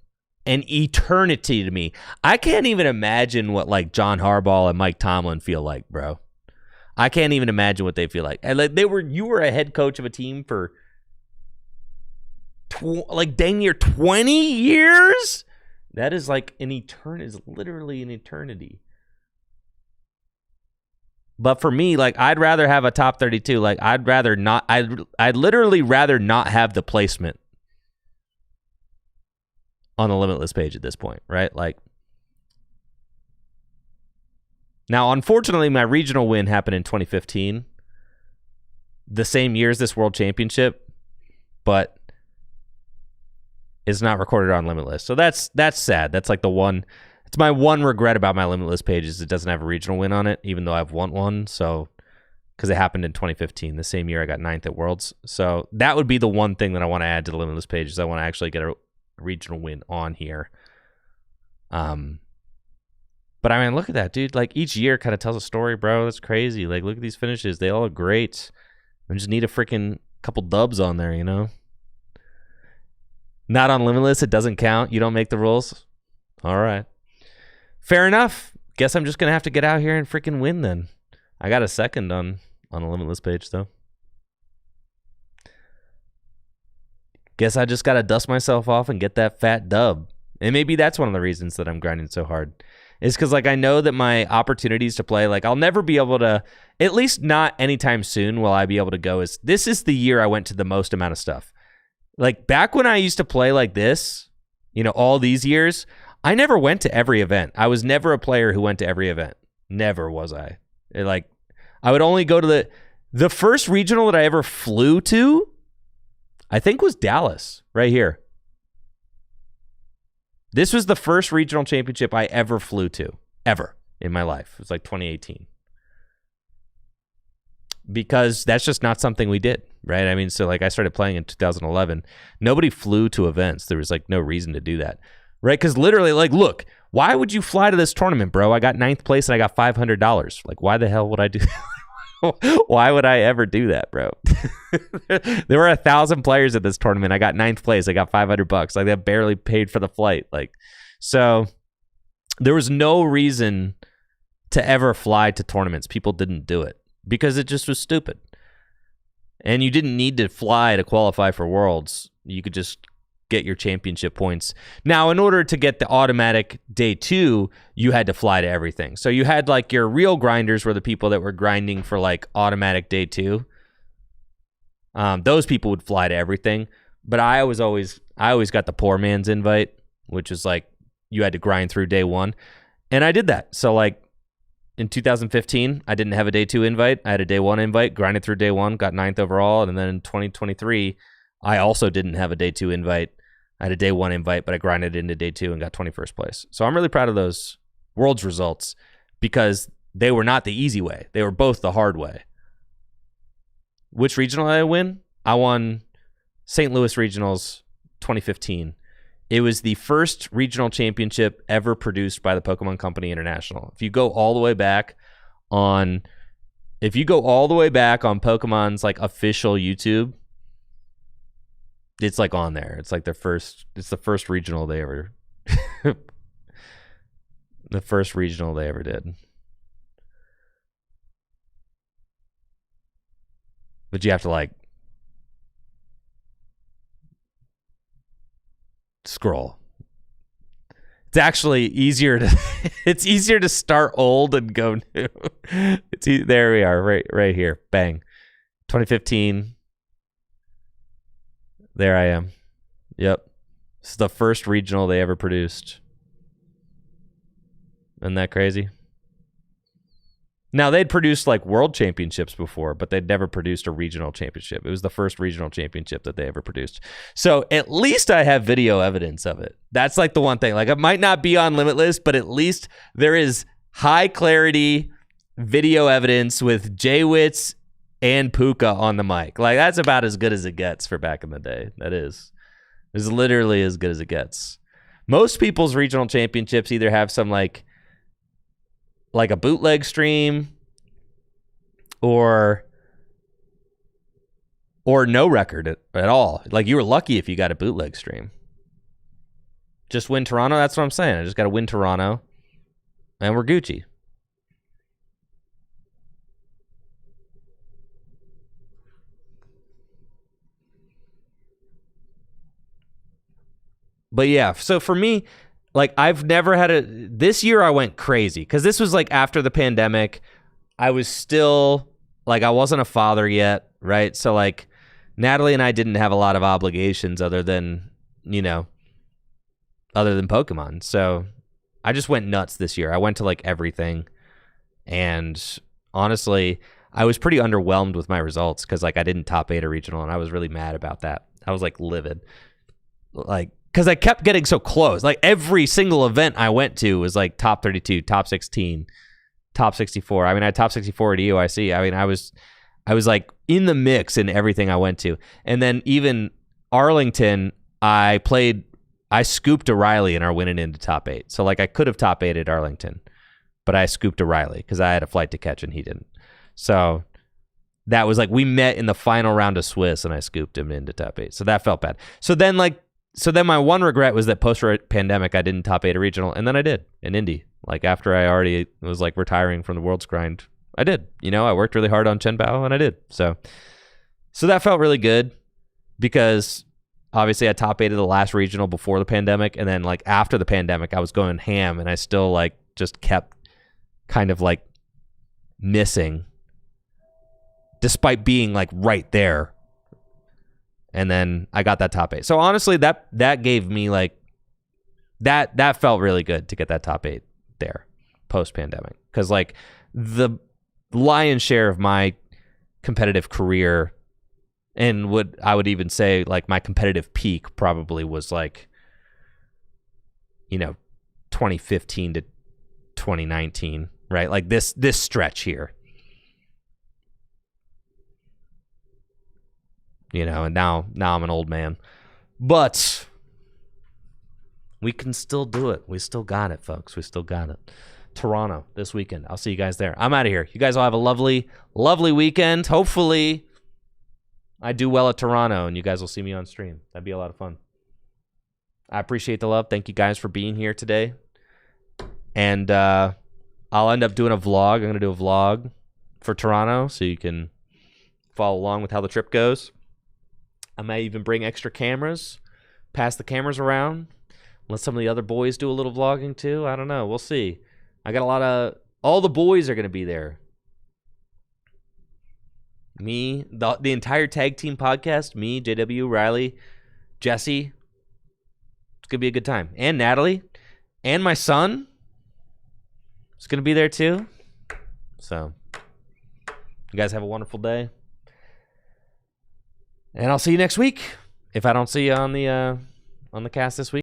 an eternity to me. I can't even imagine what like John Harbaugh and Mike Tomlin feel like, bro. I can't even imagine what they feel like. And like you were a head coach of a team for dang near 20 years. That is like an eternity, is literally an eternity. But for me, like, I'd rather have a top 32. Like, I'd literally rather not have the placement on the Limitless page at this point, right? Like, now, unfortunately, my regional win happened in 2015, the same year as this World Championship, but is not recorded on Limitless. So that's sad. That's like it's my one regret about my Limitless page is it doesn't have a regional win on it, even though I've won one. So, because it happened in 2015, the same year I got 9th at Worlds. So that would be the one thing that I want to add to the Limitless page is I want to actually get a regional win on here. But I mean, look at that, dude. Like each year kind of tells a story, bro. That's crazy. Like look at these finishes. They all look great. I just need a freaking couple dubs on there, you know? Not on Limitless. It doesn't count. You don't make the rules. All right. Fair enough. Guess I'm just going to have to get out here and freaking win then. I got a second on a Limitless page, though. Guess I just got to dust myself off and get that fat dub. And maybe that's one of the reasons that I'm grinding so hard. Is because, like, I know that my opportunities to play, like, I'll never be able to, at least not anytime soon will I be able to go, this is the year I went to the most amount of stuff. Like, back when I used to play like this, you know, all these years, I never went to every event. I was never a player who went to every event. Never was I. Like, I would only go to the first regional that I ever flew to, I think was Dallas, right here. This was the first regional championship I ever flew to, ever, in my life. It was like 2018. Because that's just not something we did, right? I mean, so like I started playing in 2011. Nobody flew to events. There was like no reason to do that, right? Because literally, like, look, why would you fly to this tournament, bro? I got 9th place and I got $500. Like, why the hell would I do Why would I ever do that, bro? There were 1,000 players at this tournament. I got 9th place. I got $500. Like, that barely paid for the flight. Like, so there was no reason to ever fly to tournaments. People didn't do it because it just was stupid. And you didn't need to fly to qualify for Worlds. You could just get your championship points. Now, in order to get the automatic day 2, you had to fly to everything. So you had like your real grinders were the people that were grinding for like automatic day 2. Those people would fly to everything. But I always got the poor man's invite, which is like you had to grind through day 1. And I did that. So like in 2015, I didn't have a day 2 invite. I had a day 1 invite, grinded through day 1, got 9th overall. And then in 2023, I also didn't have a day 2 invite. I had a day 1 invite, but I grinded into day 2 and got 21st place. So I'm really proud of those Worlds results because they were not the easy way. They were both the hard way. Which regional did I win? I won St. Louis Regionals 2015. It was the first regional championship ever produced by the Pokemon Company International. If you go all the way back on Pokemon's like official YouTube, it's like on there. It's like the first regional they ever the first regional they ever did. But you have to like scroll. It's actually easier to start old and go new. There we are, right here. Bang. 2015. There I am. Yep. This is the first regional they ever produced. Isn't that crazy? Now, they'd produced like world championships before, but they'd never produced a regional championship. It was the first regional championship that they ever produced. So at least I have video evidence of it. That's like the one thing. Like, it might not be on Limitless, but at least there is high clarity video evidence with J-Wits and Puka on the mic. Like, that's about as good as it gets for back in the day. That is. It's literally as good as it gets. Most people's regional championships either have some like a bootleg stream or no record at all. Like, you were lucky if you got a bootleg stream. Just win Toronto. That's what I'm saying. I just got to win Toronto and we're Gucci. But yeah, so for me, like, I've never had this year I went crazy because this was like after the pandemic. I was still like, I wasn't a father yet, right? So like Natalie and I didn't have a lot of obligations other than Pokemon. So I just went nuts this year. I went to like everything. And honestly, I was pretty underwhelmed with my results because like I didn't top 8 a regional and I was really mad about that. I was like livid. Like, because I kept getting so close. Like every single event I went to was like top 32, top 16, top 64. I mean, I had top 64 at EOIC. I mean, I was like in the mix in everything I went to. And then even Arlington, I scooped a Riley and are winning into top 8. So like I could have top 8 at Arlington, but I scooped a Riley because I had a flight to catch and he didn't. So that was like, we met in the final round of Swiss and I scooped him into top 8. So that felt bad. So then my one regret was that post-pandemic I didn't top 8 a regional, and then I did in Indy. Like after I already was like retiring from the World's Grind, I did. You know, I worked really hard on Chen Bao and I did. So that felt really good because obviously I top 8 at the last regional before the pandemic, and then like after the pandemic I was going ham and I still like just kept kind of like missing despite being like right there. And then I got that top 8. So honestly, that gave me like that felt really good to get that top 8 there post pandemic, because like the lion's share of my competitive career, and I would even say like my competitive peak probably was like, you know, 2015 to 2019, right? Like this stretch here. You know, and now I'm an old man. But we can still do it. We still got it, folks. We still got it. Toronto this weekend. I'll see you guys there. I'm out of here. You guys all have a lovely, lovely weekend. Hopefully I do well at Toronto and you guys will see me on stream. That'd be a lot of fun. I appreciate the love. Thank you guys for being here today. And I'll end up doing a vlog. I'm going to do a vlog for Toronto so you can follow along with how the trip goes. I might even bring extra cameras, pass the cameras around, let some of the other boys do a little vlogging too. I don't know. We'll see. I got all the boys are going to be there. Me, the entire tag team podcast, me, JW, Riley, Jesse. It's going to be a good time. And Natalie, and my son is going to be there too. So, you guys have a wonderful day. And I'll see you next week. If I don't see you on the cast this week.